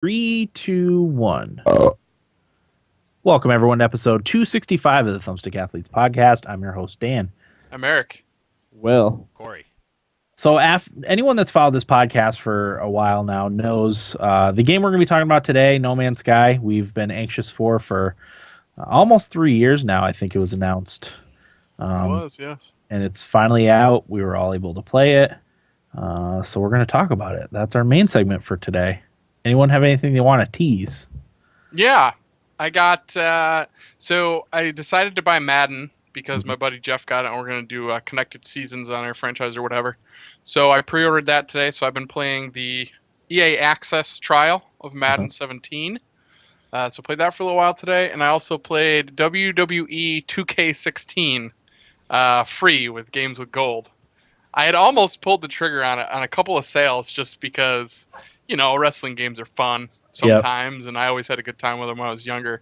Three, two, one. Welcome, everyone, to episode 265 of the Thumbstick Athletes podcast. I'm your host, Dan. I'm Eric. Will. Corey. So, anyone that's followed this podcast for a while now knows the game we're going to be talking about today, No Man's Sky, we've been anxious for almost 3 years now. I think it was announced. It was, yes. And it's finally out. We were all able to play it. So we're going to talk about it. That's our main segment for today. Anyone have anything they want to tease? Yeah. I got, so I decided to buy Madden because my buddy Jeff got it and we're going to do connected seasons on our franchise or whatever. So I pre-ordered that today. So I've been playing the EA Access trial of Madden 17. So played that for a little while today. And I also played WWE 2K16 free with Games with Gold. I had almost pulled the trigger on it on a couple of sales just because, you know, wrestling games are fun sometimes, and I always had a good time with them when I was younger.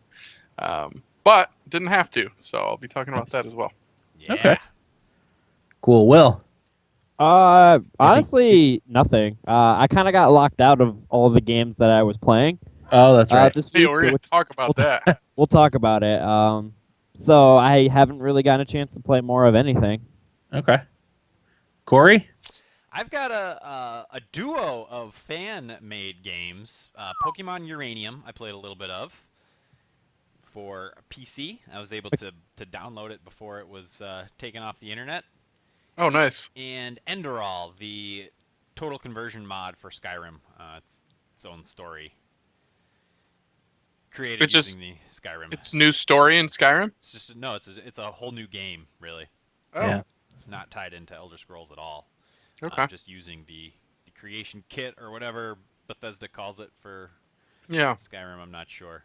But didn't have to, so I'll be talking about that as well. Yeah. Okay. Cool. Will? Honestly, nothing. I kind of got locked out of all the games that I was playing. Oh, that's right. This Hey, week, we're going to talk about that. we'll talk about it. So I haven't really gotten a chance to play more of anything. Okay. Corey? I've got a duo of fan-made games. Pokemon Uranium, I played a little bit of. For PC, I was able to download it before it was taken off the internet. Oh, nice. And Enderal, the total conversion mod for Skyrim. It's its own story. Created It's using the Skyrim. It's new story in Skyrim? It's just it's a whole new game, really. Oh, Yeah. Not tied into Elder Scrolls at all. okay. Just using the creation kit or whatever Bethesda calls it for Yeah. Skyrim. I'm not sure.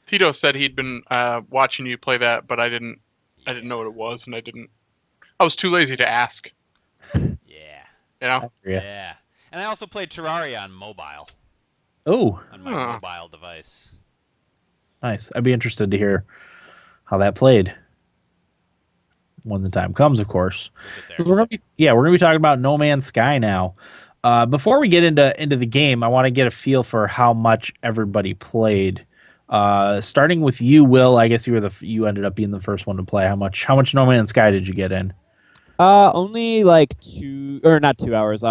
Tito said he'd been watching you play that, but I didn't know what it was, and I was too lazy to ask. Yeah. You know? Yeah. And I also played Terraria on mobile, Oh, on my Huh. mobile device. nice. I'd be interested to hear how that played when the time comes, of course. We'll get 'Cause there. we're gonna be talking about No Man's Sky now. Before we get into the game, I want to get a feel for how much everybody played. Starting with you, Will. I guess you ended up being the first one to play. How much No Man's Sky did you get in? Only like not 2 hours.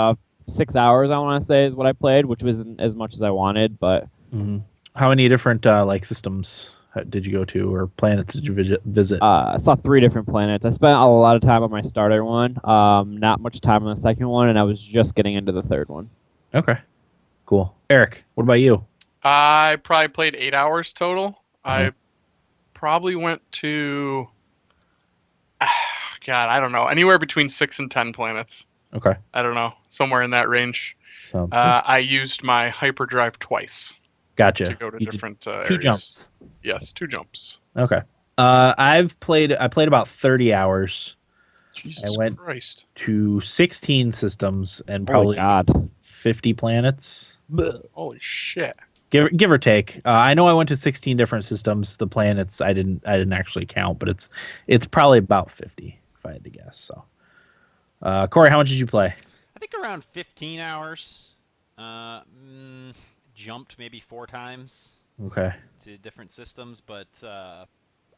6 hours, I want to say, is what I played, which wasn't as much as I wanted, but. How many different systems did you go to, or planets did you visit? I saw 3 different planets. I spent a lot of time on my starter one, not much time on the second one, and I was just getting into the third one. Okay, cool. Eric, what about you? I probably played 8 hours total. I probably went to, God, I don't know, anywhere between 6 and 10 planets. Okay, I don't know, somewhere in that range. sounds good. I used my hyperdrive twice Gotcha. to go to You did different two areas. jumps. Yes, 2 jumps. Okay. I played about 30 hours Jesus went- Christ. to 16 systems and Holy probably God. 50 planets. Holy shit. Give or take. I know I went to 16 different systems. The planets I didn't actually count, but it's probably about 50 if I had to guess. So, Corey, how much did you play? I think around 15 hours. Jumped maybe 4 times Okay. to different systems, but I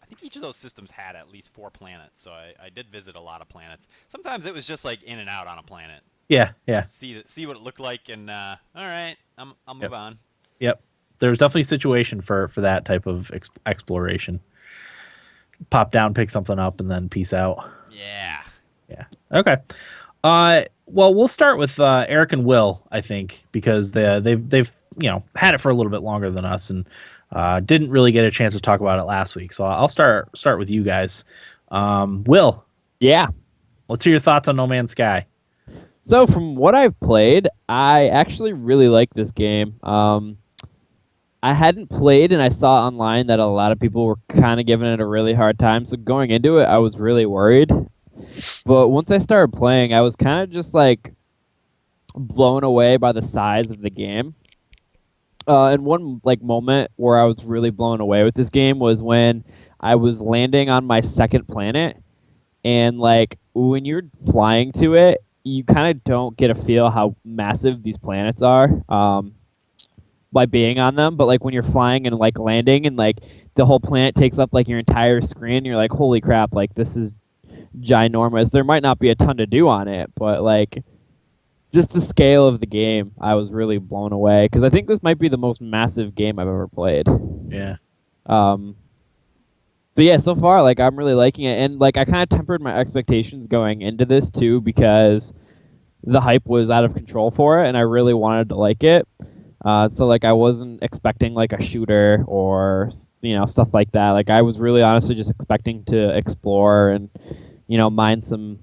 think each of those systems had at least 4 planets, so I did visit a lot of planets. Sometimes it was just like in and out on a planet. Yeah. Just see what it looked like, and all right, I'll move on. Yep. There's definitely a situation for that type of exploration. Pop down, pick something up, and then peace out. Yeah. Yeah. Okay. Well, we'll start with Eric and Will, I think, because they've had it for a little bit longer than us and didn't really get a chance to talk about it last week. So I'll start with you guys. Will, Yeah. let's hear your thoughts on No Man's Sky. So from what I've played, I actually really like this game. I hadn't played, and I saw online that a lot of people were kind of giving it a really hard time. So going into it, I was really worried. But once I started playing, I was kind of just like blown away by the size of the game. And one like moment where I was really blown away with this game was when I was landing on my second planet, and like when you're flying to it, you kind of don't get a feel how massive these planets are. by being on them, but like when you're flying and like landing and like the whole planet takes up like your entire screen, you're like, holy crap, like this is ginormous. There might not be a ton to do on it, but like just the scale of the game, I was really blown away because I think this might be the most massive game I've ever played. Yeah. Um, but yeah, so far, like I'm really liking it, and like I kind of tempered my expectations going into this too because the hype was out of control for it, and I really wanted to like it. So like I wasn't expecting like a shooter or stuff like that. Like I was really honestly just expecting to explore and mine some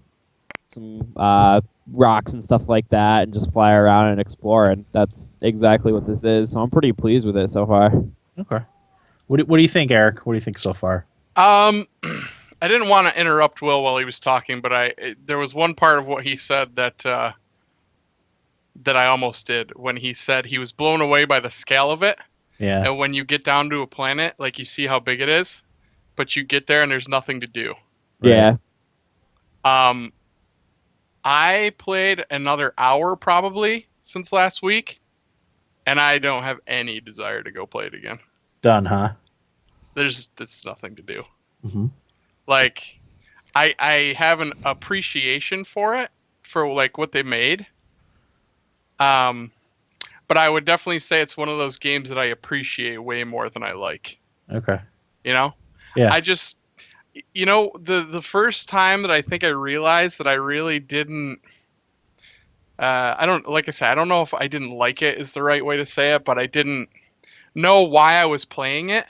rocks and stuff like that, and just fly around and explore. And that's exactly what this is. So I'm pretty pleased with it so far. Okay. What do you think, Eric? What do you think so far? I didn't want to interrupt Will while he was talking, but there was one part of what he said that I almost did when he said he was blown away by the scale of it. Yeah. And when you get down to a planet, like you see how big it is, but you get there and there's nothing to do. Yeah. I played another hour probably since last week, and I don't have any desire to go play it again. Done, huh? There's nothing to do. Mm-hmm. Like, I have an appreciation for it, for like what they made. But I would definitely say it's one of those games that I appreciate way more than I like. Okay. You know? Yeah. I just, the first time that I think I realized that I really didn't, like I said, I don't know if I didn't like it is the right way to say it, but I didn't know why I was playing it,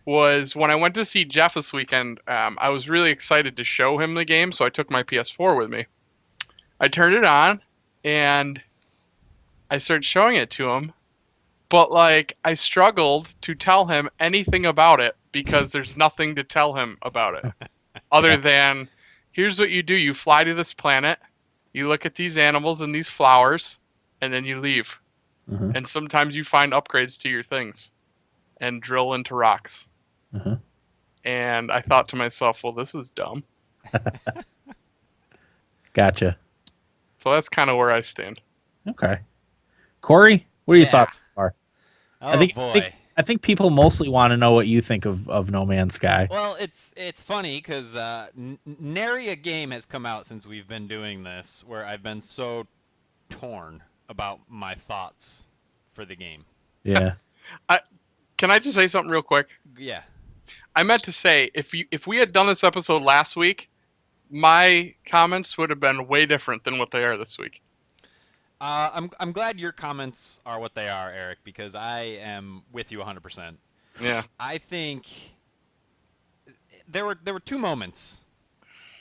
was when I went to see Jeff this weekend. I was really excited to show him the game, so I took my PS4 with me. I turned it on, and I started showing it to him, but like I struggled to tell him anything about it because there's nothing to tell him about it other than here's what you do. You fly to this planet, you look at these animals and these flowers, and then you leave. Mm-hmm. And sometimes you find upgrades to your things and drill into rocks. Mm-hmm. And I thought to myself, well, this is dumb. Gotcha. So that's kind of where I stand. Okay. Corey, what are your Yeah. thoughts so far? Oh boy. I think people mostly want to know what you think of No Man's Sky. Well, it's funny because nary a game has come out since we've been doing this where I've been so torn about my thoughts for the game. Yeah. Can I just say something real quick? Yeah. I meant to say, if we had done this episode last week, my comments would have been way different than what they are this week. I'm glad your comments are what they are, Eric, because I am with you 100%. Yeah. I think there were two moments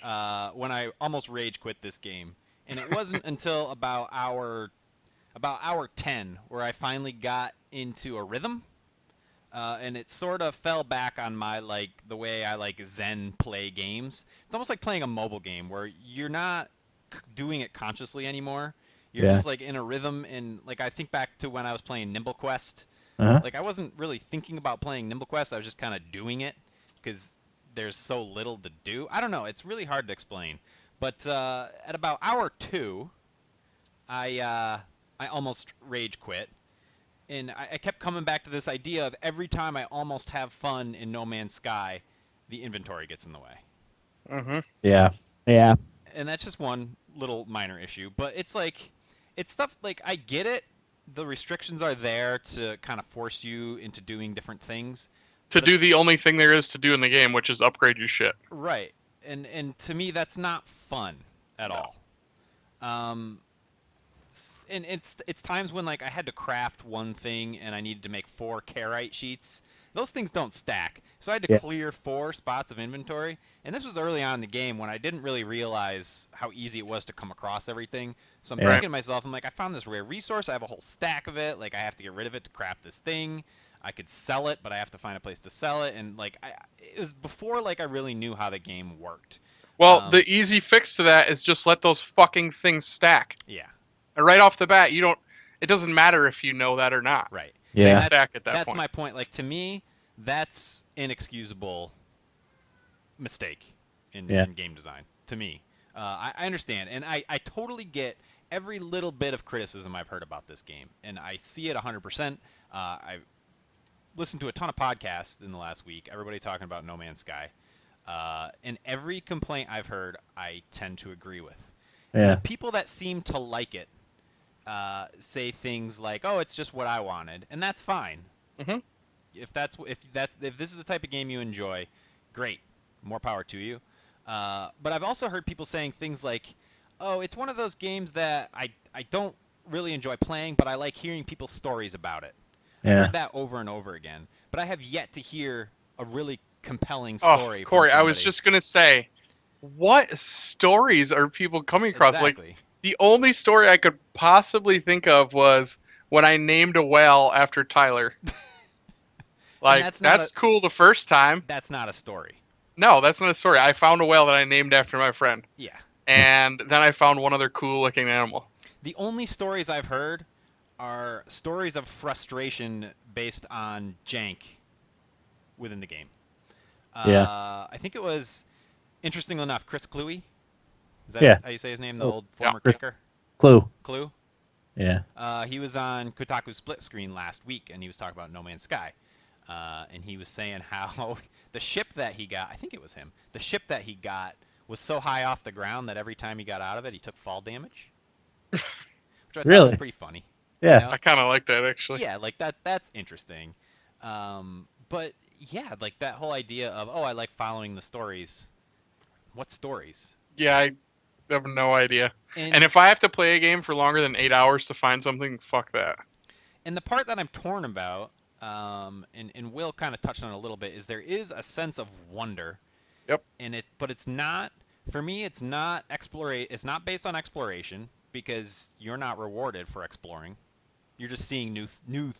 when I almost rage quit this game, and it wasn't until about hour 10 where I finally got into a rhythm, and it sort of fell back on my the way I zen play games. It's almost like playing a mobile game where you're not doing it consciously anymore. You're just in a rhythm, and I think back to when I was playing Nimble Quest. Uh-huh. I wasn't really thinking about playing Nimble Quest. I was just kind of doing it because there's so little to do. I don't know. It's really hard to explain. But at about hour 2, I almost rage quit. And I kept coming back to this idea of every time I almost have fun in No Man's Sky, the inventory gets in the way. Mm-hmm. Yeah. Yeah. And that's just one little minor issue. But it's it's stuff I get it. The restrictions are there to kind of force you into doing different things. To do the only thing there is to do in the game, which is upgrade your shit. Right. And to me, that's not fun at all. And it's times when I had to craft one thing and I needed to make 4 carite sheets. Those things don't stack. So I had to clear 4 spots of inventory. And this was early on in the game when I didn't really realize how easy it was to come across everything. So I'm thinking to myself, I'm I found this rare resource. I have a whole stack of it. I have to get rid of it to craft this thing. I could sell it, but I have to find a place to sell it. And it was before I really knew how the game worked. Well, the easy fix to that is just let those fucking things stack. Yeah. And right off the bat, it doesn't matter if you know that or not. Right. Yeah. Stack at that that's point. my point. To me, that's inexcusable mistake in game design. To me, I understand, and I totally get every little bit of criticism I've heard about this game, and I see it 100%. I've listened to a ton of podcasts in the last week, everybody talking about No Man's Sky. And every complaint I've heard, I tend to agree with. And Yeah. the people that seem to like it say things like, "Oh, it's just what I wanted," and that's fine. Mhm. If this is the type of game you enjoy, great, more power to you. But I've also heard people saying things like, "Oh, it's one of those games that I don't really enjoy playing, but I like hearing people's stories about it." I've Yeah. heard that over and over again, but I have yet to hear a really compelling story. Oh, Corey, from I was somebody. just gonna say, what stories are people coming across? Exactly. Like, the only story I could possibly think of was when I named a whale after Tyler. Like, that's cool the first time. That's not a story. No, that's not a story. I found a whale that I named after my friend. Yeah. And then I found one other cool looking animal. The only stories I've heard are stories of frustration based on jank within the game. Yeah. I think it was, interesting enough, Chris Cluey. Is that Yeah. how you say his name? The Oh, old former Chris- kicker? Clue. Clue? Yeah. He was on Kotaku Split Screen last week, and he was talking about No Man's Sky. And he was saying how the ship that he got, I think it was him, the ship that he got was so high off the ground that every time he got out of it, he took fall damage. Which I thought was Really? pretty funny. Yeah. You know? I kind of like that, actually. Yeah, like that's interesting. But yeah, like that whole idea of, oh, I like following the stories. What stories? Yeah, I have no idea. And if I have to play a game for longer than 8 hours to find something, fuck that. And the part that I'm torn about, and Will kind of touched on it a little bit, is there is a sense of wonder. Yep. But it's not, for me, it's not it's not based on exploration, because you're not rewarded for exploring. You're just seeing new.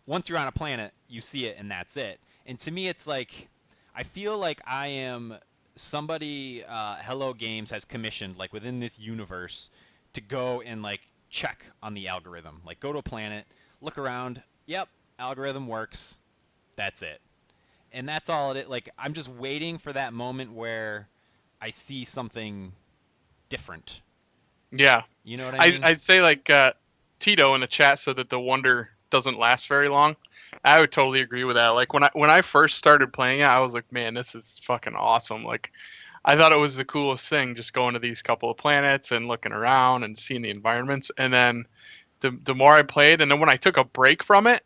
Once you're on a planet, you see it, and that's it. And to me, it's like, I feel like I am somebody Hello Games has commissioned, like within this universe, to go and like check on the algorithm. Like, go to a planet, look around. Yep, algorithm works. That's it. And that's all it is. Like, I'm just waiting for that moment where I see something different. Yeah. You know what I mean? I'd say, like, Tito in the chat said that the wonder doesn't last very long. I would totally agree with that. Like, when I first started playing it, I was like, man, this is fucking awesome. Like, I thought it was the coolest thing, just going to these couple of planets and looking around and seeing the environments. And then the more I played, and then when I took a break from it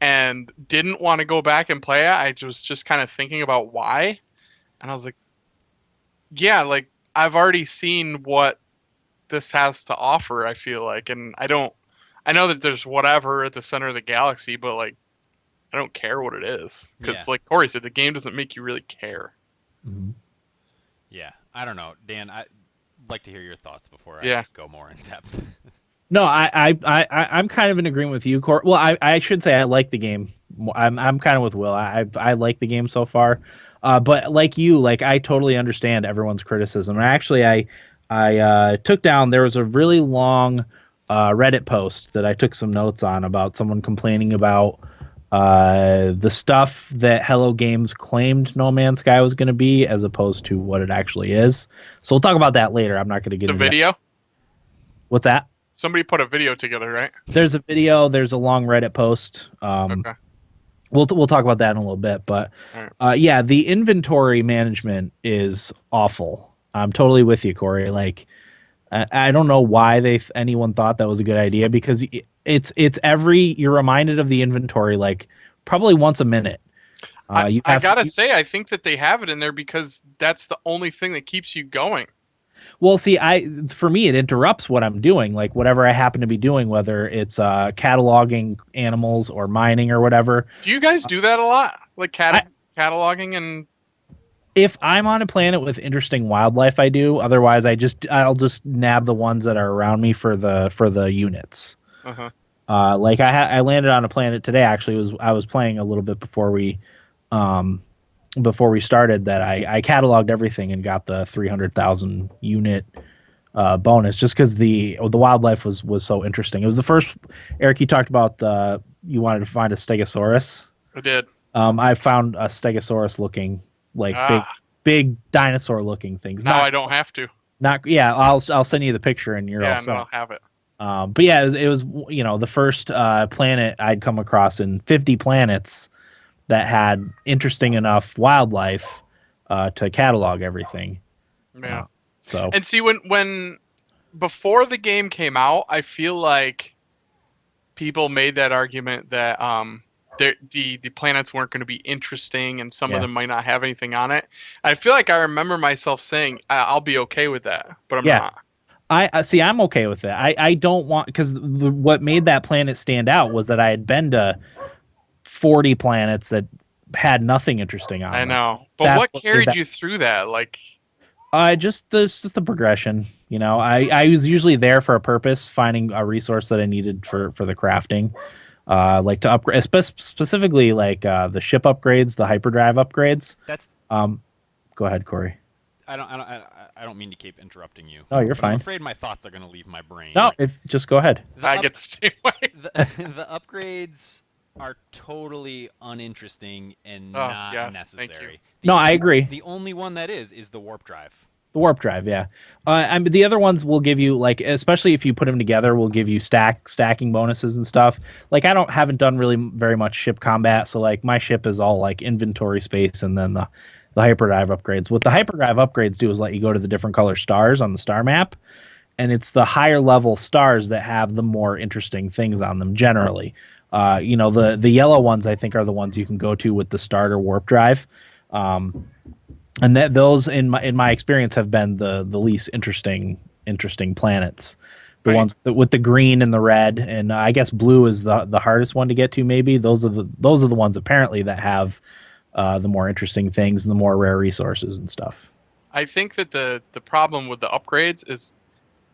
and didn't want to go back and play it, I was just kind of thinking about why. And I was like, yeah, like, I've already seen what this has to offer, I feel like. And I know that there's whatever at the center of the galaxy, but, like, I don't care what it is. Because, Yeah. like Corey said, the game doesn't make you really care. Mhm. Yeah, I don't know, Dan. I'd like to hear your thoughts before Yeah. I go more in depth. No, I'm kind of in agreement with you, Cor. Well, I should say I like the game. I'm kind of with Will. I like the game so far, but like you, like I totally understand everyone's criticism. And actually, I took down. There was a really long Reddit post that I took some notes on about someone complaining about the stuff that Hello Games claimed No Man's Sky was going to be, as opposed to what it actually is. So we'll talk about that later. I'm not going to get The into that. video? What's that? Somebody put a video together, right? There's a video. There's a long Reddit post. Okay. We'll talk about that in a little bit, but yeah, the inventory management is awful. I'm totally with you, Corey. Like, I don't know why anyone thought that was a good idea, because it's you're reminded of the inventory like probably once a minute. I gotta say, I think that they have it in there because that's the only thing that keeps you going. Well, see, for me, it interrupts what I'm doing, like whatever I happen to be doing, whether it's cataloging animals or mining or whatever. Do you guys do that a lot? Like cataloging and... If I'm on a planet with interesting wildlife, I do. Otherwise, I'll just nab the ones that are around me for the units. Uh-huh. Like I landed on a planet today. Actually, I was playing a little bit before we started that. I cataloged everything and got the 300,000 unit bonus just because the wildlife was so interesting. It was the first. Eric, you talked about you wanted to find a Stegosaurus. I did. I found a Stegosaurus looking like big dinosaur looking things. Now I don't have to. Not yeah. I'll send you the picture and you're all Yeah, set. no, I'll have it. But yeah, it was the first planet I'd come across in 50 planets that had interesting enough wildlife to catalog everything. Yeah. So And see, when before the game came out, I feel like people made that argument that the planets weren't going to be interesting and some of Yeah. them might not have anything on it. I feel like I remember myself saying I'll be okay with that, but I'm yeah, not. I see. I'm okay with it. I don't want because what made that planet stand out was that I had been to 40 planets that had nothing interesting on I them. know. But That's what what made carried that. you through that? Like, Just the progression. I was usually there for a purpose, finding a resource that I needed for the crafting. Like to upgrade, specifically like the ship upgrades, the hyperdrive upgrades. That's Go ahead, Corey. I don't mean to keep interrupting you. No, you're but I'm fine. afraid my thoughts are going to leave my brain. No, if just go ahead. I get the same way. The upgrades are totally uninteresting and Oh, not yes, thank necessary. No, I agree. The only one that is the warp drive. The warp drive, yeah. The other ones will give you like, especially if you put them together, will give you stacking bonuses and stuff. Like I haven't done really very much ship combat, so like my ship is all like inventory space, and then the hyperdrive upgrades. What the hyperdrive upgrades do is let you go to the different color stars on the star map, and it's the higher level stars that have the more interesting things on them generally. The yellow ones I think are the ones you can go to with the starter warp drive. And that those in my experience have been the least interesting planets. The Right. ones with the green and the red, and I guess blue is the hardest one to get to. Maybe those are the ones apparently that have the more interesting things and the more rare resources and stuff. I think that the problem with the upgrades is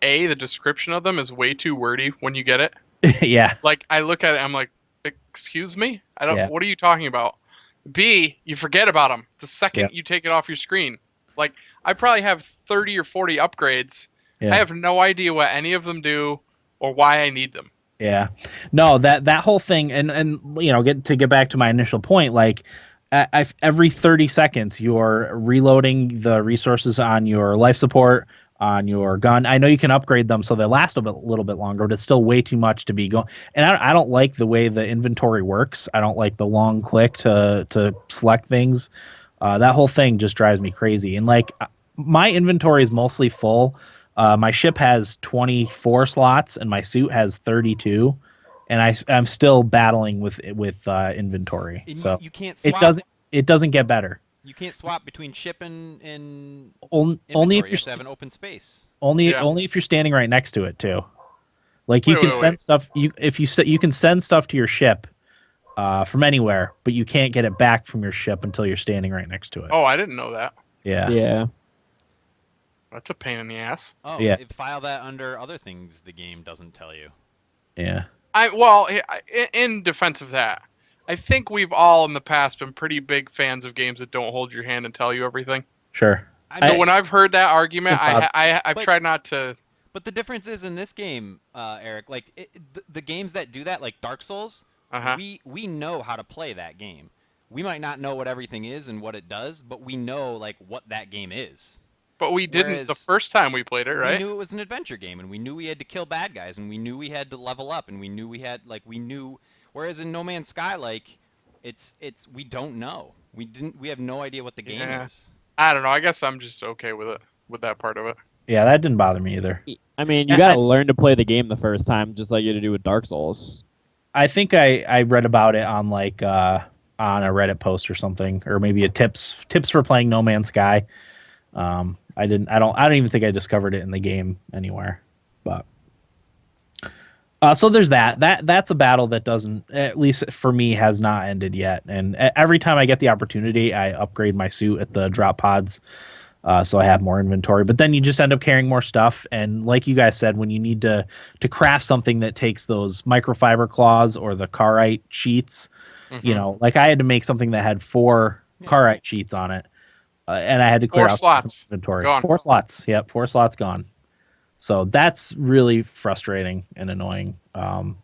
the description of them is way too wordy when you get it. Yeah, Like I look at it, I'm like, excuse me, I don't. Yeah. What are you talking about? B, you forget about them the second Yeah. you take it off your screen. Like I probably have 30 or 40 upgrades. yeah. I have no idea what any of them do or why I need them. Yeah, no, that whole thing, and get back to my initial point. Like, every 30 seconds, you're reloading the resources on your life support, on your gun. I know you can upgrade them so they last a little bit longer, but it's still way too much to be going. And I don't like the way the inventory works. I don't like the long click to select things. That whole thing just drives me crazy. And like, my inventory is mostly full. My ship has 24 slots and my suit has 32, and I'm still battling with inventory. And So you can't swap. it doesn't get better. You can't swap between ship and Only inventory. if You you're have to have an open space. only Yeah. only if you're standing right next to it too. Like you Wait, can wait, send wait. stuff. You can send stuff to your ship from anywhere, but you can't get it back from your ship until you're standing right next to it. Oh, I didn't know that. Yeah. Yeah. That's a pain in the ass. Oh, Yeah. file that under other things the game doesn't tell you. Yeah. In defense of that, I think we've all in the past been pretty big fans of games that don't hold your hand and tell you everything. Sure. I So know, when I've heard that argument, I've But- tried not to. but the difference is in this game, Eric. Like the games that do that, like Dark Souls, Uh-huh. we know how to play that game. We might not know what everything is and what it does, but we know like what that game is. But we didn't the Whereas- first time we played it, We right? knew it was an adventure game, and we knew we had to kill bad guys, and we knew we had to level up, and we knew we had we knew. Whereas in No Man's Sky, like it's we don't know. We have no idea what the game Yeah. is. I don't know. I guess I'm just okay with it, with that part of it. Yeah, that didn't bother me either. I mean, you Yeah, gotta I- learn to play the game the first time, just like you had to do with Dark Souls. I think I read about it on like on a Reddit post or something, or maybe a tips for playing No Man's Sky. I don't even think I discovered it in the game anywhere. But so there's that's a battle that doesn't, at least for me, has not ended yet. And every time I get the opportunity, I upgrade my suit at the drop pods. So I have more inventory, but then you just end up carrying more stuff. And like you guys said, when you need to craft something that takes those microfiber claws or the carite sheets, Mhm. like I had to make something that had 4 carite sheets on it, and I had to clear 4 out slots. some inventory. Gone. 4 slots. Yep, 4 slots gone. So that's really frustrating and annoying. I and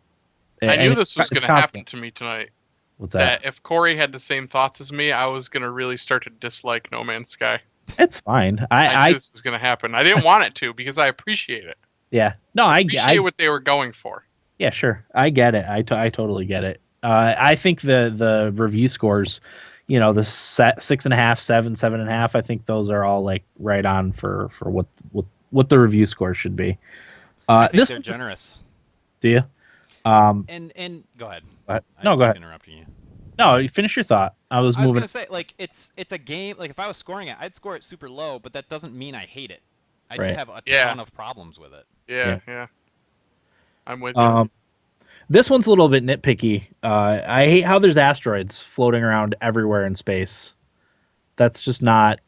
knew it's- this was it's going to happen constant. to me tonight. What's that? That if Corey had the same thoughts as me, I was going to really start to dislike No Man's Sky. It's fine. I knew this was going to happen. I didn't want it to because I appreciate it. Yeah. No, I Appreciate what they were going for. Yeah, sure. I get it. I totally get it. I think the review scores, the 6.5, 7, 7.5. I think those are all like right on for what the review score should be. I think they're generous. Do you? And go ahead. No, go ahead. Interrupting you. No, you finish your thought. I was moving. Gonna say, like, it's a game. Like, if I was scoring it, I'd score it super low, but that doesn't mean I hate it. I just have a ton of problems with it. Yeah. I'm with you. This one's a little bit nitpicky. I hate how there's asteroids floating around everywhere in space. That's just not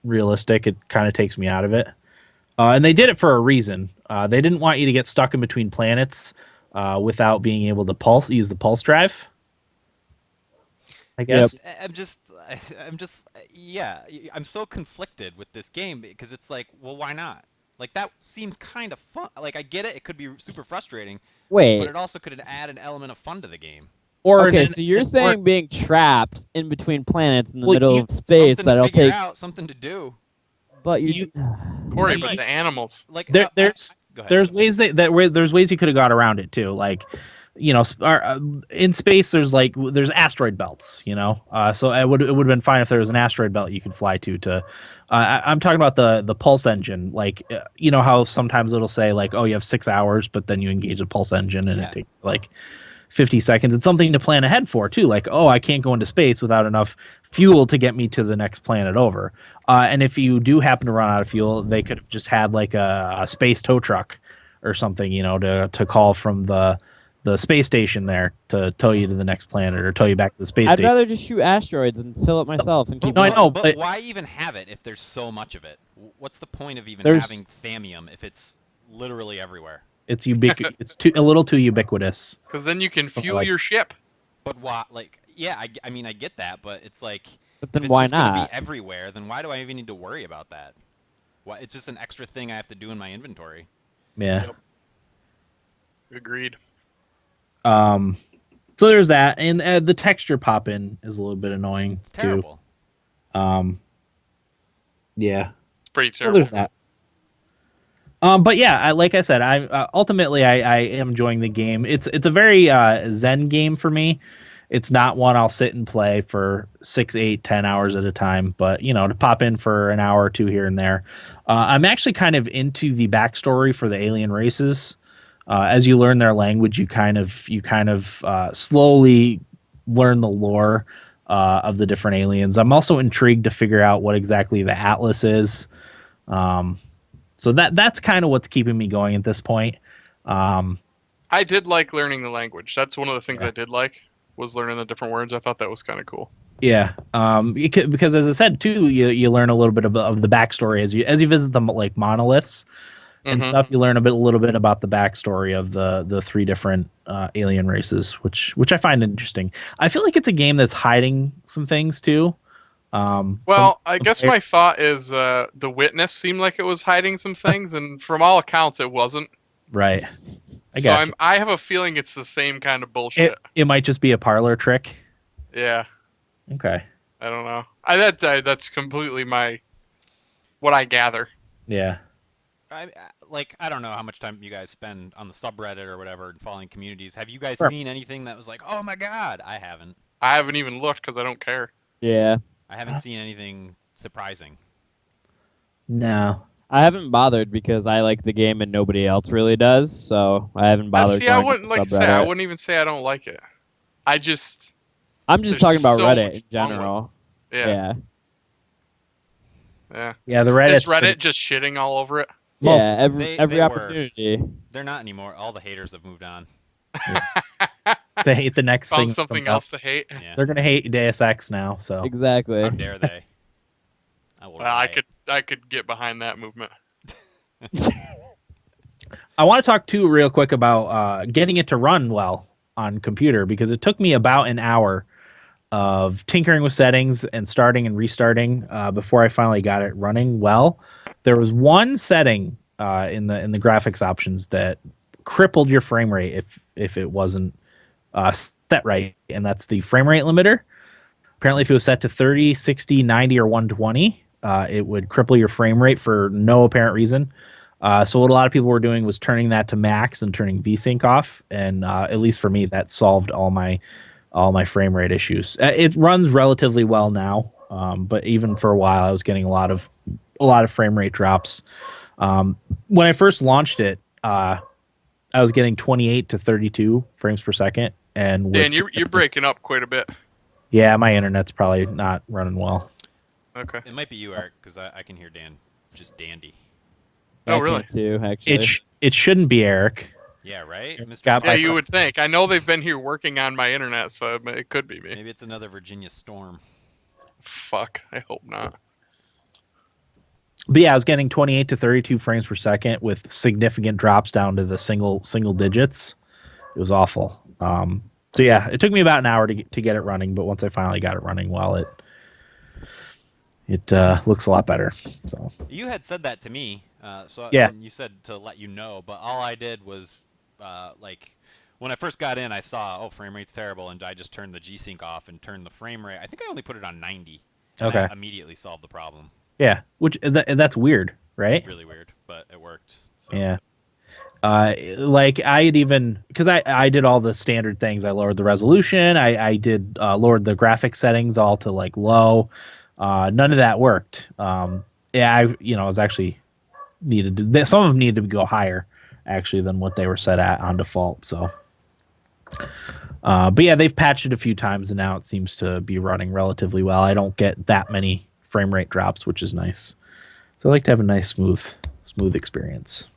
realistic. It kind of takes me out of it. And they did it for a reason. They didn't want you to get stuck in between planets without being able to use the pulse drive. I guess. Yep. I'm so conflicted with this game because it's like, well, why not? Like, that seems kind of fun. Like, I get it. It could be super frustrating. Wait. But it also could add an element of fun to the game. Okay, so you're saying being trapped in between planets in the middle of space that'll take something to do. But Corey, but the animals. Like there's ways there's ways you could have got around it too. Like, in space there's asteroid belts. So it would have been fine if there was an asteroid belt you could fly to. I'm talking about the pulse engine. Like, how sometimes it'll say like, oh, you have 6 hours, but then you engage the pulse engine and it takes like 50 seconds. It's something to plan ahead for too. Like, oh, I can't go into space without enough fuel to get me to the next planet over. And if you do happen to run out of fuel, they could have just had like a space tow truck or something, to call from the space station there to tow you to the next planet or tow you back to the space station. I'd rather just shoot asteroids and fill it myself and keep. No, I know, but why even have it if there's so much of it? What's the point of even having thammium if it's literally everywhere? It's it's a little too ubiquitous. Because then you can fuel your ship. But why? Like, yeah, I mean, I get that, but it's like, but then if why it's just not? Gonna be everywhere, then why do I even need to worry about that? Why? It's just an extra thing I have to do in my inventory. Yeah. Yep. Agreed. So there's that, and the texture pop-in is a little bit annoying it's terrible. Too. Yeah. It's pretty terrible. So there's that. But yeah, like I said, ultimately I am enjoying the game. It's a very zen game for me. It's not one I'll sit and play for 6, 8, 10 hours at a time, but to pop in for an hour or two here and there. I'm actually kind of into the backstory for the alien races. As you learn their language, you kind of slowly learn the lore of the different aliens. I'm also intrigued to figure out what exactly the Atlas is. So that's kind of what's keeping me going at this point. I did like learning the language. That's one of the things I did like, was learning the different words. I thought that was kind of cool. Yeah, because as I said too, you learn a little bit of the backstory as you visit the like monoliths and stuff. You learn a little bit about the backstory of the 3 different alien races, which I find interesting. I feel like it's a game that's hiding some things too. Well, I guess my thought is the Witness seemed like it was hiding some things, and from all accounts, it wasn't. Right. I have a feeling it's the same kind of bullshit. It might just be a parlor trick. Yeah. Okay. I don't know. That's completely what I gather. Yeah. I don't know how much time you guys spend on the subreddit or whatever and following communities. Have you guys seen anything that was like, oh my god? I haven't. I haven't even looked because I don't care. Yeah. I haven't seen anything surprising. No. I haven't bothered because I like the game and nobody else really does, so I haven't bothered. I wouldn't I wouldn't even say I don't like it. I'm just talking about Reddit in general. Yeah. Yeah, the Reddit. Is Reddit just shitting all over it? Yeah, every opportunity. They're not anymore. All the haters have moved on. They hate the next Found thing. Something else to hate. Yeah. They're gonna hate Deus Ex now. So exactly. How dare they? I could get behind that movement. I want to talk too real quick about getting it to run well on computer, because it took me about an hour of tinkering with settings and starting and restarting before I finally got it running well. There was one setting in the graphics options that crippled your frame rate if it wasn't set right, and that's the frame rate limiter. Apparently, if it was set to 30, 60, 90, or 120, it would cripple your frame rate for no apparent reason. So what a lot of people were doing was turning that to max and turning VSync off, and at least for me, that solved all my frame rate issues. It runs relatively well now, but even for a while, I was getting a lot of frame rate drops. When I first launched it, I was getting 28 to 32 frames per second, and with Dan, you're breaking up quite a bit. yeah, my internet's probably not running well. Okay. It might be you, Eric, because I can hear Dan just dandy. Oh, I really? can too, actually. It shouldn't be Eric. Yeah, right, Mr. Got Yeah, my you phone. would think. I know they've been here working on my internet, so it could be me. Maybe it's another Virginia storm. Fuck. I hope not. But yeah, I was getting 28 to 32 frames per second with significant drops down to the single digits. It was awful. So yeah, it took me about an hour to get it running, but once I finally got it running well, it looks a lot better. So You had said that to me, Yeah. and you said to let you know, but all I did was, like, when I first got in, I saw, frame rate's terrible, and I just turned the G-Sync off and turned the frame rate. I think I only put it on 90. And Okay. that immediately solved the problem. yeah, which that's weird, right? Really weird, but it worked. So. Yeah. Like I had even because I did all the standard things. I lowered the resolution. I did lowered the graphic settings all to like low. None of that worked. Yeah, I was actually needed to. Some of them needed to go higher actually than what they were set at on default. So, but yeah, they've patched it a few times and now it seems to be running relatively well. I don't get that many frame rate drops, which is nice. So I like to have a nice smooth experience.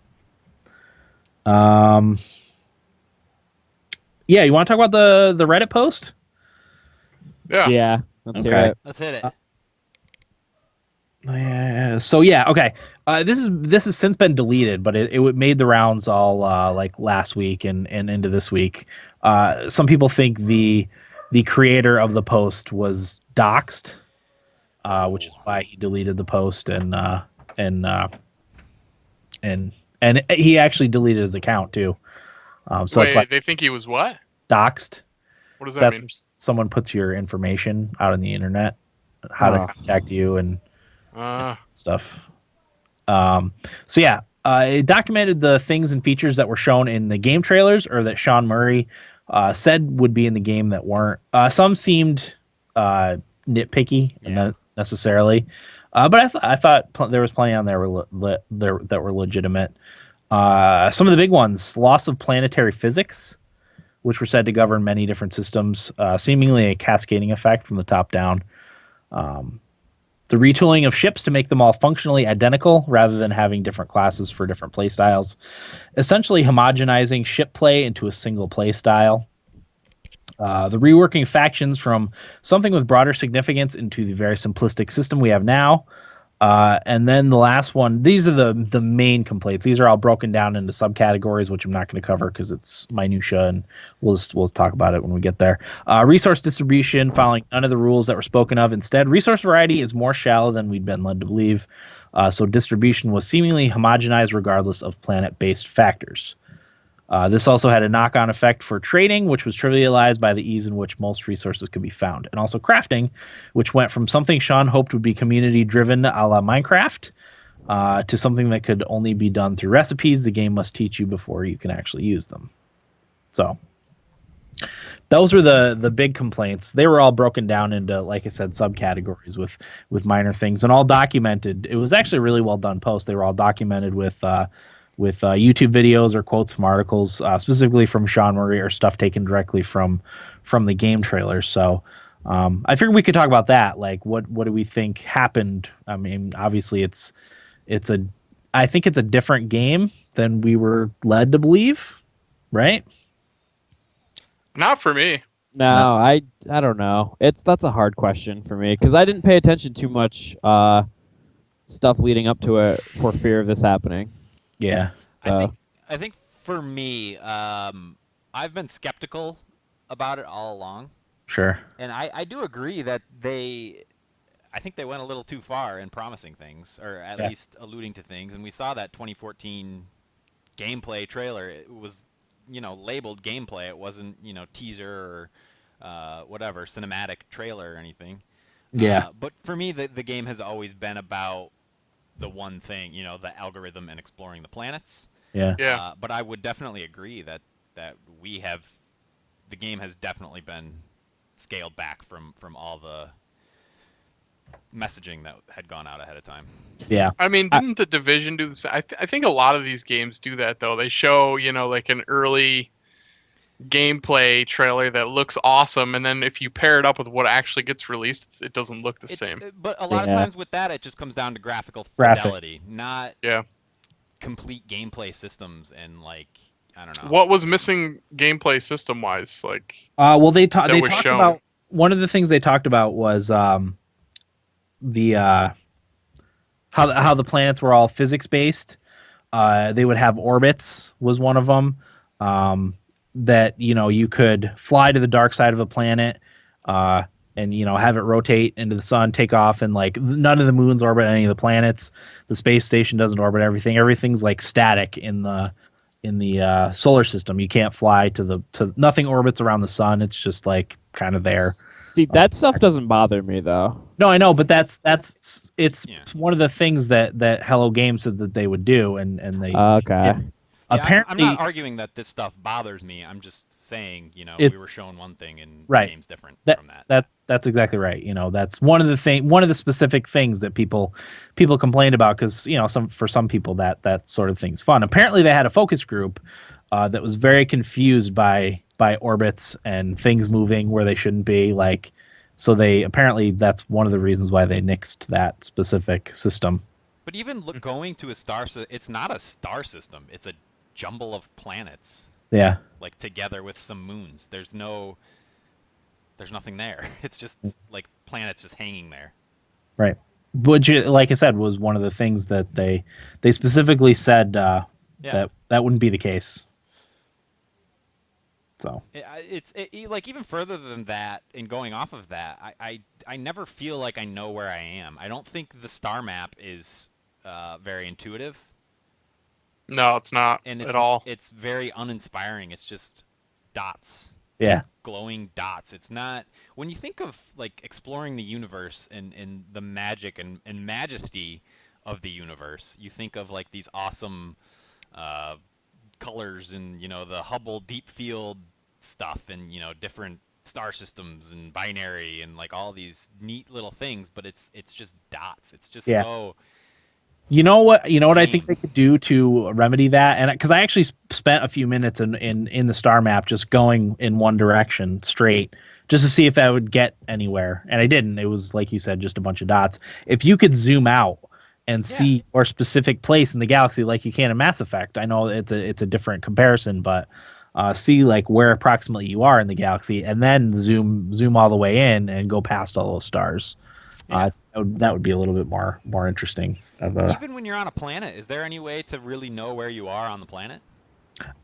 Yeah, you want to talk about the Reddit post? Yeah. Yeah, let's hear Okay. it. Let's hit it. So yeah, okay. This has since been deleted, but it made the rounds all like last week and into this week. Some people think the creator of the post was doxxed, which is why he deleted the post and he actually deleted his account too. So that's why Wait, they think he was what? doxxed. What does that That's mean? where someone puts your information out on the internet, how to contact you and stuff. So yeah, it documented the things and features that were shown in the game trailers or that Sean Murray said would be in the game that weren't. Some seemed nitpicky and not necessarily, but I thought there was plenty on there that were legitimate. Some of the big ones: loss of planetary physics, which were said to govern many different systems, seemingly a cascading effect from the top down. The retooling of ships to make them all functionally identical rather than having different classes for different playstyles. Essentially homogenizing ship play into a single playstyle. The reworking factions from something with broader significance into the very simplistic system we have now. And then the last one, these are the main complaints. These are all broken down into subcategories, which I'm not going to cover because it's minutia, and we'll talk about it when we get there. Resource distribution, following none of the rules that were spoken of. Instead, resource variety is more shallow than we'd been led to believe. So distribution was seemingly homogenized regardless of planet-based factors. This also had a knock-on effect for trading, which was trivialized by the ease in which most resources could be found. And also crafting, which went from something Sean hoped would be community-driven a la Minecraft to something that could only be done through recipes the game must teach you before you can actually use them. So those were the big complaints. They were all broken down into, like I said, subcategories with minor things and all documented. It was actually a really well done post. They were all documented with YouTube videos or quotes from articles, specifically from Sean Murray or stuff taken directly from the game trailers. So I figured we could talk about that. Like, what do we think happened? I mean, obviously, I think it's a different game than we were led to believe, right? Not for me. No, I don't know. That's a hard question for me because I didn't pay attention too much stuff leading up to it for fear of this happening. Yeah. I think for me, I've been skeptical about it all along. Sure. And I do agree that I think they went a little too far in promising things, or at least alluding to things. And we saw that 2014 gameplay trailer. It was, labeled gameplay. It wasn't, teaser or whatever, cinematic trailer or anything. Yeah. But for me, the game has always been about the one thing, the algorithm and exploring the planets. Yeah. Yeah. But I would definitely agree that the game has definitely been scaled back from all the messaging that had gone out ahead of time. Yeah. I mean, didn't the Division do this? I think a lot of these games do that though. They show, like an early gameplay trailer that looks awesome, and then if you pair it up with what actually gets released, it doesn't look the same. But a lot of Yeah. times with that, it just comes down to graphical Graphics. fidelity, not Yeah. complete gameplay systems and I don't know. What was missing gameplay system wise? Like, Well, they That was talked shown. about, one of the things they talked about was the how the planets were all physics based. They would have orbits was one of them. That you could fly to the dark side of a planet, and have it rotate into the sun, take off, and like none of the moons orbit any of the planets. The space station doesn't orbit everything. Everything's like static in the solar system. You can't fly to nothing orbits around the sun. It's just like kind of there. See, that stuff doesn't bother me though. No, I know, but it's Yeah. one of the things that Hello Games said that they would do, and they Okay. did. Yeah, Apparently, I'm not arguing that this stuff bothers me. I'm just saying, we It's- were shown one thing and Right. the game's different That- from that. that's exactly right. That's one of the specific things that people complained about, because for some people that sort of thing's fun. Apparently, they had a focus group that was very confused by orbits and things moving where they shouldn't be. So that's one of the reasons why they nixed that specific system. But even going to a it's not a star system. It's a jumble of planets, Yeah. together with some moons. There's nothing there. It's just like planets just hanging there. Right. Which, like I said, was one of the things that they specifically said that wouldn't be the case. So Even further than that, and going off of that, I never feel like I know where I am. I don't think the star map is very intuitive, no, it's not and at all. It's very uninspiring. It's just dots. yeah, Just glowing dots. It's not, when you think of exploring the universe and the magic and majesty of the universe, you think of these awesome colors and the Hubble deep field stuff and different star systems and binary and all these neat little things, but it's just dots. It's just Yeah. so. You know what I think Lame. they could do to remedy that, and because I actually spent a few minutes in the star map just going in one direction straight, just to see if I would get anywhere, and I didn't. It was, like you said, just a bunch of dots. If you could zoom out and see your specific place in the galaxy, like you can in Mass Effect, I know it's a different comparison, but see where approximately you are in the galaxy, and then zoom all the way in and go past all those stars. Yeah. That would be a little bit more interesting. Even when you're on a planet, is there any way to really know where you are on the planet?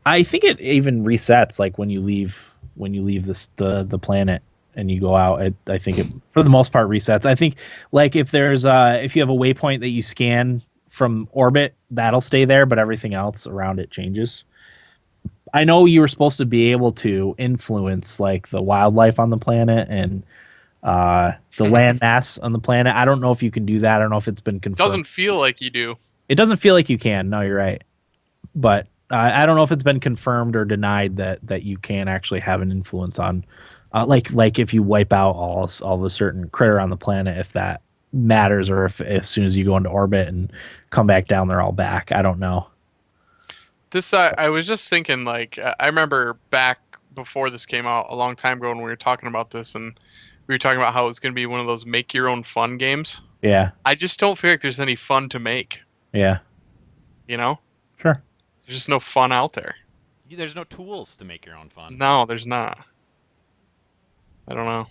I think it even resets when you leave the planet and you go out. I think it, for the most part, resets. I think if there's if you have a waypoint that you scan from orbit, that'll stay there, but everything else around it changes. I know you were supposed to be able to influence the wildlife on the planet and the land mass on the planet. I don't know if you can do that. I don't know if it's been confirmed. Doesn't feel like you do. It doesn't feel like you can. No, you're right. But I don't know if it's been confirmed or denied that you can actually have an influence on, like if you wipe out all the certain critter on the planet, if that matters, or if as soon as you go into orbit and come back down, they're all back. I don't know. This I was just thinking, I remember back before this came out a long time ago when we were talking about this, and we were talking about how it's going to be one of those make your own fun games. Yeah. I just don't feel like there's any fun to make. Yeah. Sure. There's just no fun out there. There's no tools to make your own fun. No, there's not. I don't know.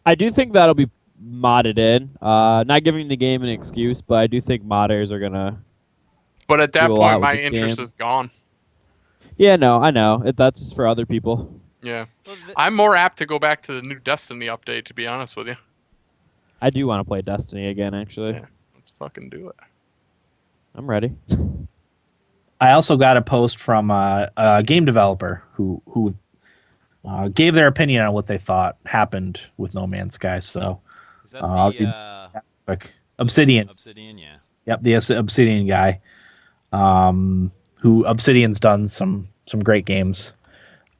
I do think that'll be modded in. Not giving the game an excuse, but I do think modders are gonna. But at that Do a lot point, with my this interest game. is gone. Yeah, no, I know. That's just for other people. Yeah. Well, I'm more apt to go back to the new Destiny update, to be honest with you. I do want to play Destiny again, actually. Yeah. Let's fucking do it. I'm ready. I also got a post from a game developer who gave their opinion on what they thought happened with No Man's Sky. So Is that I'll the read quick. Obsidian. Obsidian? Yeah. Yep, the Obsidian guy. Who Obsidian's done some great games.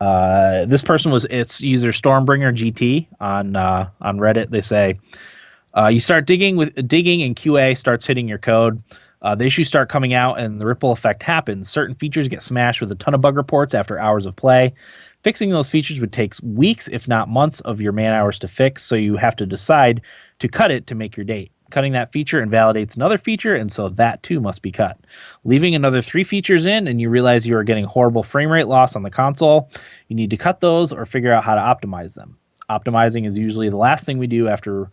This person was it's user Stormbringer GT on Reddit. They say you start digging and QA starts hitting your code. The issues start coming out and the ripple effect happens. Certain features get smashed with a ton of bug reports after hours of play. Fixing those features would take weeks, if not months, of your man hours to fix. So you have to decide to cut it to make your date. Cutting that feature invalidates another feature, and so that too must be cut. Leaving another 3 features in, and you realize you are getting horrible frame rate loss on the console. You need to cut those or figure out how to optimize them. Optimizing is usually the last thing we do after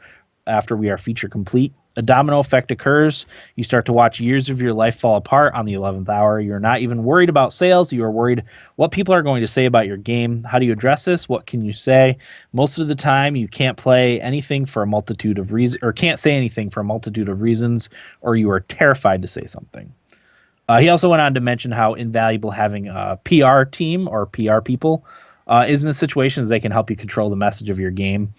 we are feature complete. A domino effect occurs. You start to watch years of your life fall apart on the 11th hour. You're not even worried about sales. You are worried what people are going to say about your game. How do you address this? What can you say? Most of the time, you can't play anything for a multitude of reasons, or can't say anything for a multitude of reasons, or you are terrified to say something. He also went on to mention how invaluable having a PR team or PR people is in the situations they can help you control the message of your game.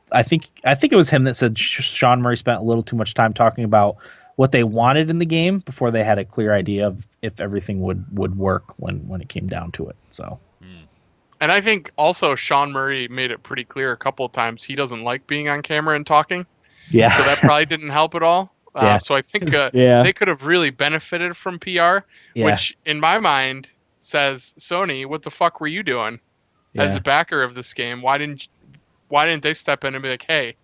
I think it was him that said Sean Murray spent a little too much time talking about what they wanted in the game before they had a clear idea of if everything would work when it came down to it. So, And I think also Sean Murray made it pretty clear a couple of times he doesn't like being on camera and talking. yeah, So that probably didn't help at all. Yeah. So I think Yeah. they could have really benefited from PR, yeah, which in my mind says, Sony, what the fuck were you doing as yeah, a backer of this game? Why didn't they step in and be like, hey,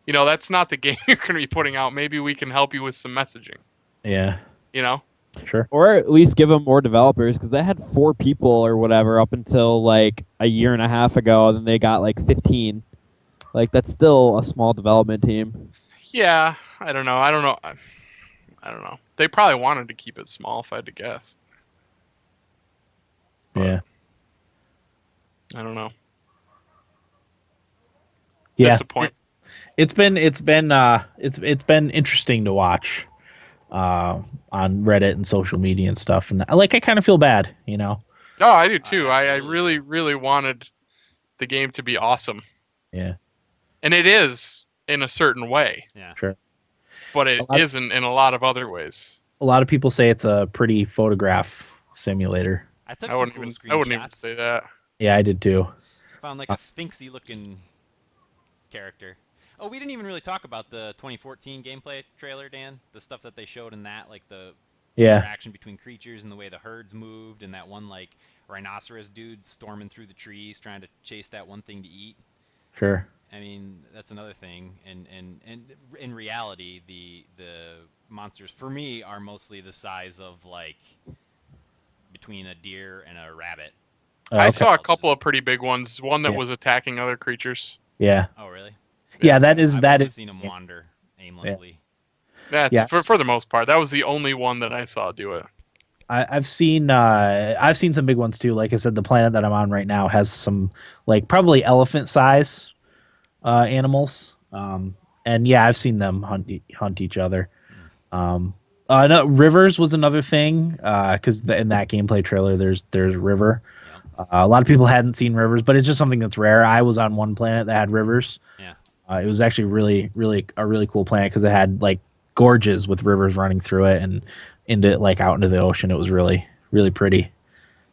that's not the game you're going to be putting out. Maybe we can help you with some messaging. yeah, sure. Or at least give them more developers, because they had 4 people or whatever up until like a year and a half ago, and then they got like 15. Like, that's still a small development team. Yeah, I don't know. I don't know. They probably wanted to keep it small, if I had to guess. Yeah, I don't know. yeah. Disappointing. It's been interesting to watch on Reddit and social media and stuff, and I kind of feel bad, Oh, I do too. I Absolutely. really, really wanted the game to be awesome. Yeah, And it is in a certain way, Yeah. sure. but it A lot of- isn't in a lot of other ways. A lot of people say it's a pretty photograph simulator. I took I some wouldn't cool even screenshots. I wouldn't even say that. Yeah, I did too. Found like a sphinxy looking character. Oh, we didn't even really talk about the 2014 gameplay trailer, Dan. The stuff that they showed in that, like the Yeah, interaction between creatures and the way the herds moved, and that one like rhinoceros dude storming through the trees trying to chase that one thing to eat. sure. I mean, that's another thing. And in reality, the monsters for me are mostly the size of like between a deer and a rabbit. I Okay. saw a couple of pretty big ones. One that Yeah. was attacking other creatures. Yeah, Oh, really? yeah. I've That only is. seen them wander aimlessly. That's Yeah. for the most part. That was the only one that I saw do it. I've seen some big ones too. Like I said, the planet that I'm on right now has some probably elephant size animals. And yeah, I've seen them hunt each other. No, rivers was another thing because in that gameplay trailer, there's river. Yep. A lot of people hadn't seen rivers, but it's just something that's rare. I was on one planet that had rivers. Yeah. It was actually a really cool planet because it had gorges with rivers running through it and out into the ocean. It was really, really pretty.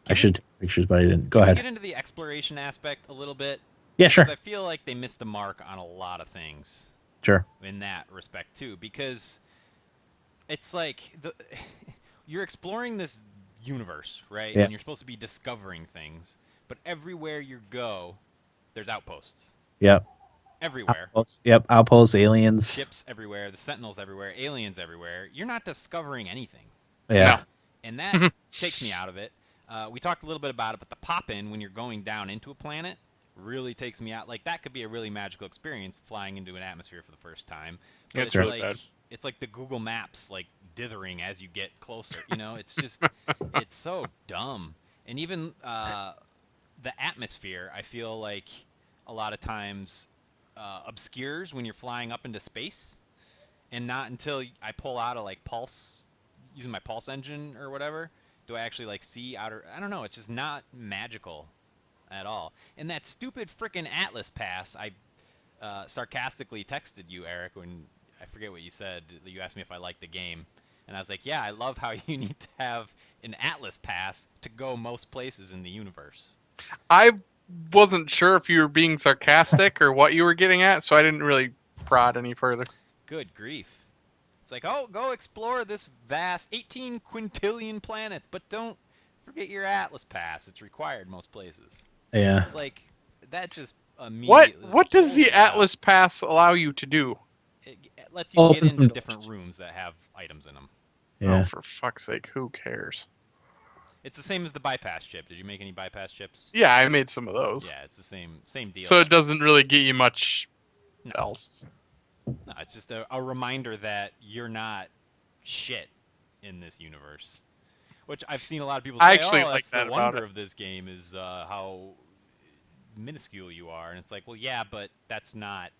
I should take pictures, but I didn't. Go Can we ahead. get into the exploration aspect a little bit? Yeah, sure. Because I feel like they missed the mark on a lot of things Sure. in that respect too. Because it's like you're exploring this universe, right? Yeah. And you're supposed to be discovering things, but everywhere you go, there's outposts. Yep. Everywhere. Outposts. Yep. Outposts, aliens. Ships everywhere, the sentinels everywhere, aliens everywhere. You're not discovering anything. Yeah. No. And that takes me out of it. We talked a little bit about it, but the pop-in when you're going down into a planet really takes me out. Like, that could be a really magical experience, flying into an atmosphere for the first time. But It's really bad. It's like the Google Maps, like, dithering as you get closer. It's just, it's so dumb. And even the atmosphere, I feel like a lot of times obscures when you're flying up into space. And not until I pull out a, pulse, using my pulse engine or whatever, do I actually see outer. I don't know. It's just not magical at all. And that stupid frickin' Atlas pass. sarcastically texted you, Eric, when I forget what you said. You asked me if I liked the game, and I was like, yeah, I love how you need to have an Atlas pass to go most places in the universe. I wasn't sure if you were being sarcastic or what you were getting at, so I didn't really prod any further. Good grief. It's like, oh, go explore this vast 18 quintillion planets, but don't forget your Atlas pass. It's required most places. Yeah. It's like, that just immediately... What does pulls the you out. Atlas Pass allow you to do? It lets you get Open some into doors. different rooms that have items in them. Yeah. Oh, for fuck's sake, who cares? It's the same as the bypass chip. Did you make any bypass chips? Yeah, I made some of those. Yeah, it's the same deal. So it doesn't really get you much No. else. No, it's just a reminder that you're not shit in this universe. Which I've seen a lot of people say, I actually like that's that the about wonder it. of this game is how minuscule you are. And it's like, well, yeah, but that's not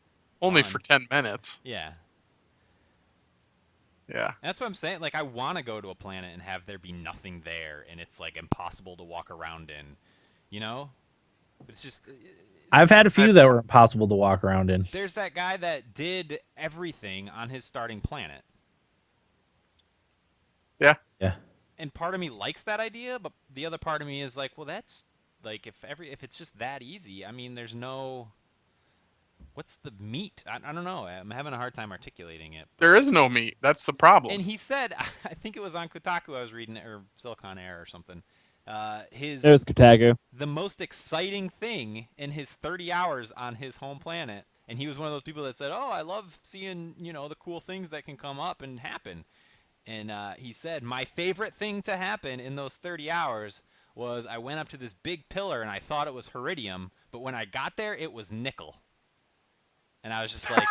Only fun. for 10 minutes. Yeah. Yeah. That's what I'm saying. Like, I want to go to a planet and have there be nothing there, and it's, like, impossible to walk around in. You know? But it's just... I've had a few that were impossible to walk around in. There's that guy that did everything on his starting planet. Yeah. Yeah. And part of me likes that idea, but the other part of me is like, well, that's like if it's just that easy. I mean, there's no. What's the meat? I don't know. I'm having a hard time articulating it. There is no meat. That's the problem. And he said, I think it was on Kotaku I was reading it, or Silicon Air or something. It was Kotaku. The most exciting thing in his 30 hours on his home planet, and he was one of those people that said, oh, I love seeing, the cool things that can come up and happen. And he said, my favorite thing to happen in those 30 hours was I went up to this big pillar and I thought it was iridium, but when I got there, it was nickel. And I was just like,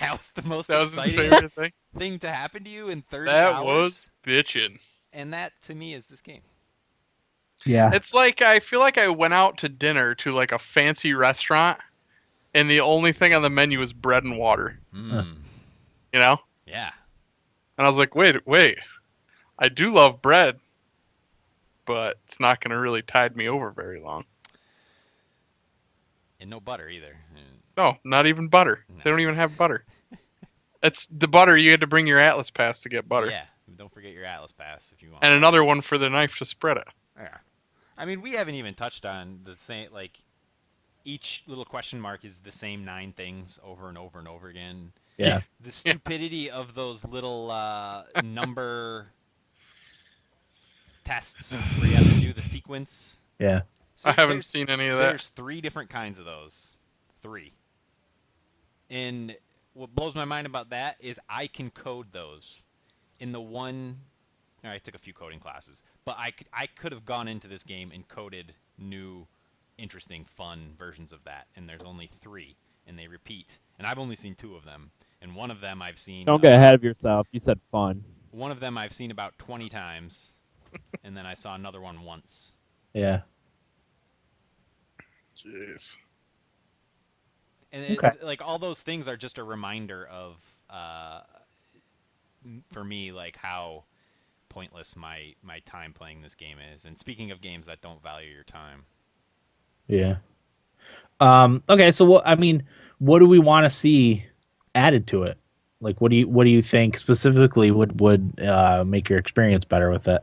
that was the most that was his exciting favorite thing to happen to you in 30 That hours. was bitchin'. And that, to me, is this game. Yeah. It's like I feel like I went out to dinner to like a fancy restaurant, and the only thing on the menu was bread and water. Mm. You know? Yeah. And I was like, wait, I do love bread, but it's not going to really tide me over very long. And no butter either. No, not even butter. No. They don't even have butter. It's the butter. You had to bring your Atlas Pass to get butter. Yeah. Don't forget your Atlas Pass if you want. And another one for the knife to spread it. Yeah. I mean, we haven't even touched on the same, like, each little question mark is the same 9 things over and over and over again. Yeah. The stupidity of those little number tests where you have to do the sequence. Yeah. So I haven't there's- seen any of that. There's 3 different kinds of those. 3. And what blows my mind about that is I can code those. In the one... All right, I took a few coding classes. But I could have gone into this game and coded new, interesting, fun versions of that. And there's only 3. And they repeat. And I've only seen 2 of them. And one of them I've seen... Don't get ahead of yourself. You said fun. One of them I've seen about 20 times. And then I saw another one once. Yeah. Jeez. And Okay. like all those things are just a reminder of, for me, like how pointless my time playing this game is. And speaking of games that don't value your time, Yeah. Okay, so what do we want to see added to it? Like, what do you think specifically would make your experience better with it?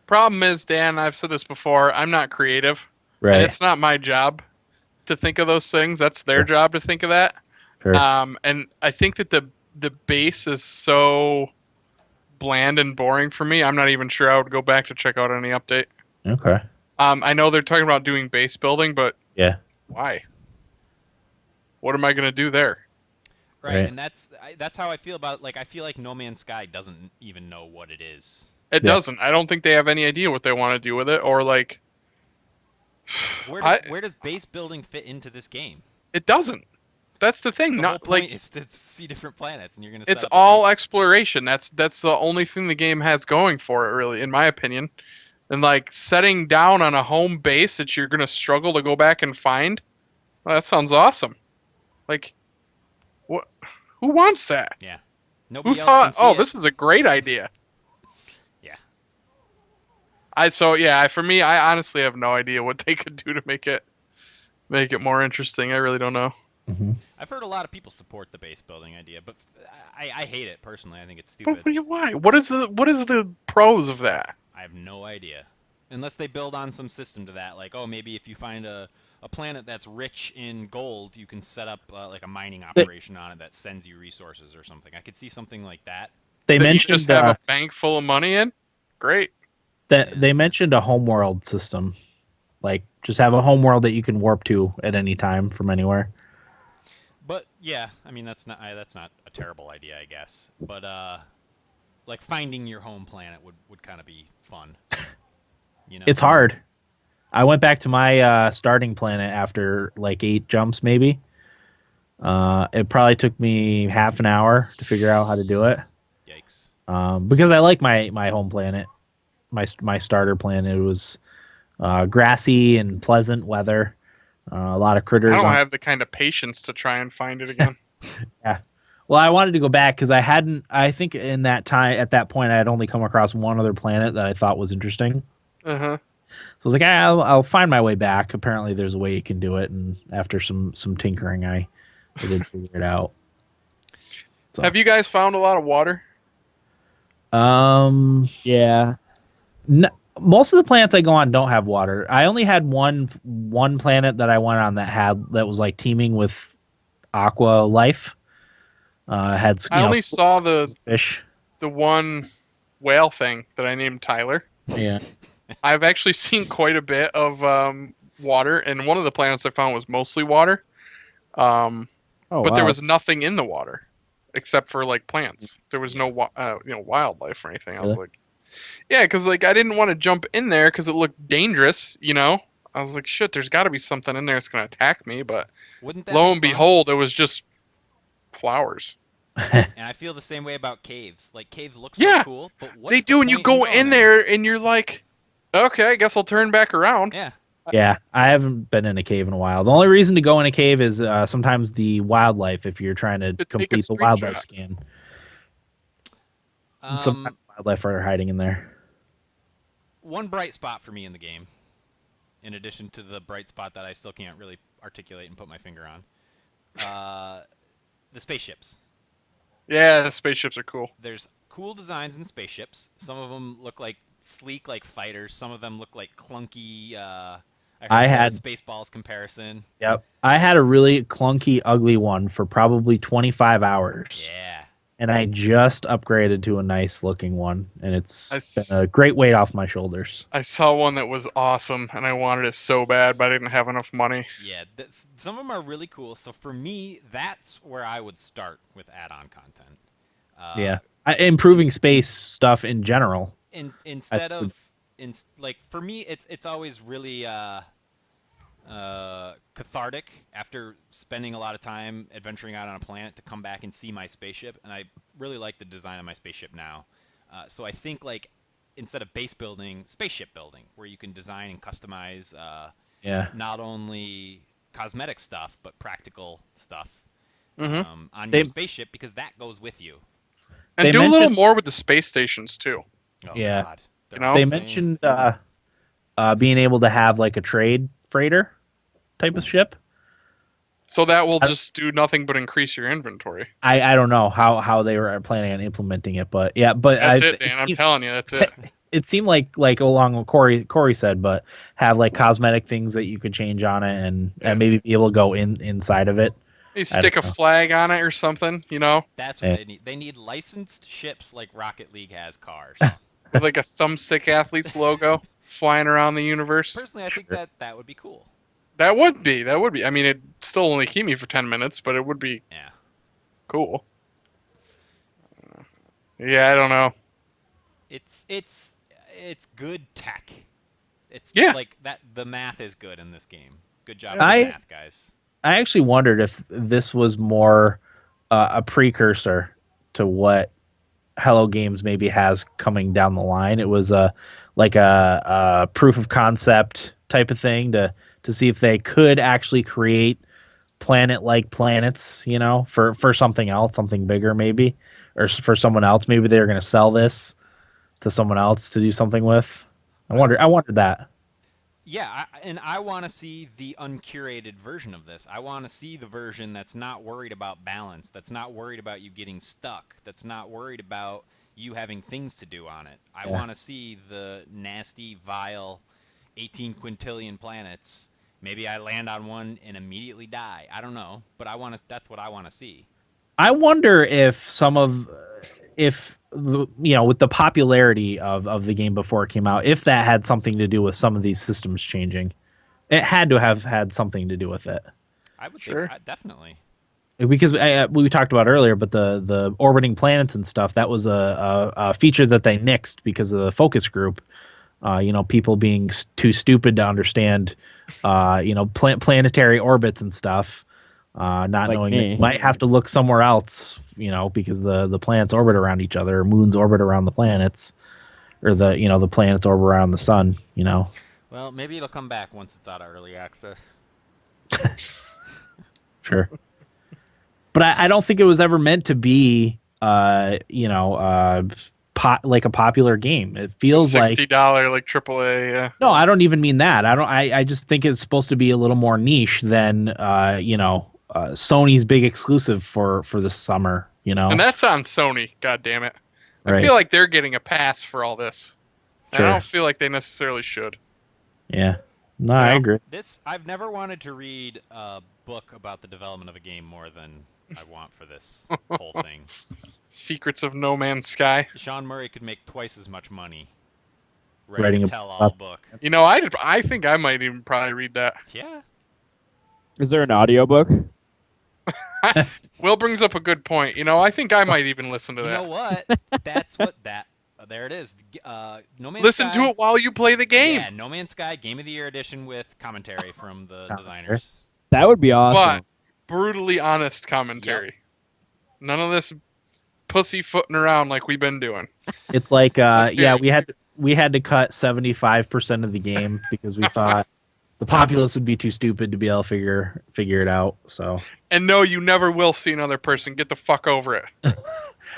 Problem is, Dan, I've said this before, I'm not creative. Right. And it's not my job to think of those things. That's their Sure. job to think of that. Sure. And I think that the base is so bland and boring for me. I'm not even sure I would go back to check out any update. Okay. I know they're talking about doing base building, but Yeah. why? What am I going to do there? right? Right. And that's how I feel about, like, I feel like No Man's Sky doesn't even know what it is. It Yeah. doesn't. I don't think they have any idea what they want to do with it, or like Where does base building fit into this game? it doesn't. That's the thing. The Not whole point like is to see different planets, and you're gonna. it's set up a all base. exploration. That's the only thing the game has going for it, really, in my opinion. And like setting down on a home base that you're gonna struggle to go back and find. Well, that sounds awesome. Like, what? Who wants that? Yeah. Who Nobody else thought? can see Oh, it. this is a great idea. Yeah. For me, I honestly have no idea what they could do to make it more interesting. I really don't know. I've heard a lot of people support the base building idea, but I hate it personally. I think it's But stupid. why? What is the pros of that? I have no idea. Unless they build on some system to that, like, oh, maybe if you find a planet that's rich in gold, you can set up like a mining operation on it that sends you resources or something. I could see something like that. They That you just mentioned have a bank full of money in? Great. that they mentioned a homeworld system, like just have a homeworld that you can warp to at any time from anywhere. But yeah, I mean that's not a terrible idea, I guess. But like finding your home planet would kind of be fun. You know, It's hard. I went back to my starting planet after like 8 jumps, maybe. It probably took me half an hour to figure out how to do it. Yikes. Because I like my home planet, my starter planet. It was grassy and pleasant weather. A lot of critters. I don't have the kind of patience to try and find it again. Yeah. Well, I wanted to go back because I think in that time, at that point, I had only come across one other planet that I thought was interesting. Uh-huh. So I was like, I'll find my way back. Apparently, there's a way you can do it, and after some tinkering, I did figure it out. So. Have you guys found a lot of water? Yeah. Most of the planets I go on don't have water. I only had one planet that I went on that was like teeming with aqua life. I only saw the fish. The one whale thing that I named Tyler. Yeah. I've actually seen quite a bit of water, and one of the planets I found was mostly water. But there was nothing in the water except for like plants. There was no wildlife or anything. I was like, yeah, because like I didn't want to jump in there because it looked dangerous. I was like, shit, there's got to be something in there that's gonna attack me. But lo and behold, it was just flowers. And I feel the same way about caves. Like caves look so cool, but what's they do, and you go in there and you're like, okay, I guess I'll turn back around. Yeah. Yeah, I haven't been in a cave in a while. The only reason to go in a cave is sometimes the wildlife, if you're trying to complete the wildlife scan. Some wildlife are hiding in there. One bright spot for me in the game, in addition to the bright spot that I still can't really articulate and put my finger on, the spaceships. Yeah, the spaceships are cool. There's cool designs in spaceships. Some of them look like sleek, like fighters. Some of them look like clunky. I had Spaceballs comparison. Yep, I had a really clunky, ugly one for probably 25 hours. Yeah. And I just upgraded to a nice looking one, and it's been a great weight off my shoulders. I saw one that was awesome, and I wanted it so bad, but I didn't have enough money. Yeah, some of them are really cool. So for me, that's where I would start with add-on content. Yeah, improving space stuff in general. Instead of for me, it's always really cathartic after spending a lot of time adventuring out on a planet to come back and see my spaceship, and I really like the design of my spaceship now. So I think like instead of base building, spaceship building, where you can design and customize not only cosmetic stuff but practical stuff on your spaceship, because that goes with you. And do a little more with the space stations too. Oh, yeah, God. They mentioned being able to have like a trade freighter type of ship. So that will just do nothing but increase your inventory. I don't know how they were planning on implementing it, but yeah, but that's it, Dan. I'm telling you, that's it. It seemed like along what Corey said, but have like cosmetic things that you could change on it and maybe be able to go inside of it. You stick a flag on it or something, That's what they need. They need licensed ships like Rocket League has cars. With like a Thumbstick Athletes logo flying around the universe. Personally, I think that would be cool. That would be. I mean, it'd still only keep me for 10 minutes, but it would be cool. Yeah, I don't know. It's good tech. It's like that. The math is good in this game. Good job with the math, guys. I actually wondered if this was more a precursor to what Hello Games maybe has coming down the line. It was like a proof of concept type of thing to see if they could actually create planet-like planets, for something else, something bigger maybe, or for someone else. Maybe they're going to sell this to someone else to do something with. I wondered that. Yeah, and I want to see the uncurated version of this. I want to see the version that's not worried about balance, that's not worried about you getting stuck, that's not worried about you having things to do on it. I want to see the nasty, vile 18 quintillion planets. Maybe I land on one and immediately die. I don't know, but that's what I want to see. I wonder if with the popularity of the game before it came out, if that had something to do with some of these systems changing. It had to have had something to do with it. I would think definitely. Because we talked about earlier, but the orbiting planets and stuff, that was a feature that they nixed because of the focus group. People being too stupid to understand, planetary orbits and stuff. Not like knowing they might have to look somewhere else, because the planets orbit around each other, or moons orbit around the planets, or the planets orbit around the sun. Well, maybe it'll come back once it's out of early access. Sure, but I don't think it was ever meant to be, like a popular game. It feels like $60 like AAA. Yeah. No, I don't even mean that. I just think it's supposed to be a little more niche than Sony's big exclusive for this summer, And that's on Sony, god damn it. I feel like they're getting a pass for all this. Sure. I don't feel like they necessarily should. Yeah. No, I agree. I've never wanted to read a book about the development of a game more than I want for this whole thing. Secrets of No Man's Sky. Sean Murray could make twice as much money writing a tell-all book. I think I might even probably read that. Yeah. Is there an audiobook? Will brings up a good point. I think I might even listen to that. You know what? That's what that... there it is. No Man's Listen Sky, to it while you play the game. Yeah, No Man's Sky Game of the Year edition with commentary from the designers. That would be awesome. But brutally honest commentary. Yep. None of this pussyfooting around like we've been doing. It's like, we had to cut 75% of the game because we thought the populace would be too stupid to be able to figure it out. So. And no, you never will see another person. Get the fuck over it. That's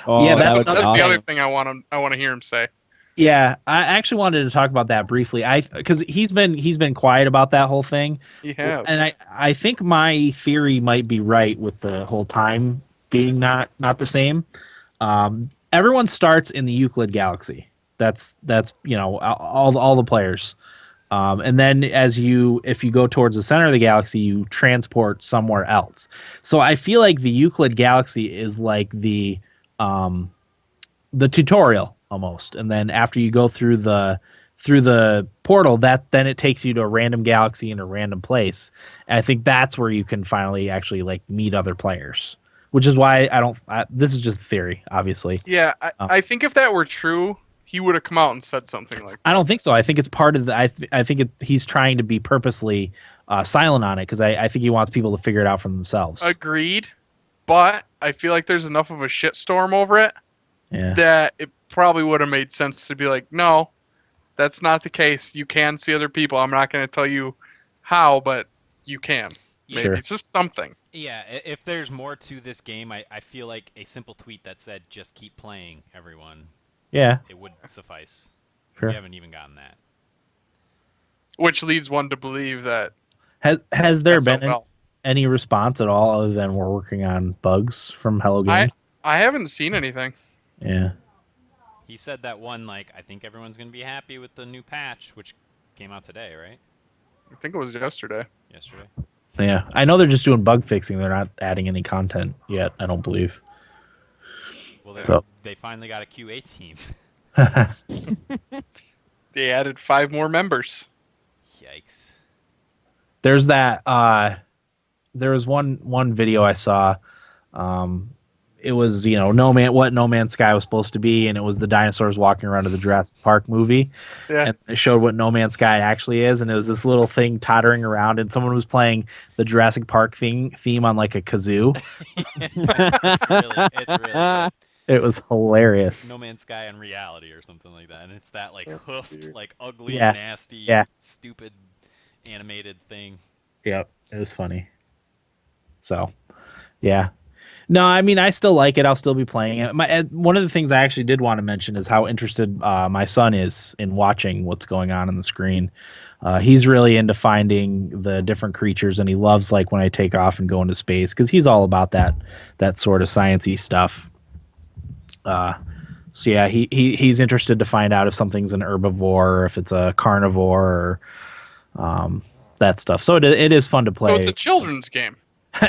the other thing I want to hear him say. Yeah, I actually wanted to talk about that briefly. Because he's been quiet about that whole thing. He has, and I think my theory might be right with the whole time being not the same. Everyone starts in the Euclid galaxy. That's all the players. And then if you go towards the center of the galaxy, you transport somewhere else. So I feel like the Euclid galaxy is like the tutorial almost. And then after you go through the portal, then it takes you to a random galaxy in a random place. And I think that's where you can finally actually like meet other players, which is why this is just theory, obviously. Yeah. I think if that were true, he would have come out and said something like that. I don't think so. I think it's part of the. I think he's trying to be purposely silent on it because I think he wants people to figure it out for themselves. Agreed, but I feel like there's enough of a shitstorm over it that it probably would have made sense to be like, no, that's not the case. You can see other people. I'm not going to tell you how, but you can. Maybe sure. It's just something. Yeah, if there's more to this game, I feel like a simple tweet that said, "Just keep playing, everyone." Yeah, it would suffice. Sure. We haven't even gotten that. Which leads one to believe that has there been any response at all other than we're working on bugs from Hello Games? I haven't seen anything. Yeah. He said that one, I think everyone's going to be happy with the new patch, which came out today, right? I think it was yesterday. Yesterday. Yeah. I know they're just doing bug fixing. They're not adding any content yet, I don't believe. Well, they finally got a QA team. They added 5 more members. Yikes. There's that. There was one video I saw. It was what No Man's Sky was supposed to be, and it was the dinosaurs walking around to the Jurassic Park movie. Yeah. And it showed what No Man's Sky actually is, and it was this little thing tottering around, and someone was playing the Jurassic Park theme on like a kazoo. It's really good. It was hilarious. No Man's Sky in reality or something like that. And it's that hoofed, ugly, Yeah. nasty, Yeah. stupid animated thing. Yep, it was funny. So, yeah. No, I mean, I still like it. I'll still be playing it. One of the things I actually did want to mention is how interested my son is in watching what's going on the screen. He's really into finding the different creatures, and he loves like when I take off and go into space because he's all about that sort of sciencey stuff. So yeah, he's interested to find out if something's an herbivore, or if it's a carnivore, or that stuff. So it is fun to play. So it's a children's game.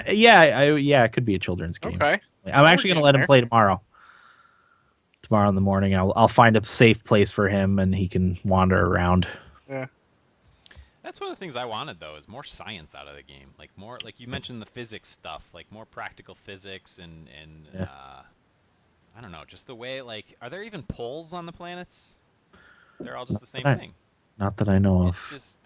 Yeah, it could be a children's game. Okay. I'm actually going to let him there. play tomorrow. Tomorrow in the morning, I'll find a safe place for him, and he can wander around. Yeah. That's one of the things I wanted though, is more science out of the game. Like more, like you mentioned the physics stuff, like more practical physics and Yeah. I don't know, just the way, like, are there even poles on the planets? They're all just the same Right. thing. Not that I know It's of. just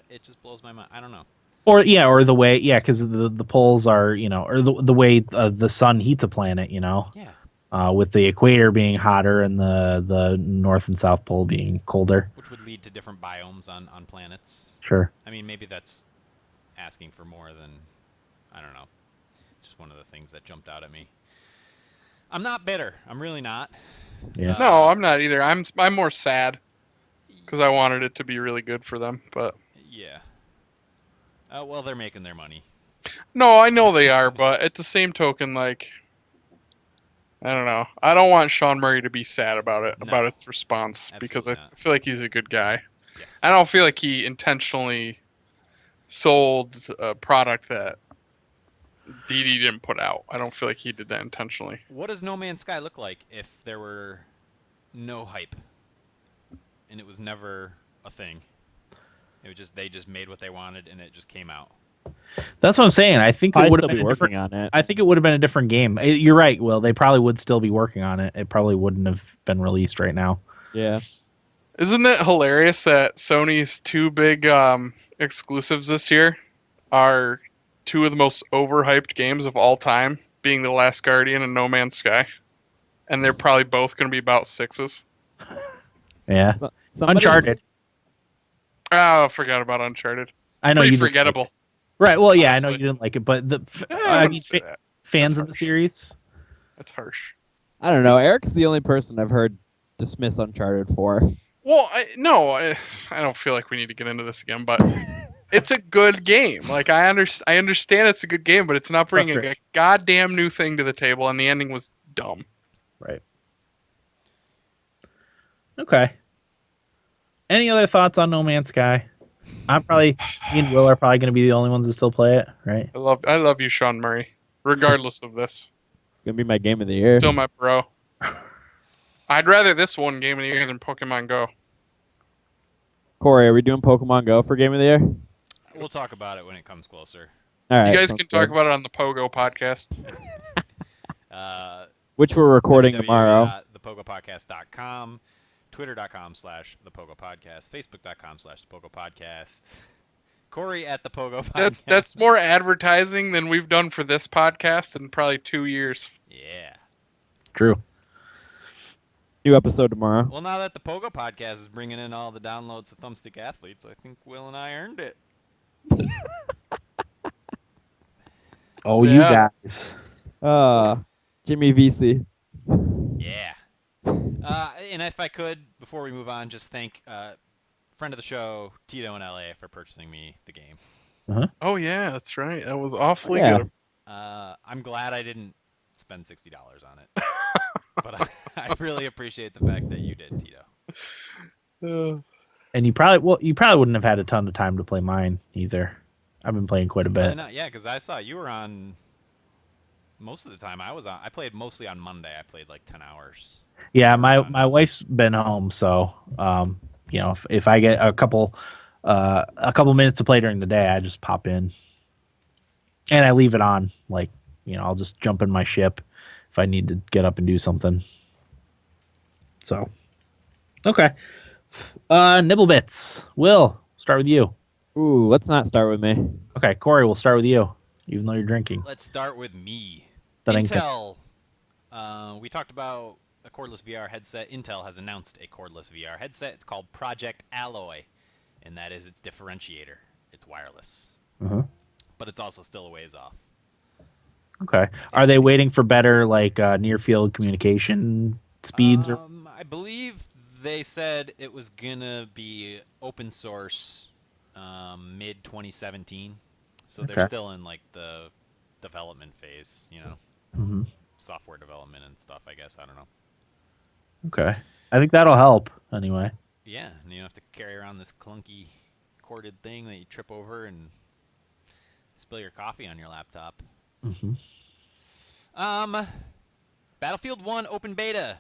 it just blows my mind. I don't know. Or the way, because the poles are, or the way the sun heats a planet, Yeah. with the equator being hotter and the north and south pole being colder. Which would lead to different biomes on planets. Sure. I mean, maybe that's asking for more than, I don't know. Just one of the things that jumped out at me. I'm not bitter. I'm really not. Yeah. No, I'm not either. I'm more sad because I wanted it to be really good for them, but Yeah. Well, they're making their money. no, I know they are, but at the same token, like, I don't know. I don't want Sean Murray to be sad about it, No. about its response, because I Absolutely not. feel like he's a good guy. Yes. I don't feel like he intentionally sold a product that DD didn't put out. I don't feel like he did that intentionally. What does No Man's Sky look like if there were no hype and it was never a thing? It was just, they just made what they wanted and it just came out. That's what I'm saying. I think it Probably would still have be been a working different. on it. I think it would have been a different game. You're right, Will. They probably would still be working on it. It probably wouldn't have been released right now. Yeah. Isn't it hilarious that Sony's two big exclusives this year are two of the most overhyped games of all time, being The Last Guardian and No Man's Sky? And they're probably both going to be about 6s. Yeah. Somebody's- Uncharted. Oh, I forgot about Uncharted. I know Pretty you didn't like forgettable. it. Right. Well, yeah, I know Honestly. you didn't like it, but I I wouldn't mean, say that. fans That's of the harsh. series. That's harsh. I don't know. Eric's the only person I've heard dismiss Uncharted for. Well, I don't feel like we need to get into this again, but it's a good game. Like I understand it's a good game, but it's not bringing a Frustrating. goddamn new thing to the table, and the ending was dumb. Right. Okay. Any other thoughts on No Man's Sky? Me and Will are probably going to be the only ones that still play it, right? I love you, Sean Murray. Regardless of this, Gonna be my game of the year. still my bro. I'd rather this one game of the year than Pokemon Go. Corey, are we doing Pokemon Go for game of the year? We'll talk about it when it comes closer. All right. You guys sounds can talk good. about it on the Pogo podcast. Which we're recording tomorrow. www.thepogopodcast.com, twitter.com/thepogopodcast, facebook.com/thepogopodcast, Corey at the Pogo Podcast. That's more advertising than we've done for this podcast in probably 2 years. Yeah. True. New episode tomorrow. Well, now that the Pogo Podcast is bringing in all the downloads to Thumbstick Athletes, I think Will and I earned it. Oh, Yeah. you guys. Jimmy VC. Yeah. And if I could, before we move on, just thank friend of the show, Tito in LA, for purchasing me the game. Oh yeah, that's right. That was awfully Yeah. good. I'm glad I didn't spend $60 on it. But I really appreciate the fact that you did, Tito. And you probably wouldn't have had a ton of time to play mine either. I've been playing quite a bit. Yeah, because I saw you were on most of the time. I played mostly on Monday. I played like 10 hours. Yeah, my wife's been home, so if I get a couple minutes to play during the day, I just pop in, and I leave it on. Like, I'll just jump in my ship if I need to get up and do something. So, okay. Nibblebits. Will, start with you. Ooh, let's not start with me. Okay, Corey, we'll start with you, even though you're drinking. Let's start with me. That ain't Intel. We talked about a cordless VR headset. Intel has announced a cordless VR headset. It's called Project Alloy, and that is its differentiator. It's wireless, but it's also still a ways off. Okay. Are they waiting for better near field communication speeds or? I believe they said it was gonna be open source mid 2017. So Okay. they're still in like the development phase, Hmm. software development and stuff. I guess I don't know. Okay. I think that'll help anyway. Yeah, and you don't have to carry around this clunky corded thing that you trip over and spill your coffee on your laptop. Hmm. Battlefield 1 open beta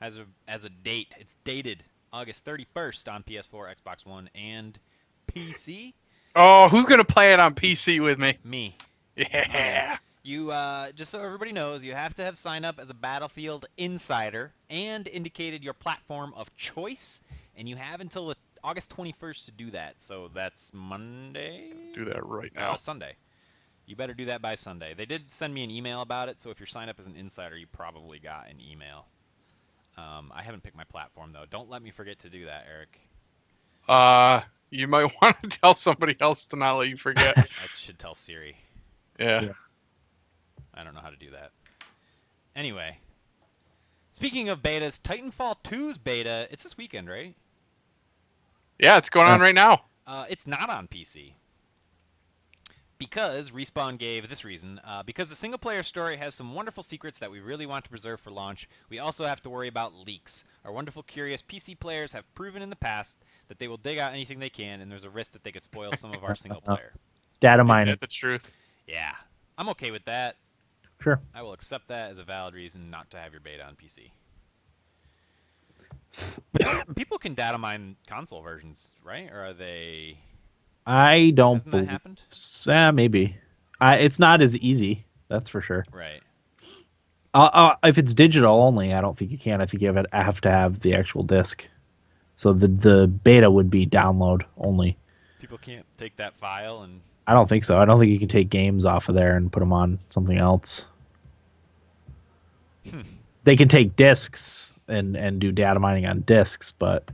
as a date. It's dated August 31st on PS4, Xbox One, and PC. Oh, who's gonna play it on PC with me? Me. Yeah. You just so everybody knows, you have to have signed up as a Battlefield insider and indicated your platform of choice, and you have until August 21st to do that. So that's Monday. Do that right No, now. Sunday. You better do that by Sunday. They did send me an email about it, so if you're signed up as an insider, you probably got an email. I haven't picked my platform though. Don't let me forget to do that, Eric. You might want to tell somebody else to not let you forget. I should tell Siri. Yeah. I don't know how to do that. Anyway, speaking of betas, Titanfall 2's beta, it's this weekend, right? Yeah, it's going on right now. It's not on PC. Because Respawn gave this reason. Because the single-player story has some wonderful secrets that we really want to preserve for launch, we also have to worry about leaks. Our wonderful, curious PC players have proven in the past that they will dig out anything they can, and there's a risk that they could spoil some of our single-player. Data mining. That's the truth. Yeah, I'm okay with that. Sure. I will accept that as a valid reason not to have your beta on PC. People can data mine console versions, right? Or are they... I don't Hasn't that believe. happened? Maybe. It's not as easy. That's for sure. Right. If it's digital only, I don't think you can. I think you have to have the actual disc. So the beta would be download only. People can't take that file and... I don't think so. I don't think you can take games off of there and put them on something else. They can take discs and do data mining on discs, but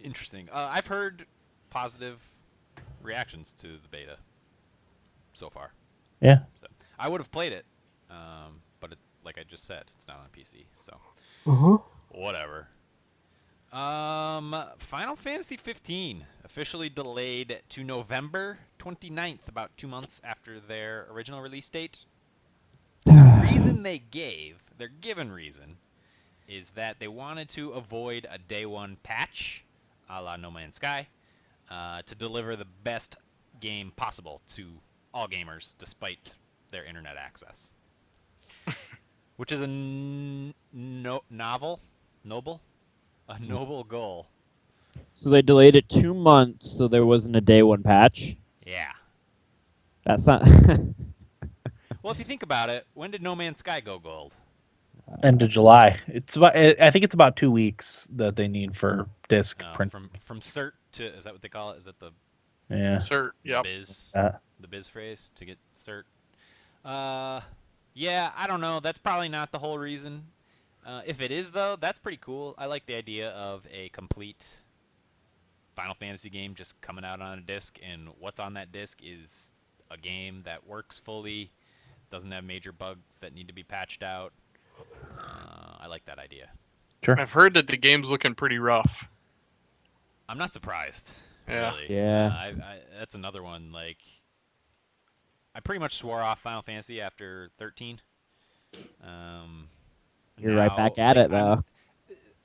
Interesting. I've heard positive reactions to the beta so far. yeah. So, I would have played it, but like I just said, it's not on PC, so whatever. Final Fantasy 15 officially delayed to November 29th, about 2 months after their original release date. The reason they gave, their given reason, is that they wanted to avoid a day one patch, a la No Man's Sky, to deliver the best game possible to all gamers, despite their internet access. Which is a noble goal. So they delayed it 2 months, so there wasn't a day one patch. Yeah. That's not. Well, if you think about it, when did No Man's Sky go gold? End of July. It's about. I think it's about 2 weeks that they need for disc print. From cert to, is that what they call it? Is that the Yeah. Sir, yep. the biz phrase to get cert? Yeah, I don't know. That's probably not the whole reason. If it is, though, that's pretty cool. I like the idea of a complete Final Fantasy game just coming out on a disc, and what's on that disc is a game that works fully, doesn't have major bugs that need to be patched out. I like that idea. Sure. I've heard that the game's looking pretty rough. I'm not surprised. Yeah. Really. Yeah. That's another one. Like, I pretty much swore off Final Fantasy after 13. You're right back at it, though.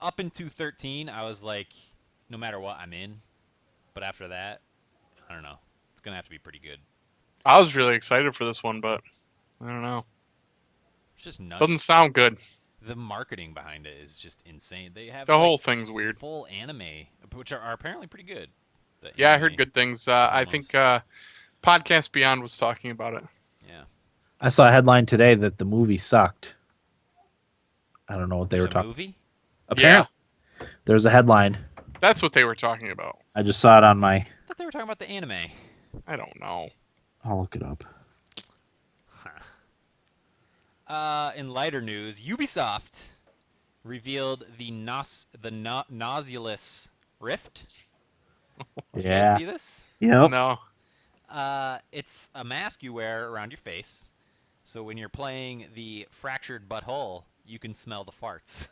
Up into 13, I was like, no matter what, I'm in. But after that, I don't know. It's gonna have to be pretty good. I was really excited for this one, but I don't know. It's just nuts. Doesn't sound good. The marketing behind it is just insane. They have The whole thing's weird. Full anime, which are apparently pretty good. Yeah, I heard good things. I think Podcast Beyond was talking about it. Yeah. I saw a headline today that the movie sucked. I don't know what they There's were a talking. movie? Apparently, there's a headline. That's what they were talking about. I just saw it on my. I thought they were talking about the anime. I don't know. I'll look it up. In lighter news, Ubisoft revealed the Nauseous Rift. Did you guys see this? Yep. No. It's a mask you wear around your face, so when you're playing the fractured butthole, you can smell the farts.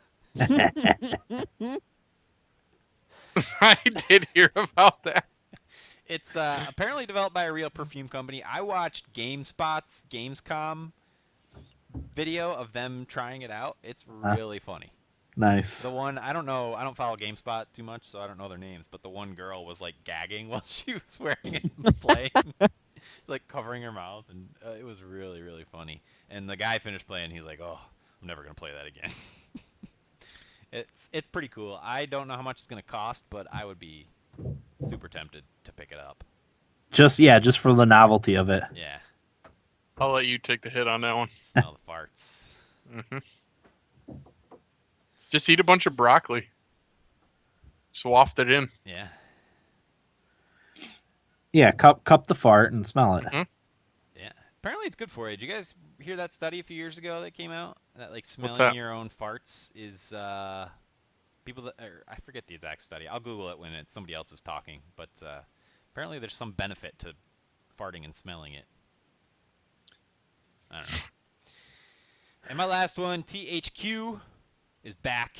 I did hear about that. It's apparently developed by a real perfume company. I watched GameSpot's Gamescom video of them trying it out. It's really funny. Nice. The one, I don't know, I don't follow GameSpot too much, so I don't know their names, but the one girl was like gagging while she was wearing it and playing, like covering her mouth, and it was really, really funny. And the guy finished playing, he's like, oh, I'm never going to play that again. It's pretty cool. I don't know how much it's going to cost, but I would be super tempted to pick it up. Just for the novelty of it. Yeah. I'll let you take the hit on that one. Smell the farts. Mm-hmm. Just eat a bunch of broccoli. Just waft it in. Yeah. Yeah, cup the fart and smell it. Mm-hmm. Yeah. Apparently it's good for you. Did you guys hear that study a few years ago that came out? That like What's smelling that? your own farts is people that I forget the exact study. I'll Google it when somebody else is talking. But apparently there's some benefit to farting and smelling it. I don't know. And my last one, THQ is back.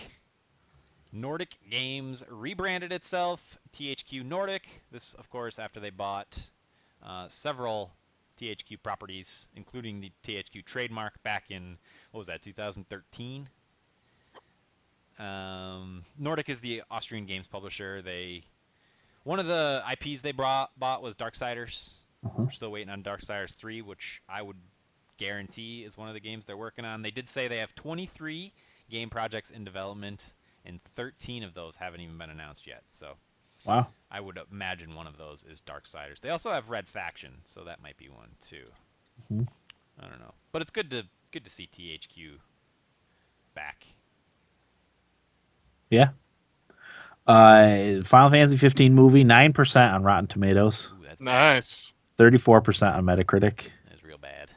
Nordic Games rebranded itself THQ Nordic. This, of course, after they bought several THQ properties, including the THQ trademark back in, what was that, 2013? Nordic is the Austrian games publisher. One of the IPs they bought was Darksiders. We're still waiting on Darksiders 3, which I would guarantee is one of the games they're working on. They did say they have 23 game projects in development, and 13 of those haven't even been announced yet. So, Wow. I would imagine one of those is Darksiders. They also have Red Faction, so that might be one too. Mm-hmm. I don't know, but it's good to see THQ back. Yeah. Final Fantasy 15 movie, 9% on Rotten Tomatoes, Ooh, that's Nice. 34% on Metacritic. That's real bad.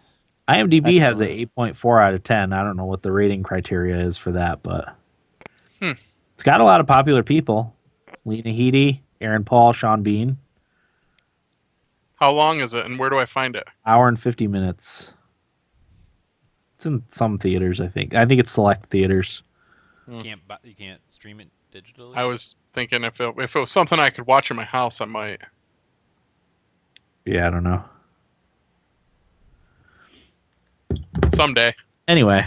IMDb has an Excellent. 8.4 out of 10. I don't know what the rating criteria is for that, but Hmm. it's got a lot of popular people. Lena Headey, Aaron Paul, Sean Bean. How long is it, and where do I find it? Hour and 50 minutes. It's in some theaters, I think. I think it's select theaters. Hmm. You can't stream it digitally. I was thinking if it was something I could watch in my house, I might. Yeah, I don't know. Someday. Anyway.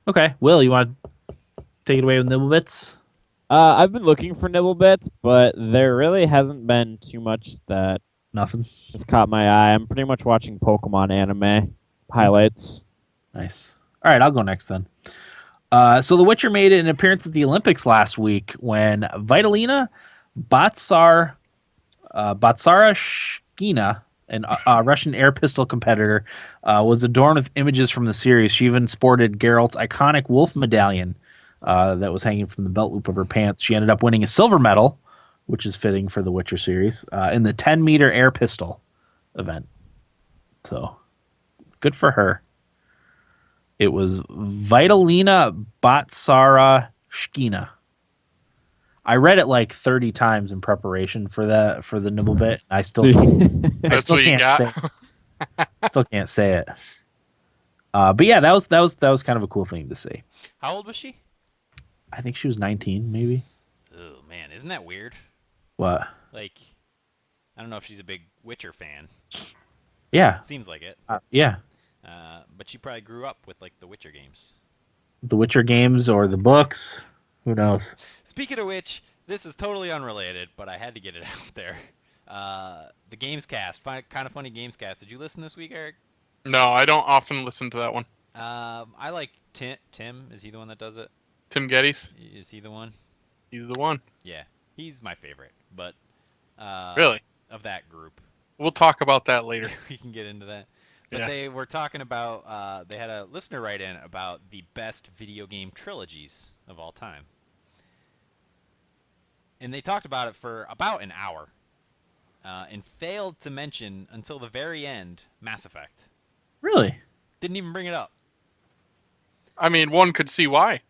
Okay, Will, you want to take it away with Nibble Bits? I've been looking for nibble bits, but there really hasn't been too much that Nothing. has caught my eye. I'm pretty much watching Pokemon anime highlights. Nice. All right, I'll go next then. So The Witcher made an appearance at the Olympics last week when Vitalina Batsarashkina, a Russian air pistol competitor, was adorned with images from the series. She even sported Geralt's iconic wolf medallion that was hanging from the belt loop of her pants. She ended up winning a silver medal, which is fitting for the Witcher series, in the 10-meter air pistol event. So, good for her. It was Vitalina Batsarashkina. I read it like 30 times in preparation for the nibble bit. I still can't That's what you got. still can't say it. But yeah, that was kind of a cool thing to see. How old was she? I think she was 19, maybe. Oh man, isn't that weird? What? Like, I don't know if she's a big Witcher fan. Yeah. Seems like it. Yeah. But she probably grew up with like the Witcher games. The Witcher games or the books. Who knows? Speaking of which, this is totally unrelated, but I had to get it out there. The Gamescast, kind of funny Gamescast. Did you listen this week, Eric? No, I don't often listen to that one. I like Tim. Is he the one that does it? Tim Geddes. Is he the one? He's the one. Yeah, he's my favorite. But Really? of that group, We'll talk about that later. we can get into that. But Yeah. they were talking about. They had a listener write in about the best video game trilogies of all time. And they talked about it for about an hour, and failed to mention until the very end Mass Effect. Really? Didn't even bring it up. I mean, one could see why.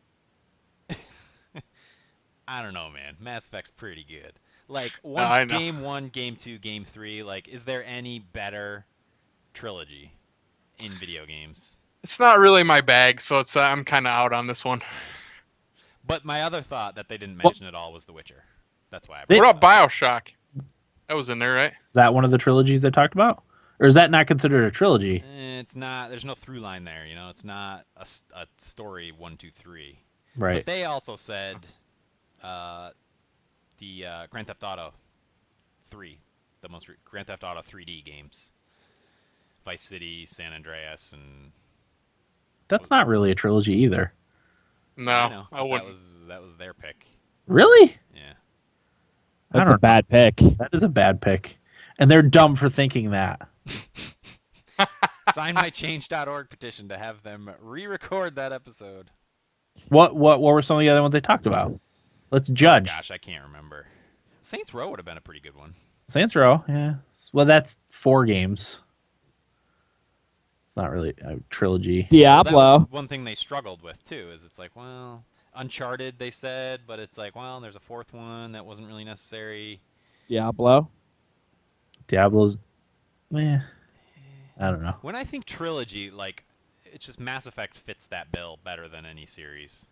I don't know, man. Mass Effect's pretty good. Like I know. game 1, game 2, game 3. Like, is there any better trilogy in video games? It's not really my bag, so it's I'm kind of out on this one. But my other thought that they didn't mention at all was The Witcher. That's why I They- What about BioShock? That was in there, right? Is that one of the trilogies they talked about? Or is that not considered a trilogy? It's not. There's no through line there. It's not a story 1, 2, 3. Right. But they also said the Grand Theft Auto 3, the most Grand Theft Auto 3D games, Vice City, San Andreas, and That's not really a trilogy either. No, I know. I wouldn't. That was their pick. Really? Yeah. That's a bad pick. That is a bad pick. And they're dumb for thinking that. Sign my change.org petition to have them re-record that episode. What were some of the other ones they talked about? Let's judge. Oh, gosh, I can't remember. Saints Row would have been a pretty good one. Saints Row, yeah. Well, that's 4 games. It's not really a trilogy. Diablo. Well, that was one thing they struggled with too. Is it's like, well, Uncharted they said, but it's like, well, there's a 4th one that wasn't really necessary. Diablo's. I don't know. When I think trilogy, like, it's just Mass Effect fits that bill better than any series.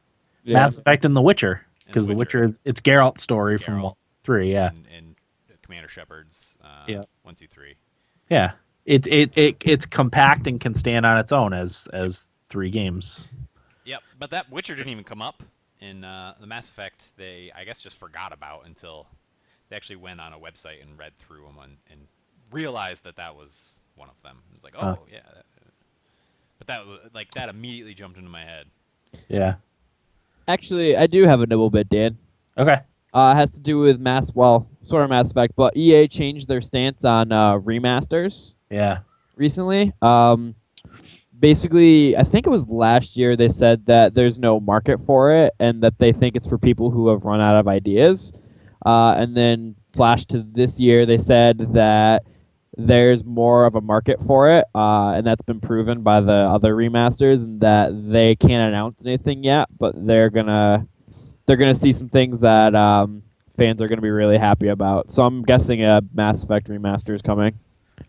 Yeah. Mass Effect and The Witcher, because And The Witcher is it's Geralt's story from Geralt 3. Yeah, and Commander Shepard's 1, 2, 3. yeah. It's compact and can stand on its own as 3 games. Yep, but that Witcher didn't even come up in the Mass Effect. They, I guess, just forgot about until they actually went on a website and read through them and realized that was one of them. It's like, oh yeah, but that immediately jumped into my head. Yeah. Actually, I do have a nibble bit, Dan. Okay. It has to do with sort of Mass Effect, but EA changed their stance on remasters Yeah. recently. Basically, I think it was last year they said that there's no market for it and that they think it's for people who have run out of ideas. And then flash to this year, they said that there's more of a market for it, and that's been proven by the other remasters, and that they can't announce anything yet, but they're gonna see some things that fans are gonna be really happy about. So I'm guessing a Mass Effect remaster is coming.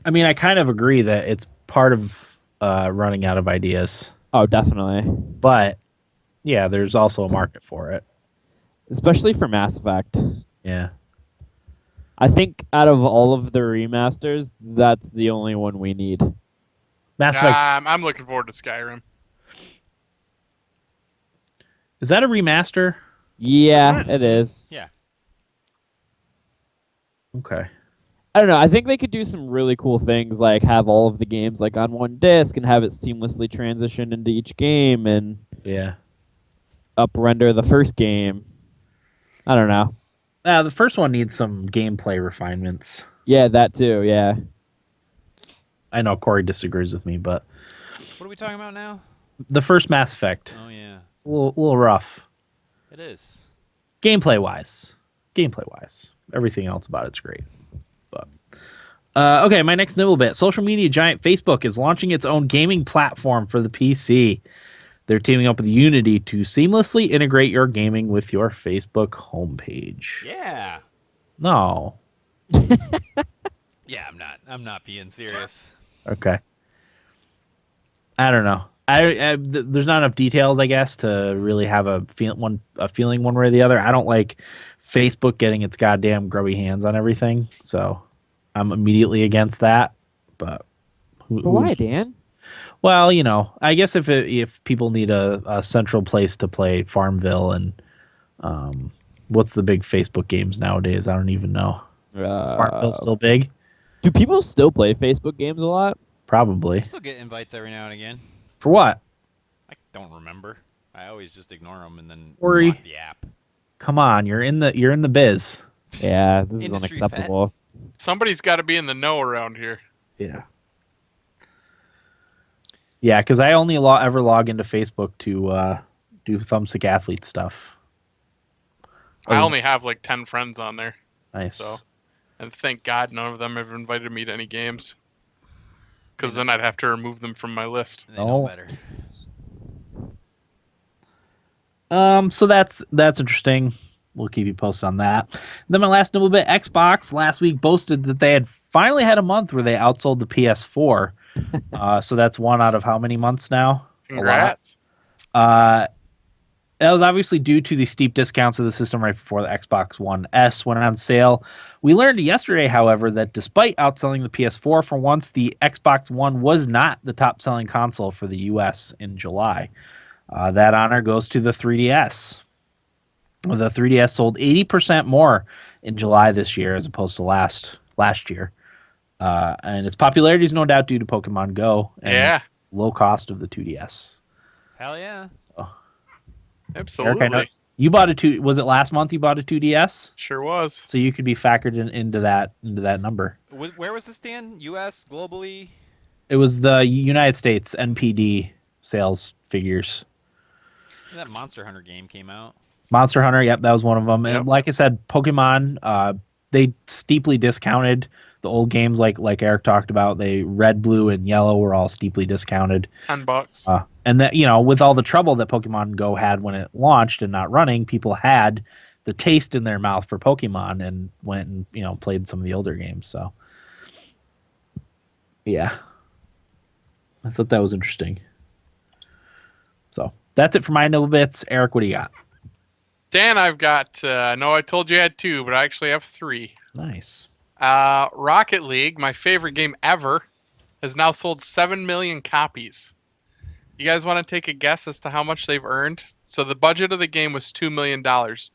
I mean, I kind of agree that it's part of running out of ideas, Oh, definitely. but yeah, there's also a market for it. Especially for Mass Effect. Yeah. I think out of all of the remasters, that's the only one we need. Mass Effect. I'm looking forward to Skyrim. Is that a remaster? Yeah, it is. Yeah. Okay. I don't know. I think they could do some really cool things, like have all of the games like on one disc and have it seamlessly transition into each game and Yeah. up-render the first game. I don't know. The first one needs some gameplay refinements. Yeah, that too. Yeah. I know Corey disagrees with me, but What are we talking about now? the first Mass Effect, Oh yeah, it's a little rough. it is. Gameplay wise, everything else about it's great. But okay, my next nibble bit: social media giant Facebook is launching its own gaming platform for the PC. They're teaming up with Unity to seamlessly integrate your gaming with your Facebook homepage. Yeah. No. Yeah, I'm not being serious. Okay. I don't know. There's not enough details, I guess, to really have a feeling one way or the other. I don't like Facebook getting its goddamn grubby hands on everything, so I'm immediately against that. But Why, Dan? Well, I guess if people need a central place to play Farmville and what's the big Facebook games nowadays? I don't even know. Is Farmville still big? Do people still play Facebook games a lot? Probably. I still get invites every now and again. For what? I don't remember. I always just ignore them and then Worry. lock the app. Come on, you're in the biz. Yeah, this is Industry unacceptable. Somebody's got to be in the know around here. Yeah. Yeah, because I only ever log into Facebook to do Thumbstick athlete stuff. I only have like 10 friends on there. Nice. So, and thank God none of them ever invited me to any games. Because then I'd have to remove them from my list. They know better. So that's interesting. We'll keep you posted on that. Then my last little bit, Xbox last week boasted that they had finally had a month where they outsold the PS4. So that's one out of how many months now? Congrats. And That was obviously due to the steep discounts of the system right before the Xbox One S went on sale. We learned yesterday, however, that despite outselling the PS4 for once, the Xbox One was not the top-selling console for the U.S. in July. That honor goes to the 3DS. The 3DS sold 80% more in July this year as opposed to last year. And its popularity is no doubt due to Pokemon Go and Yeah, low cost of the 2DS. Hell yeah. So, absolutely. Eric, I know you bought was it last month you bought a 2DS? Sure was. So you could be factored into that number. Where was this, Dan? U.S. globally? It was the United States NPD sales figures. That Monster Hunter game came out. Monster Hunter, yep, that was one of them. Yep. And like I said, Pokemon, they steeply discounted the old games like Eric talked about. They red, blue, and yellow were all steeply discounted. $10. And that, with all the trouble that Pokemon Go had when it launched and not running, people had the taste in their mouth for Pokemon and went and, played some of the older games. So, yeah. I thought that was interesting. So, that's it for my nibble bits. Eric, what do you got? Dan, I've got, I know I told you I had 2, but I actually have 3. Nice. Rocket League, my favorite game ever, has now sold 7 million copies. You guys want to take a guess as to how much they've earned? So the budget of the game was $2 million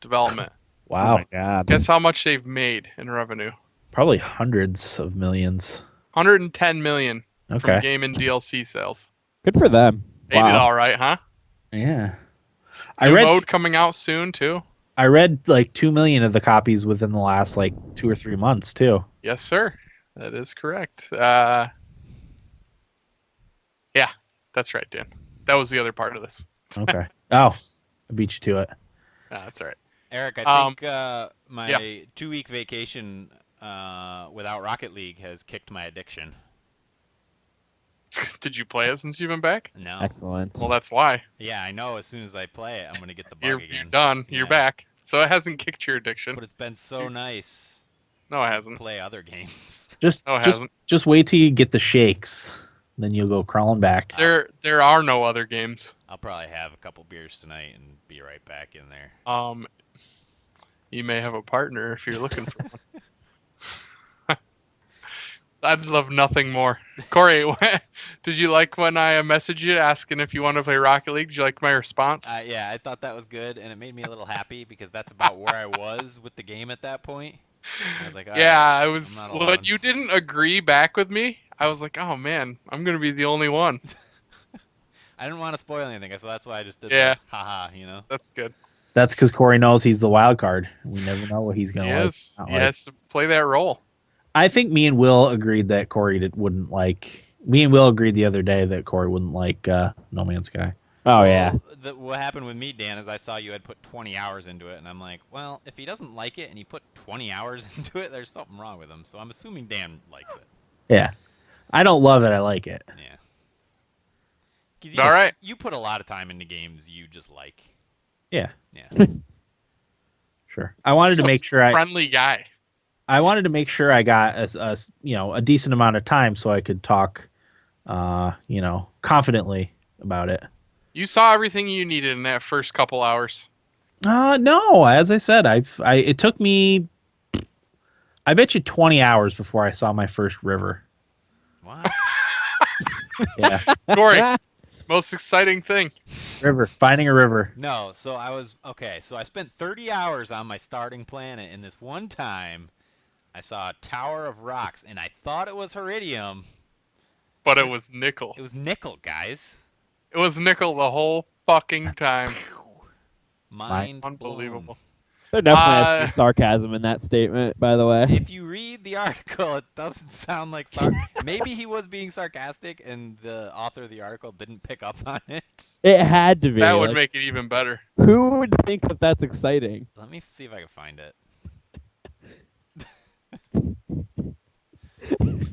development. Wow. Oh my God. Guess how much they've made in revenue? Probably hundreds of millions. 110 million Okay. from game and DLC sales. Good for them. They did all right, huh? Yeah. New mode coming out soon too. I read like 2 million of the copies within the last 2 or 3 months too. Yes, sir. That is correct. Yeah, that's right, Dan. That was the other part of this. Okay. Oh, I beat you to it. That's all right. Eric, I think my yeah. 2-week vacation without Rocket League has kicked my addiction. Did you play it since you've been back? No. Excellent. Well, that's why. Yeah, I know. As soon as I play it, I'm going to get the bug You're again. done. You're Yeah. back. So it hasn't kicked your addiction. But it's been so nice No, it to hasn't. play other games. Just No, it just hasn't. just wait till you get the shakes. Then you'll go crawling back. There are no other games. I'll probably have a couple beers tonight and be right back in there. You may have a partner if you're looking for one. I'd love nothing more. Corey, did you like when I messaged you asking if you want to play Rocket League? Did you like my response? Yeah, I thought that was good, and it made me a little happy because that's about where I was with the game at that point. I was like, all Yeah, right, I was. I'm not When alone. you didn't agree back with me, I was like, oh man, I'm gonna be the only one. I didn't want to spoil anything, so that's why I just did Yeah. the haha, That's good. That's because Corey knows he's the wild card. We never know what he's gonna Yes, like. not like. yes, play that role. I think me and Will agreed that Corey wouldn't like. Me and Will agreed the other day that Corey wouldn't like No Man's Sky. Oh yeah. What happened with me, Dan, is I saw you had put 20 hours into it, and I'm like, well, if he doesn't like it and he put 20 hours into it, there's something wrong with him. So I'm assuming Dan likes it. Yeah, I don't love it. I like it. Yeah. 'Cause All right. You put a lot of time into games you just like. Yeah, Yeah. sure. I wanted to make sure Friendly guy. I wanted to make sure I got a decent amount of time so I could talk, confidently about it. You saw everything you needed in that first couple hours. No, as I said, it took me, I bet you 20 hours before I saw my first river. What? Yeah, Corey, most exciting thing. finding a river. No, so I spent 30 hours on my starting planet, and this one time I saw a tower of rocks, and I thought it was Iridium. But it was nickel. It was nickel, guys. It was nickel the whole fucking time. Mind Unbelievable. blown. There definitely has some sarcasm in that statement, by the way. If you read the article, it doesn't sound like maybe he was being sarcastic, and the author of the article didn't pick up on it. It had to be. That would like, make it even better. Who would think that that's exciting? Let me see if I can find it.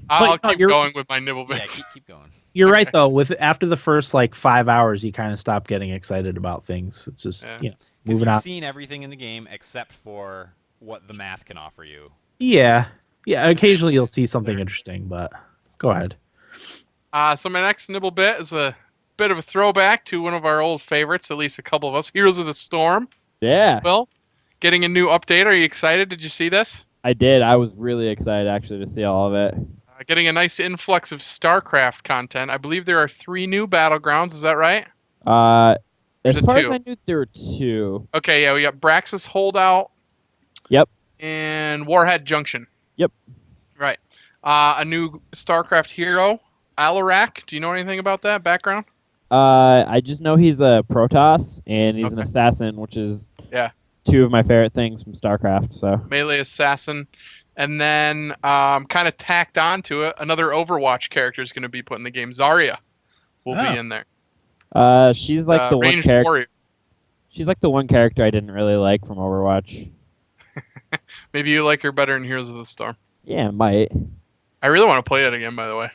I'll no, keep you're- going with my nibble Yeah, bits. keep going. You're right Okay. though. After the first 5 hours, you kind of stop getting excited about things. It's just Yeah. Because moving you've on. seen everything in the game except for what the math can offer you. Yeah. Occasionally you'll see something interesting, but go ahead. So my next nibble bit is a bit of a throwback to one of our old favorites, at least a couple of us, Heroes of the Storm. Yeah, Will, getting a new update. Are you excited? Did you see this? I did. I was really excited actually to see all of it. Getting a nice influx of StarCraft content. I believe there are 3 new battlegrounds. Is that right? As Is it far as 2? I knew, there were 2. Okay, yeah, we got Braxis Holdout. Yep. And Warhead Junction. Yep. Right. A new StarCraft hero, Alarak. Do you know anything about that background? I just know he's a Protoss and he's an assassin, which is 2 of my favorite things from StarCraft. So Melee assassin. And then kind of tacked onto it, another Overwatch character is going to be put in the game. Zarya will be in there. she's like the one ranged character. warrior. She's like the one character I didn't really like from Overwatch. Maybe you like her better in Heroes of the Storm. Yeah, might. I really want to play it again, by the way.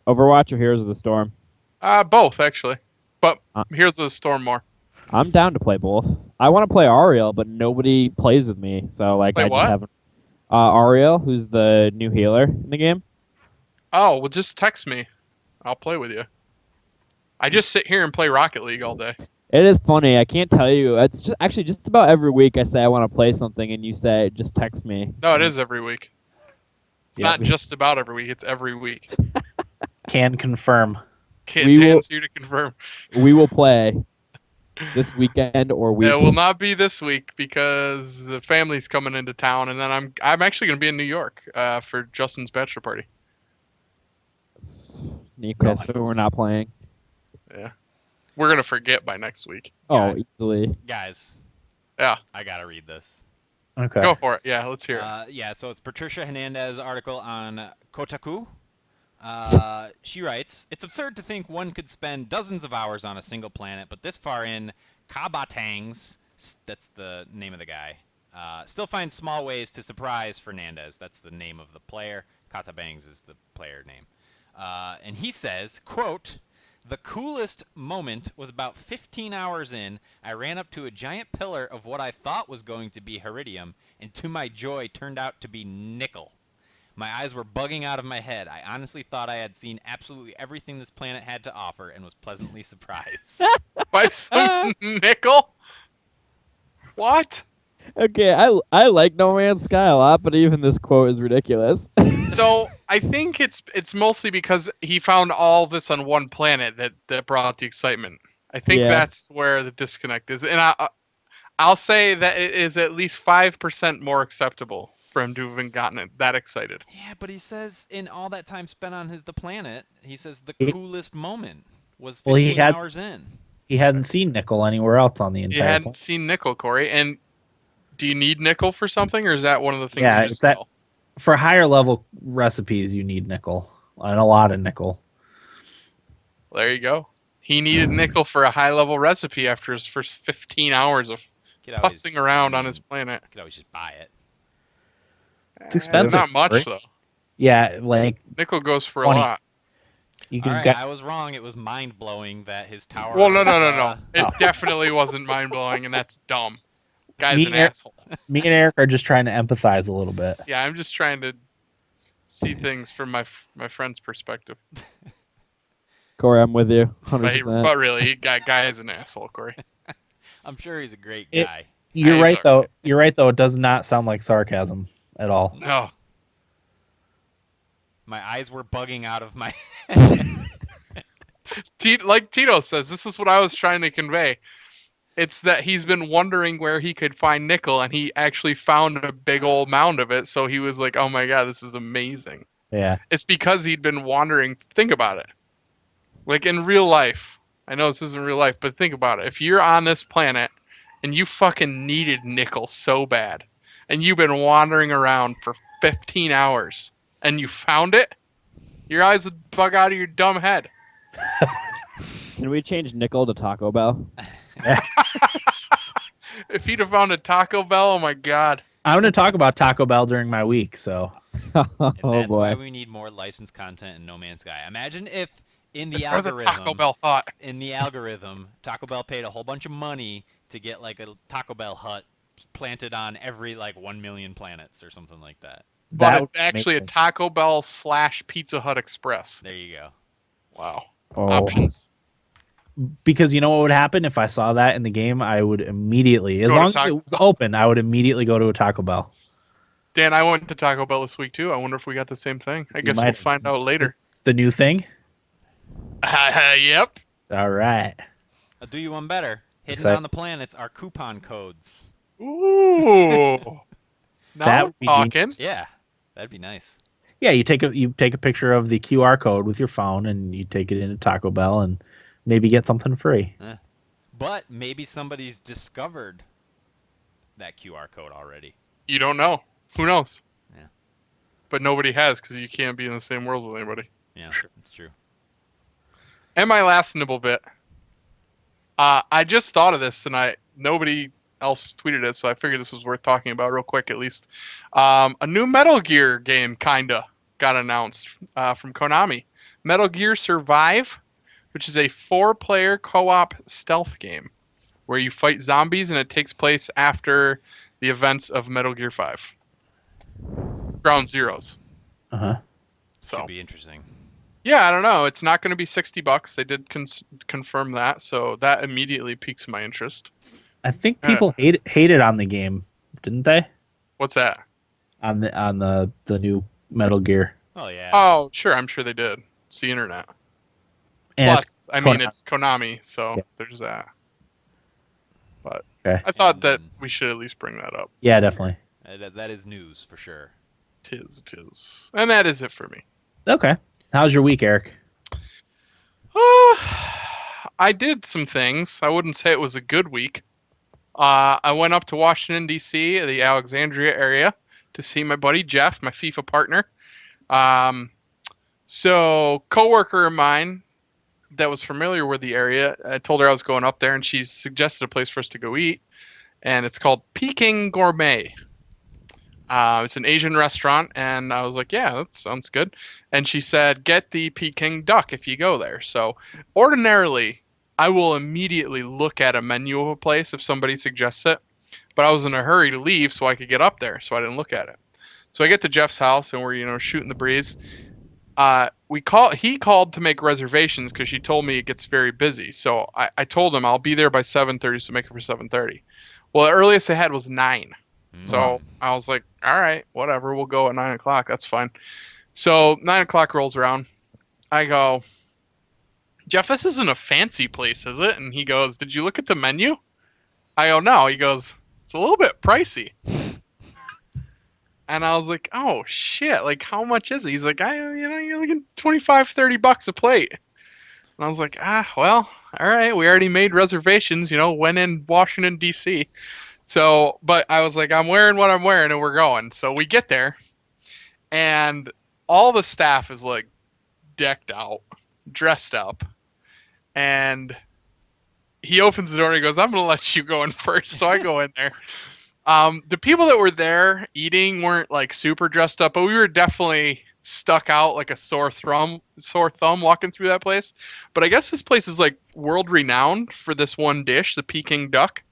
Overwatch or Heroes of the Storm? Both, actually. But Heroes of the Storm more. I'm down to play both. I want to play Ariel, but nobody plays with me, so like Play I what? just haven't. Ariel, who's the new healer in the game. Oh, well, just text me. I'll play with you. I just sit here and play Rocket League all day. It is funny. I can't tell you. It's just actually just about every week I say I want to play something, and you say just text me. No, it is every week. It's Yeah. not just about every week. It's every week. Can confirm. Dan's here to confirm. We will play this weekend or week. It will not be this week because the family's coming into town, and then I'm actually going to be in New York for Justin's bachelor party. Nico, so we're not playing. Yeah, we're going to forget by next week. Oh, easily. Guys. Yeah. I gotta read this. Okay. Go for it. Yeah, let's hear it. Yeah, so it's Patricia Hernandez article on Kotaku. She writes, "It's absurd to think one could spend dozens of hours on a single planet, but this far in, Kabatangs, that's the name of the guy, still finds small ways to surprise Fernandez." That's the name of the player. Katabangs is the player name. And he says, quote, "The coolest moment was about 15 hours in. I ran up to a giant pillar of what I thought was going to be Heridium, and to my joy turned out to be nickel. My eyes were bugging out of my head. I honestly thought I had seen absolutely everything this planet had to offer and was pleasantly surprised." By some nickel? What? Okay, I like No Man's Sky a lot, but even this quote is ridiculous. So I think it's mostly because he found all this on one planet that brought the excitement. I think that's where the disconnect is, and I'll say that it is at least 5% more acceptable for him to have gotten it that excited. Yeah, but he says in all that time spent on the planet, he says the coolest moment was 15 hours in. He hadn't seen nickel anywhere else on the entire You hadn't planet. seen nickel, Corey, and do you need nickel for something, or is that one of the things Yeah, you just it's that sell? for higher level recipes you need nickel. And a lot of nickel. There you go. He needed nickel for a high level recipe after his first 15 hours of putzing around on his planet. You could always just buy it. It's expensive. Not much, right? though. Yeah, like Nickel goes for 20. a lot. you All can right, get I was wrong. It was mind-blowing that his tower... Well, no. It definitely wasn't mind-blowing, and that's dumb. Guy's Me an and Eric- asshole. me and Eric are just trying to empathize a little bit. Yeah, I'm just trying to see things from my friend's perspective. Corey, I'm with you. 100%. But really, guy is an asshole, Corey. I'm sure he's a great guy. You're He's right all though. You're right though. It does not sound like sarcasm at all. No. My eyes were bugging out of my... Like Tito says, this is what I was trying to convey. It's that he's been wondering where he could find nickel, and he actually found a big old mound of it, so he was like, oh my god, this is amazing. Yeah. It's because he'd been wandering. Think about it. Like in real life. I know this isn't real life, but think about it. If you're on this planet, and you fucking needed nickel so bad, and you've been wandering around for 15 hours, and you found it, your eyes would bug out of your dumb head. Can we change nickel to Taco Bell? If he'd have found a Taco Bell, oh my god. I'm going to talk about Taco Bell during my week. So And Oh that's why boy. we need more licensed content in No Man's Sky. Imagine if in the There's a algorithm... Taco Bell hut. In the algorithm, Taco Bell paid a whole bunch of money to get like a Taco Bell hut planted on every like 1 million planets or something like that. But that it's actually a Taco Bell / Pizza Hut Express. There you go. Wow. Oh. Options. because you know what would happen if I saw that in the game? I would immediately, as Go to long as Taco it was open, I would immediately go to a Taco Bell. Dan, I went to Taco Bell this week too. I wonder if we got the same thing. I guess might we'll have. find out later. The new thing? Yep. All right. I'll do you one better. Hidden Excited. on the planets are coupon codes. Ooh. Now That we're would be talking. genius. Yeah, that'd be nice. Yeah, you take a picture of the QR code with your phone and you take it into Taco Bell and maybe get something free. But maybe somebody's discovered that QR code already. You don't know. Who knows? Yeah. But nobody has because you can't be in the same world with anybody. Yeah, that's true. And my last nibble bit. I just thought of this tonight. Nobody else tweeted it, so I figured this was worth talking about real quick at least. A new Metal Gear game kinda got announced from Konami. Metal Gear Survive, which is a 4-player co-op stealth game where you fight zombies and it takes place after the events of Metal Gear 5. Ground Zeroes. Uh-huh. So Should be interesting. yeah, I don't know. It's not going to be $60. They did confirm that, so that immediately piques my interest. I think people hated on the game, didn't they? What's that? On the new Metal Gear. Oh yeah. Oh, sure. I'm sure they did. It's the internet. And Plus, I mean, Konami. it's Konami, so Yeah. there's that. But Okay. I thought that we should at least bring that up. Yeah, definitely. That is news for sure. Tis. And that is it for me. Okay. How's your week, Eric? I did some things. I wouldn't say it was a good week. I went up to Washington, D.C., the Alexandria area, to see my buddy Jeff, my FIFA partner. So, coworker of mine that was familiar with the area, I told her I was going up there, and she suggested a place for us to go eat, and it's called Peking Gourmet. It's an Asian restaurant, and I was like, yeah, that sounds good. And she said, get the Peking duck if you go there. So, ordinarily, I will immediately look at a menu of a place if somebody suggests it, but I was in a hurry to leave so I could get up there, so I didn't look at it. So I get to Jeff's house, and we're, shooting the breeze. He called to make reservations because she told me it gets very busy. So I told him I'll be there by 7:30, so make it for 7:30. Well, the earliest I had was 9. So I was like, all right, whatever, we'll go at 9 o'clock. That's fine. So 9 o'clock rolls around. I go, Jeff, this isn't a fancy place, is it? And he goes, did you look at the menu? I go, no. He goes, it's a little bit pricey. And I was like, oh, shit. Like, how much is it? He's like, you're looking $25-$30 a plate. And I was like, well, all right. We already made reservations, when in Washington, D.C. So, but I was like, I'm wearing what I'm wearing and we're going. So we get there and all the staff is like decked out, dressed up. And he opens the door and he goes, I'm going to let you go in first. So I go in there. The people that were there eating weren't like super dressed up, but we were definitely stuck out like a sore thumb walking through that place. But I guess this place is like world renowned for this one dish, the Peking duck.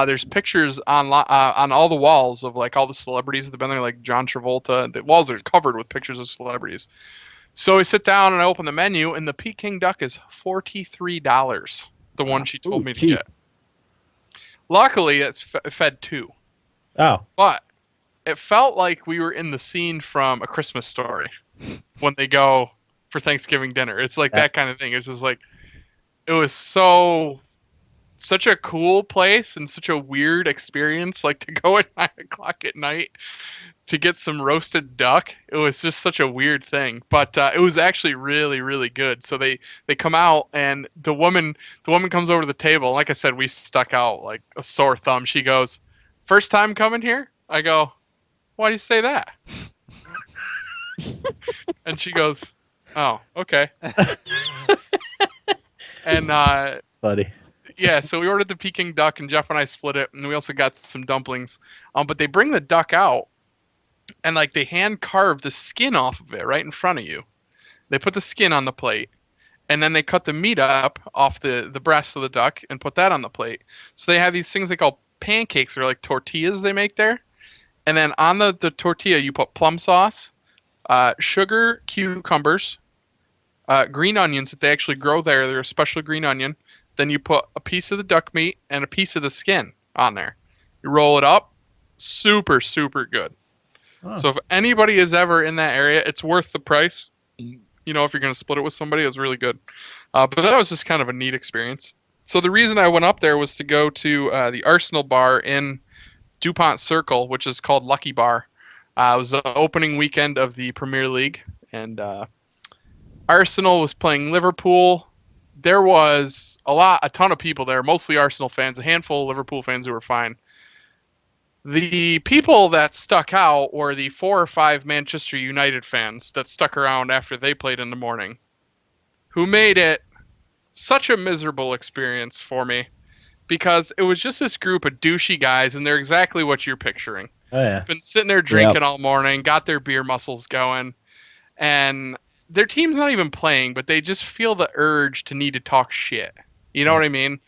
There's pictures on all the walls of like all the celebrities that have been there, like John Travolta. The walls are covered with pictures of celebrities. So we sit down and I open the menu, and the Peking duck is $43. The one she told me to get. Luckily, it's fed 2. Oh. But it felt like we were in the scene from A Christmas Story when they go for Thanksgiving dinner. It's like that kind of thing. It's just like, it was such a cool place and such a weird experience, like to go at 9 o'clock at night to get some roasted duck. It was just such a weird thing, but it was actually really, really good. So they come out and the woman comes over to the table. Like I said, we stuck out like a sore thumb. She goes, first time coming here? I go, why do you say that? And she goes, oh, okay. And It's funny. yeah, so we ordered the Peking duck, and Jeff and I split it, and we also got some dumplings. But they bring the duck out, and like they hand carve the skin off of it right in front of you. They put the skin on the plate, and then they cut the meat up off the breast of the duck and put that on the plate. So they have these things they call pancakes, or like tortillas they make there. And then on the tortilla, you put plum sauce, sugar, cucumbers, green onions that they actually grow there. They're a special green onion. then you put a piece of the duck meat and a piece of the skin on there. You roll it up. Super, super good. Oh. So if anybody is ever in that area, it's worth the price. You know, if you're going to split it with somebody, it was really good. But that was just kind of a neat experience. So the reason I went up there was to go to the Arsenal bar in DuPont Circle, which is called Lucky Bar. It was the opening weekend of the Premier League, and Arsenal was playing Liverpool. There was a ton of people there, mostly Arsenal fans, a handful of Liverpool fans who were fine. The people that stuck out were the 4 or 5 Manchester United fans that stuck around after they played in the morning, who made it such a miserable experience for me because it was just this group of douchey guys, and they're exactly what you're picturing. Oh yeah. Been sitting there drinking all morning, got their beer muscles going, and their team's not even playing, but they just feel the urge to need to talk shit. You know what I mean?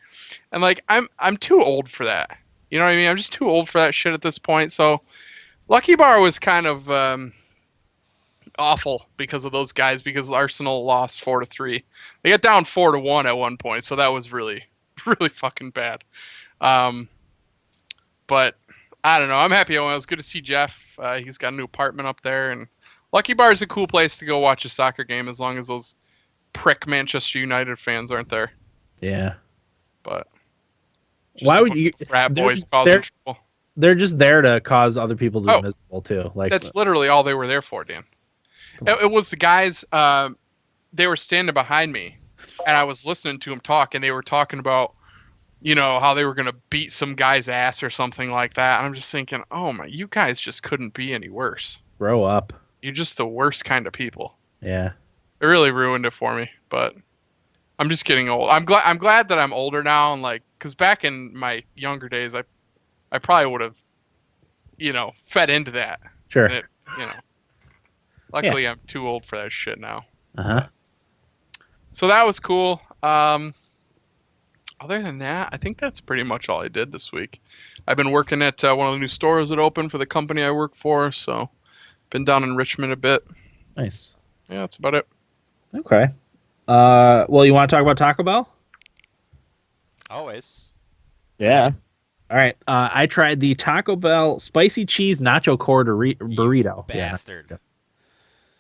And like I'm too old for that. You know what I mean? I'm just too old for that shit at this point. So Lucky Bar was kind of awful because of those guys, because Arsenal lost 4-3. They got down 4-1 at one point, so that was really, really fucking bad. But I don't know. I'm happy I went. It was good to see Jeff. He's got a new apartment up there, and Lucky Bar is a cool place to go watch a soccer game as long as those prick Manchester United fans aren't there. Yeah. But why would you? Frat boys causing trouble. They're just there to cause other people to be miserable too. Like that's literally all they were there for, Dan. It was the guys. They were standing behind me, and I was listening to them talk, and they were talking about, you know, how they were gonna beat some guy's ass or something like that. And I'm just thinking, oh my, you guys just couldn't be any worse. Grow up. You're just the worst kind of people. Yeah. It really ruined it for me, but I'm just getting old. I'm glad that I'm older now, and like, because back in my younger days, I probably would have, you know, fed into that. Sure. And it, you know, luckily I'm too old for that shit now. Uh-huh. So that was cool. Other than that, I think that's pretty much all I did this week. I've been working at one of the new stores that opened for the company I work for, so been down in Richmond a bit. Nice. Yeah, that's about it. Okay. Well, you want to talk about Taco Bell? Always. Yeah. All right. I tried the Taco Bell spicy cheese nacho core burrito. Bastard.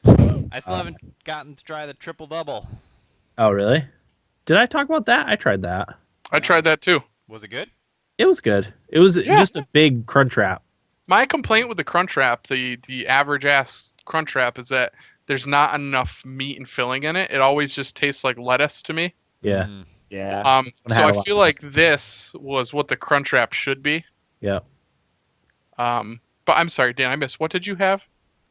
Yeah. I still haven't gotten to try the triple double. Oh, really? Did I talk about that? I tried that. I tried that too. Was it good? It was good. It was just a big crunch wrap. My complaint with the crunch wrap, the average ass crunch wrap, is that there's not enough meat and filling in it. It always just tastes like lettuce to me. Yeah. Mm. Yeah. So I feel like this was what the crunch wrap should be. Yeah. But I'm sorry, Dan, I missed. What did you have?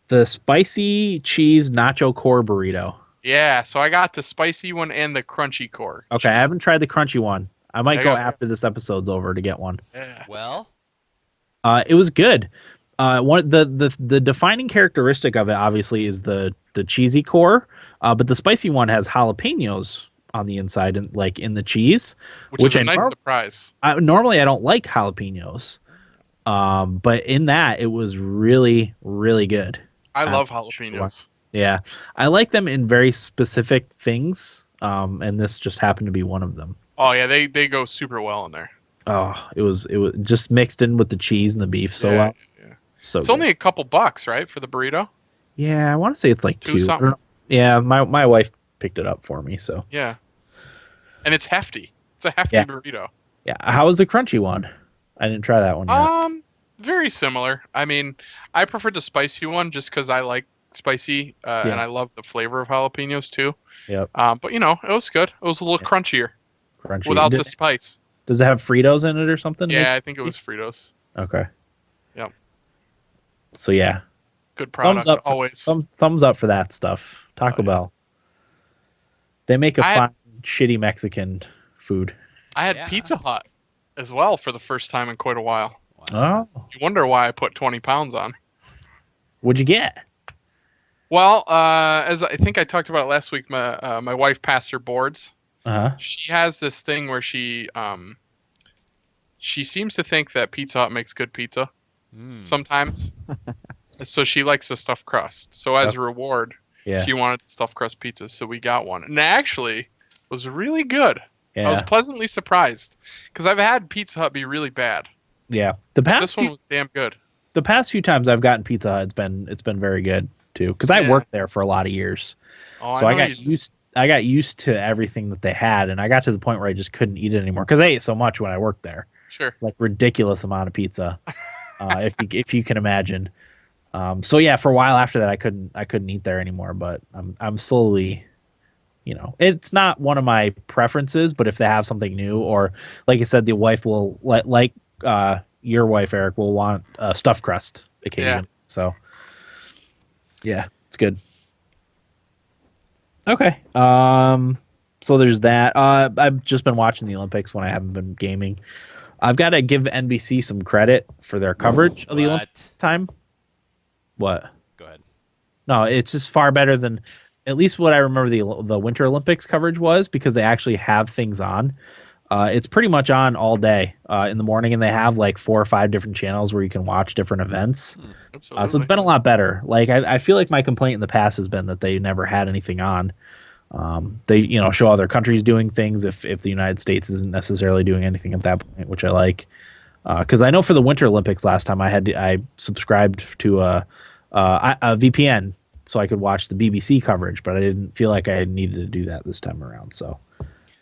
The spicy cheese nacho core burrito. Yeah, so I got the spicy one and the crunchy core. Okay, I haven't tried the crunchy one. I might go got- after this episode's over to get one. Yeah. Well, It was good. The defining characteristic of it obviously is the cheesy core, but the spicy one has jalapenos on the inside and like in the cheese, Which is a nice surprise. Normally I don't like jalapenos, but in that it was really, really good. I love jalapenos. Yeah, I like them in very specific things, and this just happened to be one of them. Oh yeah, they go super well in there. Oh, it was just mixed in with the cheese and the beef so well. Yeah. So It's good. only a couple bucks, right, for the burrito? Yeah, I want to say it's like Two two. something. Yeah, my wife picked it up for me, so Yeah. And it's hefty. It's a hefty burrito. yeah. How was the crunchy one? I didn't try that one yet. Very similar. I mean, I prefer the spicy one just because I like spicy, and I love the flavor of jalapenos too. Yep. But you know, it was good. It was a little crunchier Crunchy. without the spice. Does it have Fritos in it or something? Yeah, I think it was Fritos. Okay. Yep. So yeah, Good product. thumbs up. Always. Thumbs up for that stuff. Taco Bell. They make a fine, shitty Mexican food. I had Yeah. Pizza Hut as well for the first time in quite a while. Oh, You wonder why I put 20 pounds on. what'd you get? Well, as I think I talked about last week, my wife passed her boards. Uh-huh. She has this thing where she seems to think that Pizza Hut makes good pizza sometimes. So she likes the stuffed crust. So as a reward, Yeah. she wanted stuffed crust pizza, so we got one. And it actually was really good. I was Yeah, pleasantly surprised because I've had Pizza Hut be really bad. yeah. This one was damn good. The past few times I've gotten Pizza Hut, it's been very good too. Because I Yeah. worked there for a lot of years, Oh, so I I know got used to everything that they had, and I got to the point where I just couldn't eat it anymore because I ate so much when I worked there, Sure. like ridiculous amount of pizza, if you can imagine. So yeah, for a while after that, I couldn't eat there anymore. But I'm slowly, it's not one of my preferences. But if they have something new, or like I said, the wife will your wife Eric will want stuffed crust occasionally. Yeah. So yeah, it's good. Okay. So there's that. I've just been watching the Olympics when I haven't been gaming. I've got to give NBC some credit for their coverage of the Olympics this time. What? Go ahead. No, it's just far better than at least what I remember the Winter Olympics coverage was, because they actually have things on. It's pretty much on all day in the morning, and they have like 4 or 5 different channels where you can watch different events. Absolutely. So it's been a lot better. Like I feel like my complaint in the past has been that they never had anything on. They show other countries doing things if the United States isn't necessarily doing anything at that point, which I like. Because I know for the Winter Olympics last time I subscribed to a VPN so I could watch the BBC coverage, but I didn't feel like I needed to do that this time around. So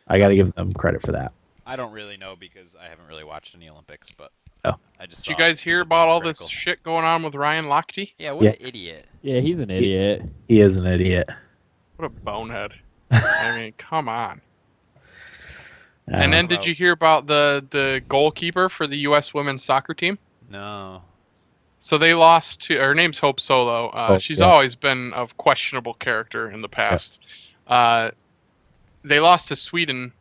I got to give them credit for that. I don't really know because I haven't really watched any Olympics, but Oh. I just. Did you saw guys hear people about being all critical. this shit going on with Ryan Lochte? Yeah, what Yeah. an idiot. Yeah, he's an idiot. He is an idiot. What a bonehead. I mean, come on. And then know. did you hear about the goalkeeper for the U.S. women's soccer team? No. So they lost to, her name's Hope Solo. She's yeah. always been of questionable character in the past. They lost to Sweden,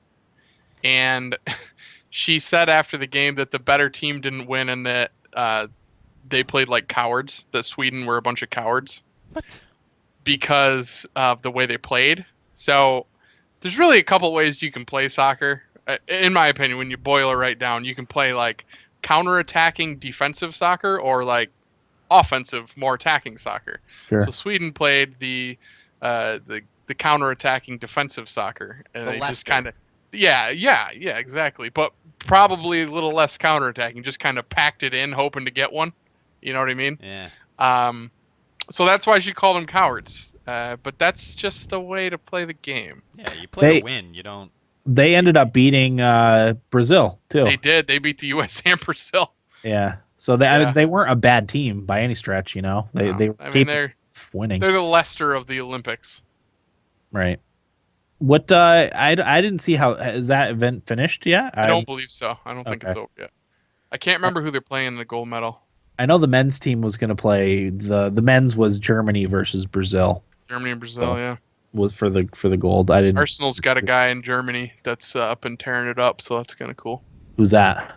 and she said after the game that the better team didn't win and that they played like cowards, that Sweden were a bunch of cowards. What? Because of the way they played. So there's really a couple ways you can play soccer. In my opinion, when you boil it right down, you can play like counter-attacking defensive soccer or like offensive, more attacking soccer. Sure. So Sweden played the counter-attacking defensive soccer, and they just kind of yeah, exactly. But probably a little less counter-attacking, just kind of packed it in, hoping to get one. You know what I mean? Yeah. So that's why she called them cowards. But that's just the way to play the game. Yeah, you play to win. You don't. They ended up beating Brazil too. They did. They beat the U.S. and Brazil. Yeah. So they weren't a bad team by any stretch. They were capable of winning. They're the Leicester of the Olympics. Right. What I didn't see how is that event finished yet? I don't believe so. I don't think it's over yet. I can't remember who they're playing in the gold medal. I know the men's team was going to play the men's was Germany versus Brazil. Germany and Brazil, yeah. Was for the gold. I didn't. Arsenal's got a guy in Germany that's up and tearing it up, so that's kind of cool. Who's that?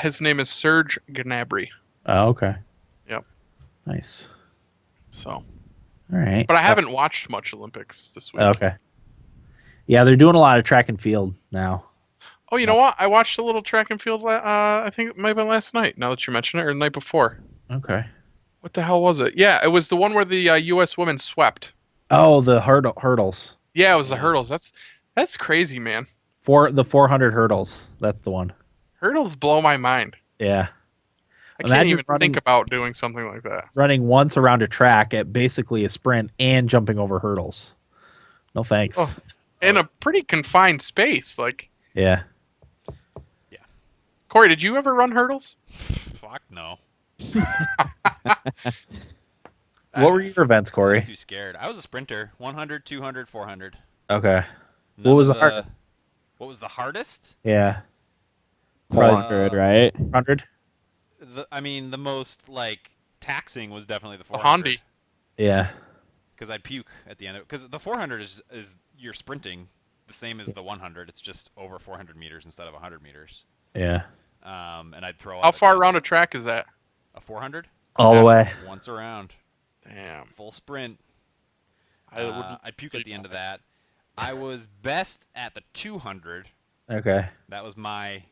His name is Serge Gnabry. Oh, okay. Yep. Nice. So. All right. But I haven't watched much Olympics this week. Okay. Yeah, they're doing a lot of track and field now. Oh, you know what? I watched a little track and field. I think it might have been last night. Now that you mention it, or the night before. Okay. What the hell was it? Yeah, it was the one where the U.S. women swept. Oh, the hurdles. Yeah, it was the hurdles. That's crazy, man. For the 400 hurdles. That's the one. Hurdles blow my mind. Yeah. I can't even think about doing something like that. Running once around a track at basically a sprint and jumping over hurdles. No thanks. Oh, in a pretty confined space, like. Yeah. Yeah. Corey, did you ever run hurdles? Fuck no. What were your events, I Corey? was too scared. I was a sprinter. 100, 200, 400. Okay. None What was of the hardest? What was the hardest? Yeah. 400, right? 100? The most taxing was definitely the A 400. Hondi. Yeah. Because I'd puke at the end of it. Because the 400 is you're sprinting the same as the 100. It's just over 400 meters instead of 100 meters. Yeah. And I'd throw up. How at far the- around a track is that? A 400? All the way. Once around. Damn. Full sprint. I I'd puke at the end of that. I was best at the 200. Okay. That was my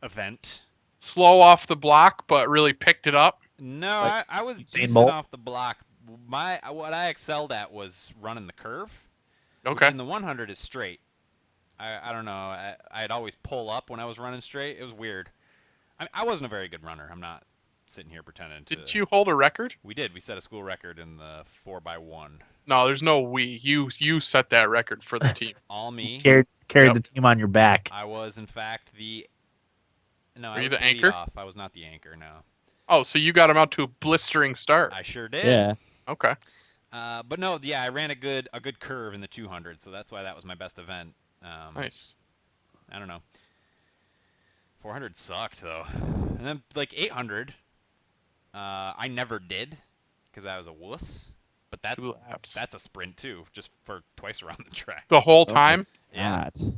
event. Slow off the block, but really picked it up. No, Like I was Usain decent Bolt? off the block. What I excelled at was running the curve. Okay. Which in the 100 is straight. I don't know. I'd always pull up when I was running straight. It was weird. I wasn't a very good runner. I'm not sitting here pretending to. Did you hold a record? We did. We set a school record in the 4x1. No, there's no we. You set that record for the team. All me. Carried the team on your back. I was, in fact, the. No, Were I you was the anchor? leadoff. I was not the anchor. No. Oh, so you got him out to a blistering start. I sure did. Yeah. Okay. But no, yeah, I ran a good curve in the 200, so that's why that was my best event. Nice. I don't know. 400 sucked though, and then like 800, I never did because I was a wuss. But 2 laps. that's a sprint too, just for twice around the track. The whole time. Yeah. God.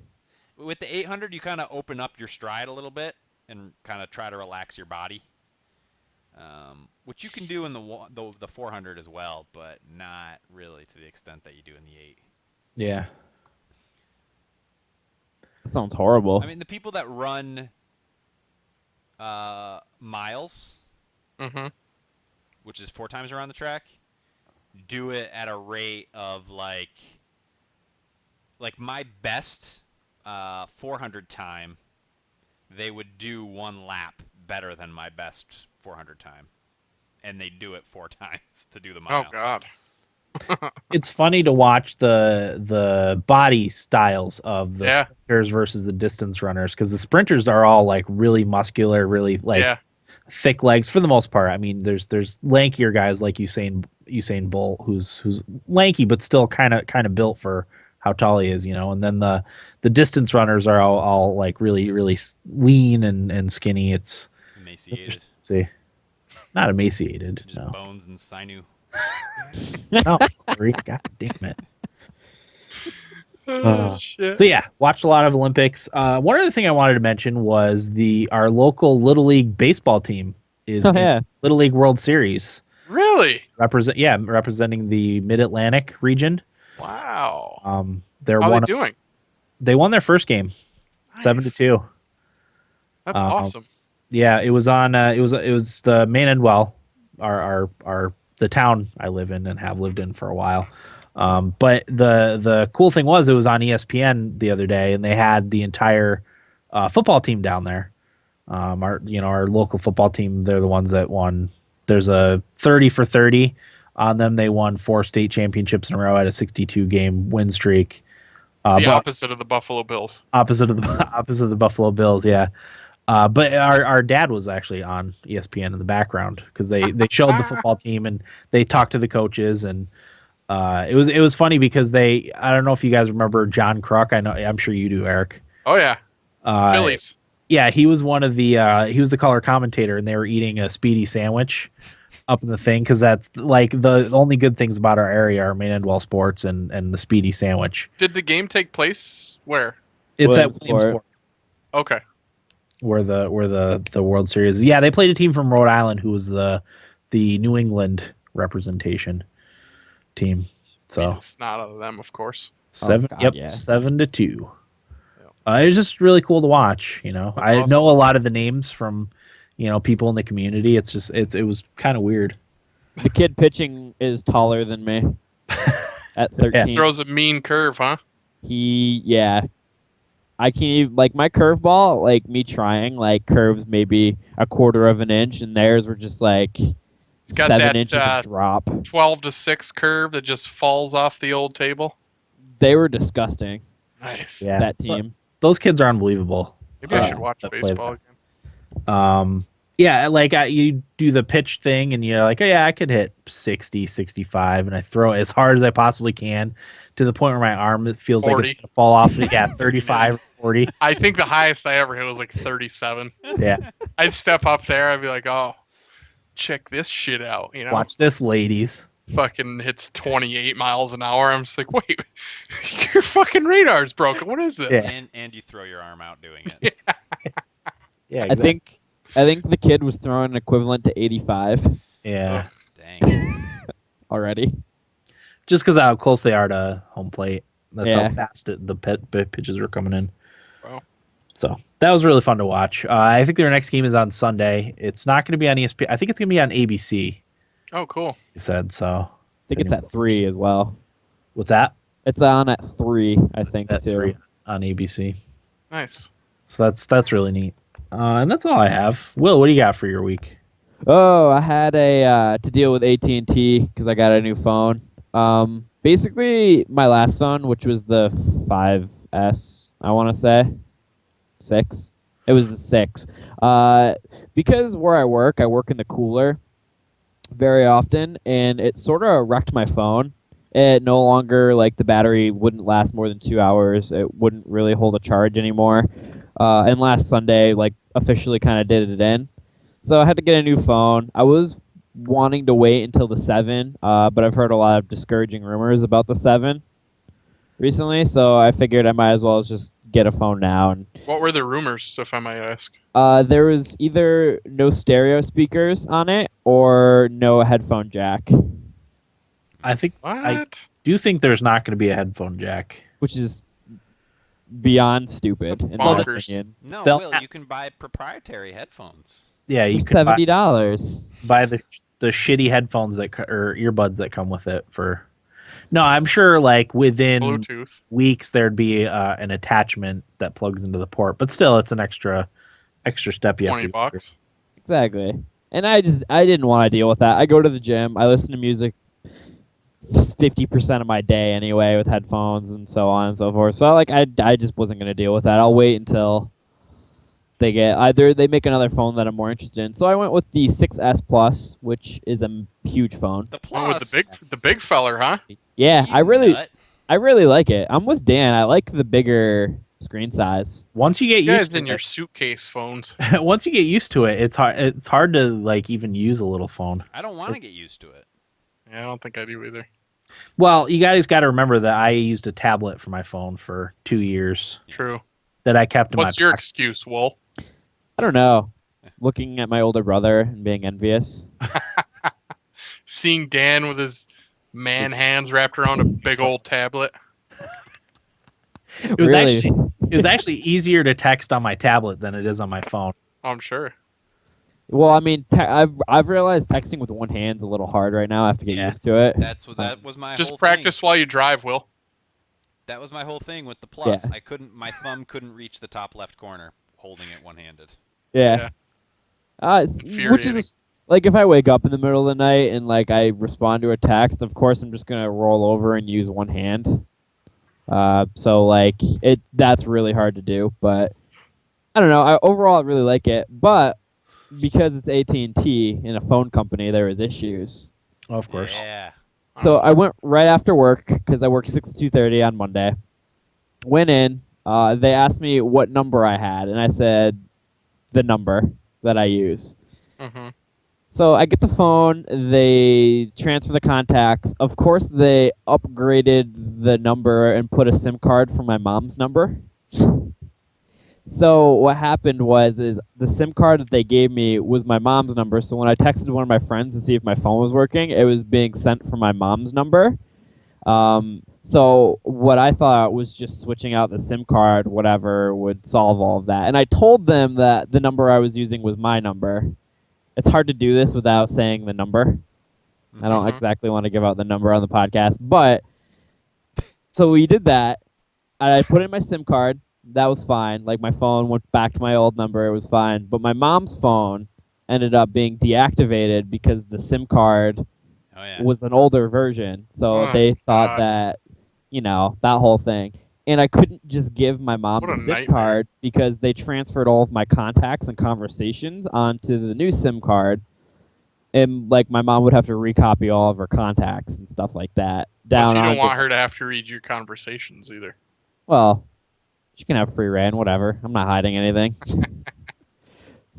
With the 800, you kind of open up your stride a little bit and kind of try to relax your body, which you can do in the 400 as well, but not really to the extent that you do in the 8. Yeah. That sounds horrible. I mean, the people that run miles, Mm-hmm. which is 4 times around the track, do it at a rate of like my best 400 time, they would do 1 lap better than my best 400 time, and they do it 4 times to do the mile. Oh God. It's funny to watch the body styles of the sprinters versus the distance runners, because the sprinters are all like really muscular, really like thick legs for the most part. I mean, there's lankier guys like Usain Bolt who's lanky but still kind of built for how tall he is, and then the distance runners are all like really lean and skinny. It's emaciated. See, not emaciated. Just no. bones and sinew. No, Corey, God damn it. Shit. So yeah, watched a lot of Olympics. One other thing I wanted to mention was our local Little League baseball team is in Little League World Series. Really? Representing the Mid-Atlantic region. Wow. How are they doing? They won their first game, Nice. 7-2. That's awesome. Yeah, it was on. It was the main Endwell, the town I live in and have lived in for a while. But the cool thing was it was on ESPN the other day, and they had the entire football team down there. Our local football team, they're the ones that won. There's a 30 for 30 on them. They won 4 state championships in a row at a 62 game win streak. The opposite of the Buffalo Bills. Opposite of the Buffalo Bills, yeah. But our dad was actually on ESPN in the background because they showed the football team and they talked to the coaches, and it was funny because I don't know if you guys remember John Kruk. I'm sure you do, Eric. Oh yeah. Phillies. Yeah, he was one of he was the color commentator, and they were eating a Speedy sandwich up in the thing because that's like the only good things about our area are Main Endwell Sports and the Speedy sandwich. Did the game take place where? It's at Williamsport. Okay. Where the World Series. Yeah, they played a team from Rhode Island who was the New England representation team. So Beat the snot out of them, of course. 7-2. It was just really cool to watch. That's I awesome. know a lot of the names from people in the community. It was kind of weird. The kid pitching is taller than me at 13. Throws a mean curve, huh? I can't even, like, my curveball, like, me trying, like, curves maybe a quarter of an inch, and theirs were just, like, It's got 7 that, inches of drop. 12-6 curve that just falls off the old table. They were disgusting, Nice. Yeah, that team. those kids are unbelievable. Maybe I should watch that play baseball that. again. Yeah, like you do the pitch thing, and you're like, oh yeah, I could hit 60, 65, and I throw it as hard as I possibly can to the point where my arm feels 40. like it's gonna fall off. Yeah, 35 or 40. I think the highest I ever hit was like 37. Yeah. I'd step up there, I'd be like, oh, check this shit out. Watch this, ladies. Fucking hits 28 miles an hour. I'm just like, wait, your fucking radar's broken. What is this? Yeah. And you throw your arm out doing it. Yeah, I think the kid was throwing an equivalent to 85 Yeah. Dang. already. Just because of how close they are to home plate. That's Yeah. how fast the pitches are coming in. Wow. So that was really fun to watch. I think their next game is on Sunday. It's not going to be on ESPN. I think it's going to be on ABC. Oh, cool. He said so. I think it's at 3 as well. What's that? It's on at 3, I think, At too. 3. on ABC. Nice. So that's really neat. And that's all I have. Will, what do you got for your week? Oh, I had to deal with AT&T because I got a new phone. Basically, my last phone, which was the 5S, I want to say 6. It was the 6. Because where I work in the cooler very often, and it sort of wrecked my phone. It no longer, like, the battery wouldn't last more than 2 hours. It wouldn't really hold a charge anymore. And last Sunday, like, officially kind of did it in. So I had to get a new phone. I was wanting to wait until the 7, but I've heard a lot of discouraging rumors about the 7 recently, so I figured I might as well just get a phone now. And What were the rumors, if I might ask? there was either no stereo speakers on it or no headphone jack, I think What? I do think there's not going to be a headphone jack. which is beyond stupid in my Bonkers. opinion. No, They'll- Will, you can buy proprietary headphones. Yeah, you For could buy, $70. buy the shitty headphones or earbuds that come with it for. No, I'm sure like within Bluetooth. weeks there'd be an attachment that plugs into the port, but still it's an extra step you have to go through. $20. Exactly. And I didn't want to deal with that. I go to the gym. I listen to music 50% of my day anyway with headphones and so on and so forth. So I just wasn't going to deal with that. I'll wait until they make another phone that I'm more interested in. So I went with the 6S Plus, which is a huge phone. The Oh, Plus. with the big feller, huh? Yeah, You I really nut. like it. I'm with Dan. I like the bigger screen size. Once you get You guys used to in your it, suitcase phones. once you get used to it, it's hard to like even use a little phone. I don't want to get used to it. Yeah, I don't think I do either. Well, you guys got to remember that I used a tablet for my phone for 2 years True. that I kept in What's my your pocket. excuse, Wool? I don't know. Looking at my older brother and being envious. Seeing Dan with his man hands wrapped around a big old tablet. It was Really? actually easier to text on my tablet than it is on my phone. Oh, I'm sure. Well, I mean, I've realized texting with one hand's a little hard right now. I have to get Yeah. used to it. That was my Just whole practice thing. while you drive, Will. That was my whole thing with the Plus. Yeah. My thumb couldn't reach the top left corner holding it one-handed. Yeah. Which Infuriating. is like if I wake up in the middle of the night and like I respond to a text, of course I'm just gonna roll over and use one hand. So like that's really hard to do, but I don't know. Overall I really like it, but because it's AT&T in a phone company, there is issues. Oh, of course. Yeah. So I went right after work because I work 6 to 2:30 on Monday. Went in. They asked me what number I had, and I said the number that I use. Mm-hmm. So I get the phone. They transfer the contacts. Of course, they upgraded the number and put a SIM card for my mom's number. So what happened is the SIM card that they gave me was my mom's number. So when I texted one of my friends to see if my phone was working, it was being sent from my mom's number. So what I thought was just switching out the SIM card, whatever, would solve all of that. And I told them that the number I was using was my number. It's hard to do this without saying the number. I don't Mhm. exactly want to give out the number on the podcast, but so we did that. And I put in my SIM card. That was fine. Like my phone went back to my old number. It was fine. But my mom's phone ended up being deactivated because the SIM card Oh yeah. was an older version. So Oh, they thought God. that, that whole thing. And I couldn't just give my mom What the a SIM nightmare. card because they transferred all of my contacts and conversations onto the new SIM card. And like my mom would have to recopy all of her contacts and stuff like that. But you don't onto- want her to have to read your conversations either. Well, she can have free reign, whatever. I'm not hiding anything.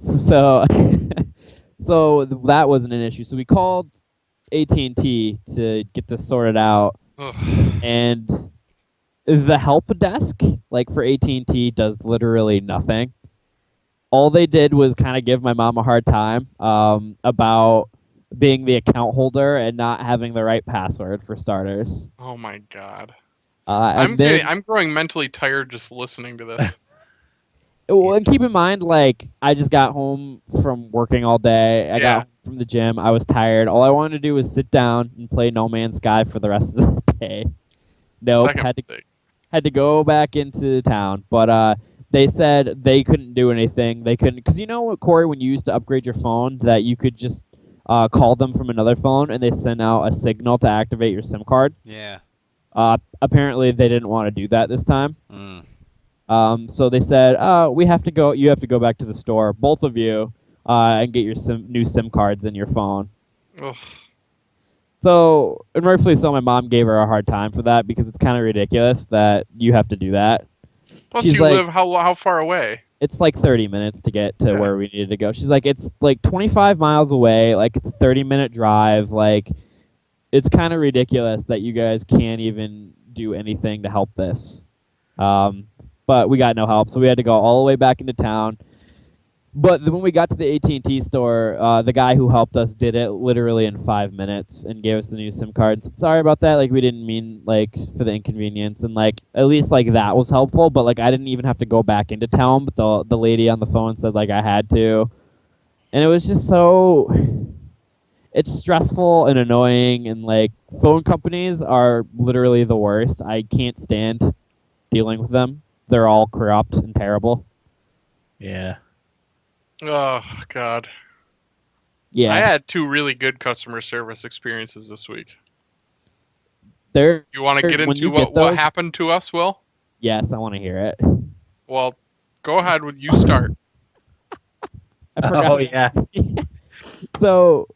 so, so that wasn't an issue. So we called AT&T to get this sorted out, Ugh. and the help desk, like for AT&T, does literally nothing. All they did was kind of give my mom a hard time about being the account holder and not having the right password for starters. Oh my God. And then- I'm growing mentally tired just listening to this. Well, and keep in mind, like, I just got home from working all day. I Yeah. got home from the gym. I was tired. All I wanted to do was sit down and play No Man's Sky for the rest of the day. Nope. Second Had to had to go back into town, but they said they couldn't do anything. They couldn't, because you know what, Corey, when you used to upgrade your phone, that you could just call them from another phone and they send out a signal to activate your SIM card. Yeah. Apparently, they didn't want to do that this time. Mm. So they said, we have to go. You have to go back to the store, both of you, and get your new SIM cards in your phone. Ugh. So, and rightfully so, my mom gave her a hard time for that because it's kind of ridiculous that you have to do that. Plus, She's you like, live how far away? It's like 30 minutes to get to Yeah. where we needed to go. She's like, it's like 25 miles away. Like, it's a 30-minute drive. Like, it's kind of ridiculous that you guys can't even do anything to help this. But we got no help, so we had to go all the way back into town. But when we got to the AT&T store, the guy who helped us did it literally in 5 minutes and gave us the new SIM card. And said, sorry about that. Like, we didn't mean, like, for the inconvenience. And, like, at least, like, that was helpful. But, like, I didn't even have to go back into town. But the lady on the phone said, like, I had to. And it was just so... It's stressful and annoying. And, like, phone companies are literally the worst. I can't stand dealing with them. They're all corrupt and terrible. Yeah. Oh God. Yeah. I had 2 really good customer service experiences this week. They're, You want to get when into you get what those- happened to us, Will? Yes, I want to hear it. Well, go ahead. You start. I forgot. Oh yeah. So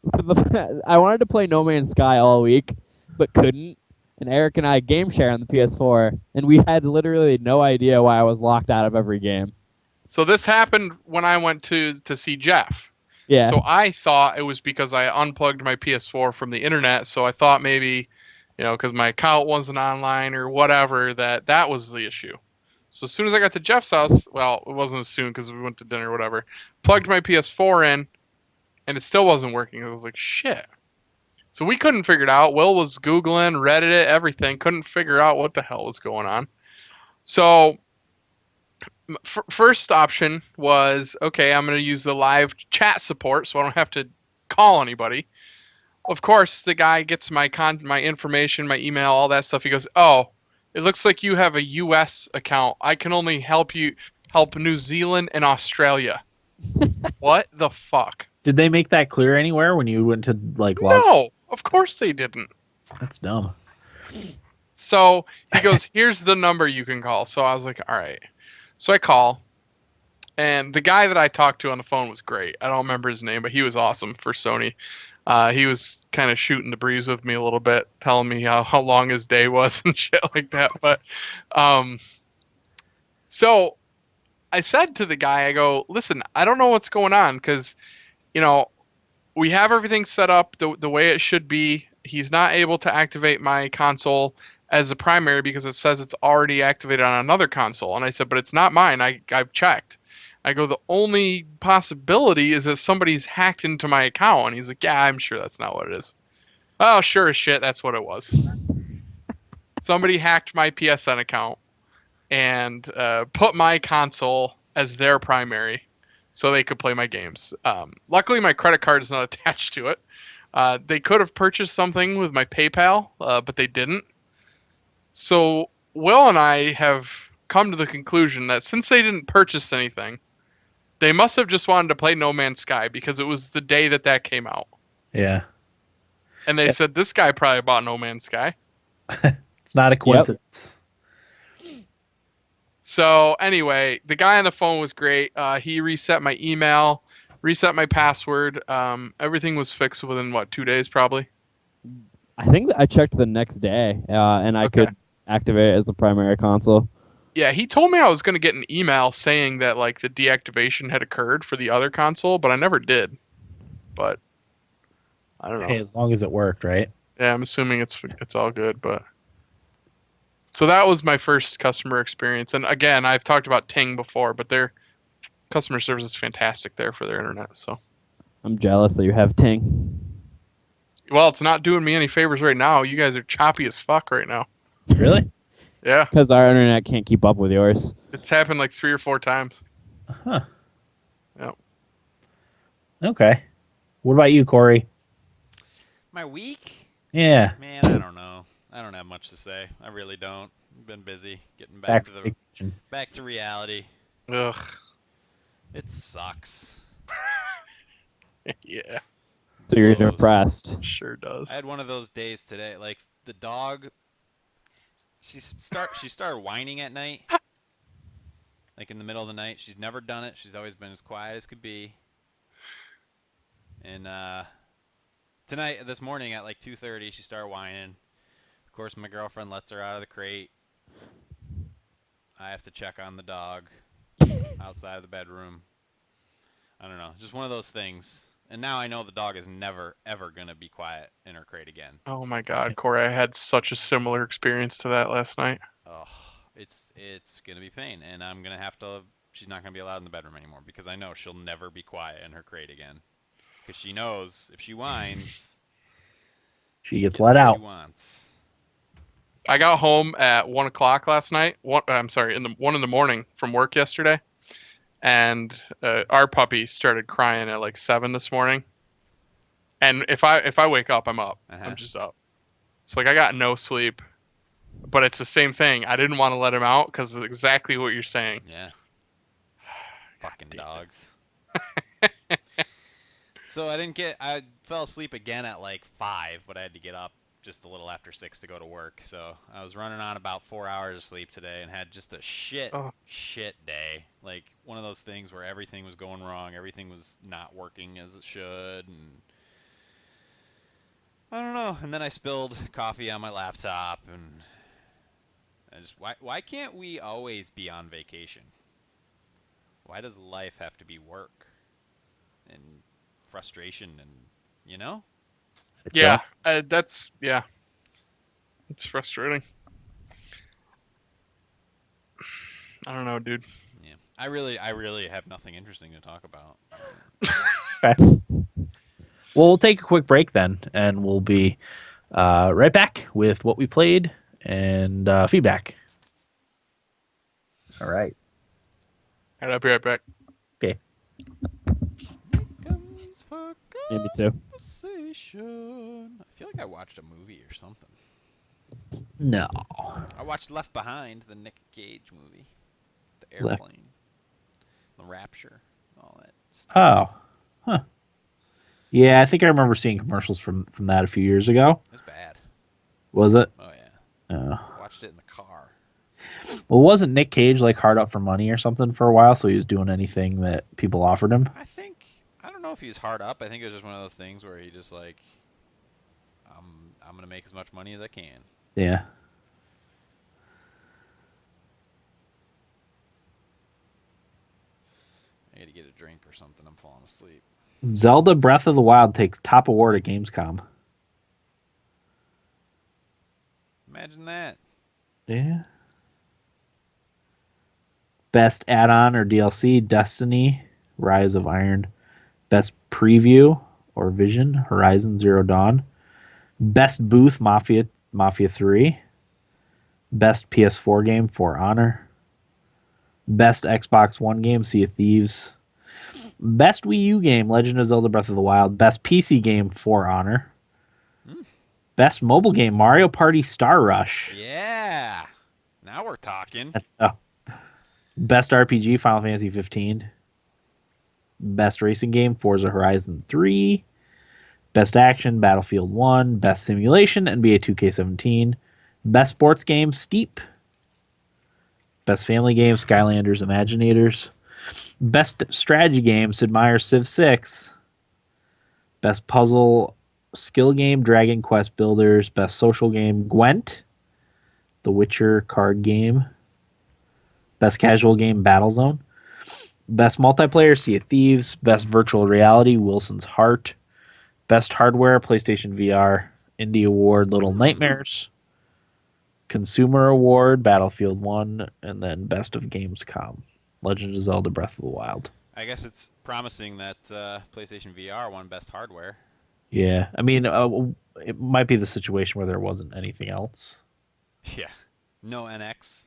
I wanted to play No Man's Sky all week, but couldn't. And Eric and I game share on the PS4, and we had literally no idea why I was locked out of every game. So this happened when I went to see Jeff. Yeah. So I thought it was because I unplugged my PS4 from the internet. So I thought maybe, because my account wasn't online or whatever, that was the issue. So as soon as I got to Jeff's house, well, it wasn't as soon because we went to dinner or whatever, plugged my PS4 in, and it still wasn't working. I was like, shit. So we couldn't figure it out. Will was Googling, Reddit it, everything. Couldn't figure out what the hell was going on. So first option was, okay, I'm going to use the live chat support so I don't have to call anybody. Of course, the guy gets my information, my email, all that stuff. He goes, oh, it looks like you have a U.S. account. I can only help New Zealand and Australia. What the fuck? Did they make that clear anywhere when you went to like log? No, of course they didn't. That's dumb. So he goes, here's the number you can call. So I was like, all right. So I call, and the guy that I talked to on the phone was great. I don't remember his name, but he was awesome for Sony. He was kind of shooting the breeze with me a little bit, telling me how long his day was and shit like that. But so I said to the guy, I go, listen, I don't know what's going on because, we have everything set up the way it should be. He's not able to activate my console as a primary because it says it's already activated on another console. And I said, but it's not mine. I've checked. I go, the only possibility is that somebody's hacked into my account. And he's like, yeah, I'm sure that's not what it is. Oh, sure as shit, that's what it was. Somebody hacked my PSN account and put my console as their primary so they could play my games. Luckily, my credit card is not attached to it. They could have purchased something with my PayPal, but they didn't. So Will and I have come to the conclusion that since they didn't purchase anything, they must have just wanted to play No Man's Sky because it was the day that came out. Yeah. And they said, this guy probably bought No Man's Sky. It's not a coincidence. So anyway, the guy on the phone was great. He reset my email, reset my password. Everything was fixed within, 2 days probably? I think I checked the next day, and I could activate it as the primary console. Yeah, he told me I was going to get an email saying that the deactivation had occurred for the other console, but I never did. But I don't know. Hey, as long as it worked, right? Yeah, I'm assuming it's all good, but so that was my first customer experience. And again, I've talked about Ting before, but their customer service is fantastic there for their internet. So I'm jealous that you have Ting. well, it's not doing me any favors right now. You guys are choppy as fuck right now. Really? Yeah. Because our internet can't keep up with yours. It's happened 3 or 4 times. Huh. Yep. Okay. What about you, Corey? My week? Yeah. Man, I don't know. I don't have much to say. I really don't. Been busy getting Back back from vacation. back to reality. Ugh. It sucks. Yeah, So you're Blows. depressed. sure does. I had one of those days today. Like the dog, she started whining at night, like in the middle of the night. She's never done it. She's always been as quiet as could be. And this morning at like 2:30, she started whining. Of course, my girlfriend lets her out of the crate. I have to check on the dog outside of the bedroom. I don't know, just one of those things. And now I know the dog is never, ever going to be quiet in her crate again. Oh my God, Corey, I had such a similar experience to that last night. Oh, it's going to be pain. And I'm going to have to, she's not going to be allowed in the bedroom anymore because I know she'll never be quiet in her crate again. Because she knows if she whines, She gets gets let what out. she wants. I got home at 1 o'clock last night. I'm sorry, in the morning from work yesterday, and our puppy started crying at like 7 this morning. And if I wake up, I'm up. Uh-huh. I'm just up. So like I got no sleep, but it's the same thing. I didn't want to let him out because it's exactly what you're saying. Yeah. Fucking dogs. So I fell asleep again at like 5, but I had to get up just a little after 6 to go to work. So I was running on about 4 hours of sleep today and had just a shit day. Like one of those things where everything was going wrong. Everything was not working as it should. And I don't know. And then I spilled coffee on my laptop and I just, why can't we always be on vacation? Why does life have to be work and frustration and, you know? Yeah, yeah. It's frustrating. I don't know, dude. Yeah. I really have nothing interesting to talk about. Okay. Well, we'll take a quick break then, and we'll be right back with what we played and feedback. All right. All right, I'll be right back. Okay. Comes for Yeah, me too. conversation. I feel like I watched a movie or something. No. I watched Left Behind, the Nick Cage movie. The Left- airplane. The Rapture. All that stuff. Oh. Huh. Yeah, I think I remember seeing commercials from that a few years ago. It was bad. Was it? Oh, yeah. Oh. Watched it in the car. Well, wasn't Nick Cage like hard up for money or something for a while, so he was doing anything that people offered him? I don't know if he was hard up. I think it was just one of those things where he just like, I'm going to make as much money as I can. Yeah. I got to get a drink or something. I'm falling asleep. Zelda Breath of the Wild takes top award at Gamescom. Imagine that. Yeah. Best add-on or DLC, Destiny, Rise of Iron. Best preview or vision, Horizon Zero Dawn. Best booth, Mafia 3. Best PS4 game, For Honor. Best Xbox One game, Sea of Thieves. Best Wii U game, Legend of Zelda Breath of the Wild. Best PC game, For Honor. Best mobile game, Mario Party Star Rush. Yeah. Now we're talking. Best RPG, Final Fantasy 15. Best racing game, Forza Horizon 3. Best action, Battlefield 1. Best simulation, NBA 2K17. Best sports game, Steep. Best family game, Skylanders Imaginators. Best strategy game, Sid Meier's Civ 6. Best puzzle skill game, Dragon Quest Builders. Best social game, Gwent. The Witcher card game. Best casual game, Battlezone. Best multiplayer, Sea of Thieves. Best virtual reality, Wilson's Heart. Best hardware, PlayStation VR. Indie Award, Little Nightmares. Consumer Award, Battlefield 1. And then Best of Gamescom, Legend of Zelda Breath of the Wild. I guess it's promising that PlayStation VR won best hardware. Yeah, I mean, it might be the situation where there wasn't anything else. Yeah. No NX.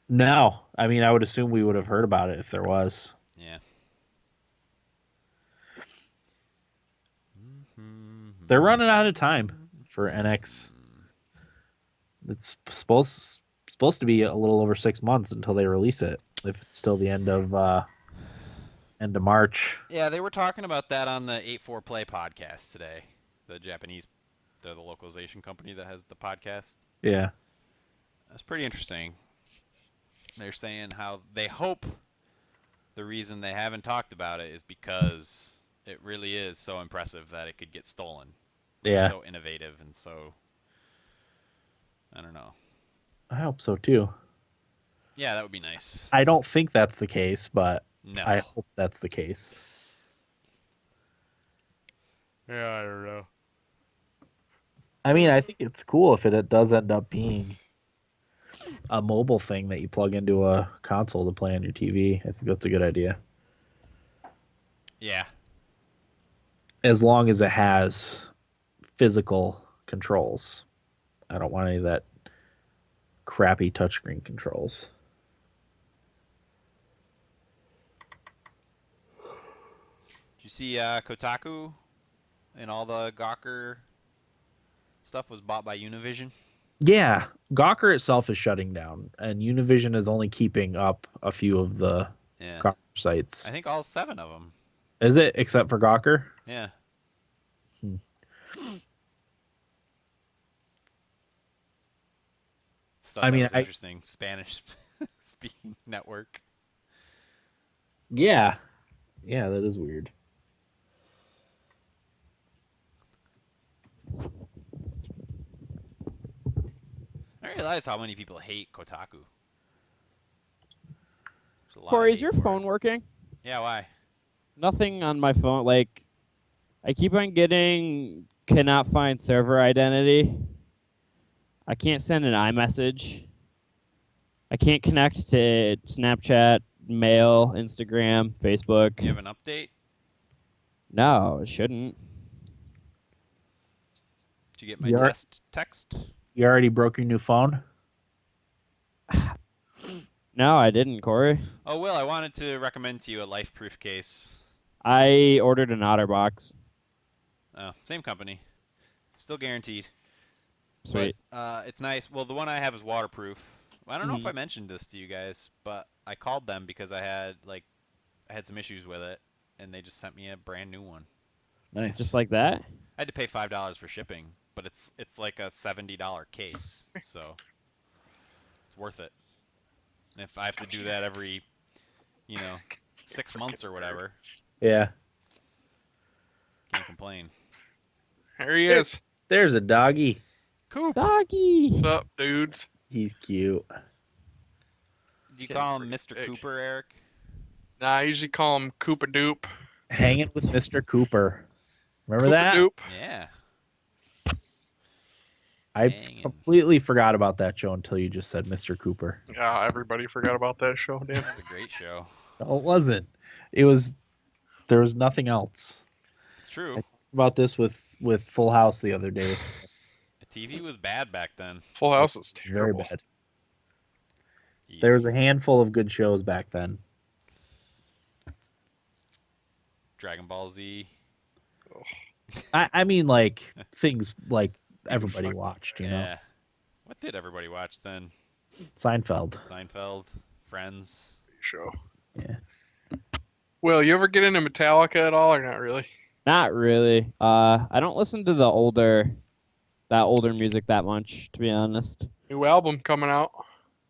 No, I mean, I would assume we would have heard about it if there was. Yeah. They're running out of time for NX. It's supposed supposed to be a little over 6 months until they release it. If it's still the end of March. Yeah, they were talking about that on the 84 Play podcast today. The they're the localization company that has the podcast. Yeah. That's pretty interesting. They're saying how they hope the reason they haven't talked about it is because it really is so impressive that it could get stolen. Yeah. So innovative and so, I don't know. I hope so too. Yeah, that would be nice. I don't think that's the case, but No. I hope that's the case. Yeah, I don't know. I mean, I think it's cool if it does end up being a mobile thing that you plug into a console to play on your TV. I think that's a good idea. Yeah. As long as it has physical controls. I don't want any of that crappy touchscreen controls. Did you see Kotaku and all the Gawker stuff was bought by Univision? Yeah, Gawker itself is shutting down, and Univision is only keeping up a few of the Gawker sites. I think all 7 of them. Is it, except for Gawker? Yeah. Stuff I mean, that was interesting. Spanish speaking network. Yeah. Yeah, that is weird. I realize how many people hate Kotaku. There's a lot of Corey, is hate your for phone it. working? Yeah, why? Nothing on my phone. Like, I keep on getting cannot find server identity. I can't send an iMessage. I can't connect to Snapchat, Mail, Instagram, Facebook. You have an update? No, it shouldn't. Did you get my You are- text? You already broke your new phone? No, I didn't, Corey. Oh, Will, I wanted to recommend to you a life-proof case. I ordered an OtterBox. Oh, same company. Still guaranteed. Sweet. But it's nice. Well, the one I have is waterproof. I don't know if Mhm. I mentioned this to you guys, but I called them because I had some issues with it, and they just sent me a brand new one. Nice. Just like that? I had to pay $5 for shipping, but it's like a $70 case, so it's worth it. And if I have to do that every, 6 months or whatever, Yeah. can't complain. There he is. There's a doggy. Coop. Doggy! What's up, dudes? He's cute. Do you call him Mr. Cooper, Eric? Nah, I usually call him Koopa Doop. Hanging with Mr. Cooper. Remember Koopa that? Doop. Yeah. I Hanging. completely forgot about that show until you just said Mr. Cooper. Yeah, everybody forgot about that show, damn. That's a great show. No, it wasn't. It was. There was nothing else. It's true. I talked about this with Full House the other day. The TV was bad back then. Full House is Very terrible. bad. Easy. There was a handful of good shows back then. Dragon Ball Z. I mean, like things like everybody watched. You know, Yeah. What did everybody watch then? Seinfeld. Seinfeld, Friends. Show. Yeah. Will, you ever get into Metallica at all, or not really? Not really. I don't listen to that older music that much, to be honest. New album coming out.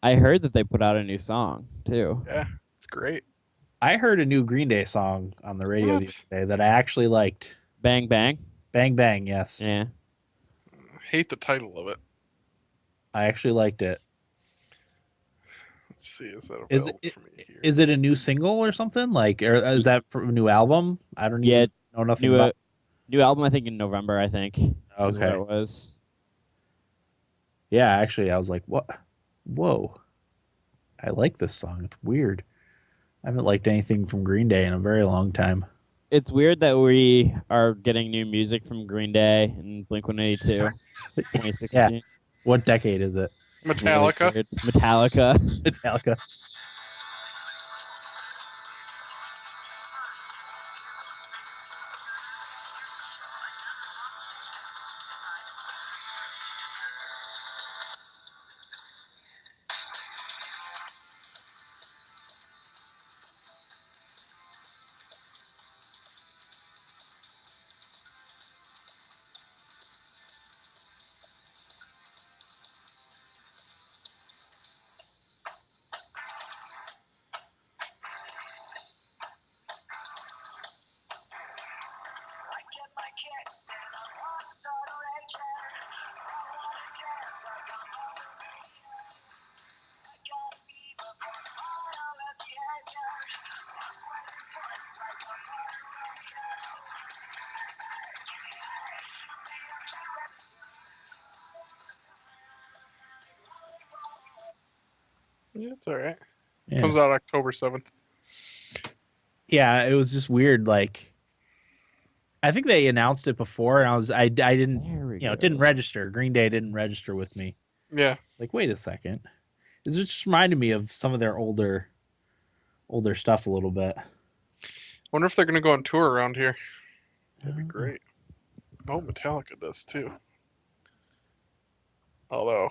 I heard that they put out a new song, too. Yeah, it's great. I heard a new Green Day song on the radio the What? other day that I actually liked. Bang Bang? Bang Bang, yes. Yeah. I hate the title of it. I actually liked it. Let's see, is that Is available it for me here? is it a new single or something? Like, or is that from a new album? I don't Yeah, even know nothing about. New album, I think, in November, I think. Is what Okay. it was. Yeah, actually, I was like, what? Whoa. I like this song. It's weird. I haven't liked anything from Green Day in a very long time. It's weird that we are getting new music from Green Day and Blink-182, 2016. Yeah. What decade is it? Metallica. Weird. Metallica. Metallica. Yeah, it's all right. Yeah. Comes out October 7th. Yeah, it was just weird. Like, I think they announced it before, and I didn't, There we it go. didn't register. Green Day didn't register with me. Yeah. It's like, wait a second. This just reminded me of some of their older stuff a little bit. Wonder if they're gonna go on tour around here. That'd be great. Oh, Metallica does too. Although,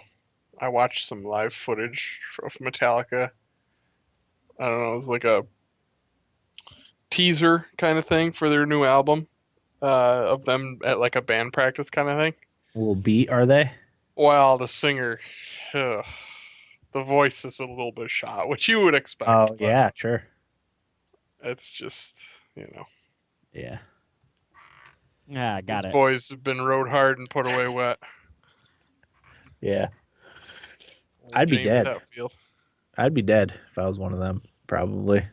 I watched some live footage of Metallica. I don't know, it was like a teaser kind of thing for their new album, of them at like a band practice kind of thing. A little beat, are they? Well, the singer, ugh, the voice is a little bit shot, which you would expect. Oh, but yeah, sure. it's just, Yeah. Yeah, I got these it. boys have been rode hard and put away wet. Yeah. Old I'd be James dead. Hetfield. I'd be dead if I was one of them, probably.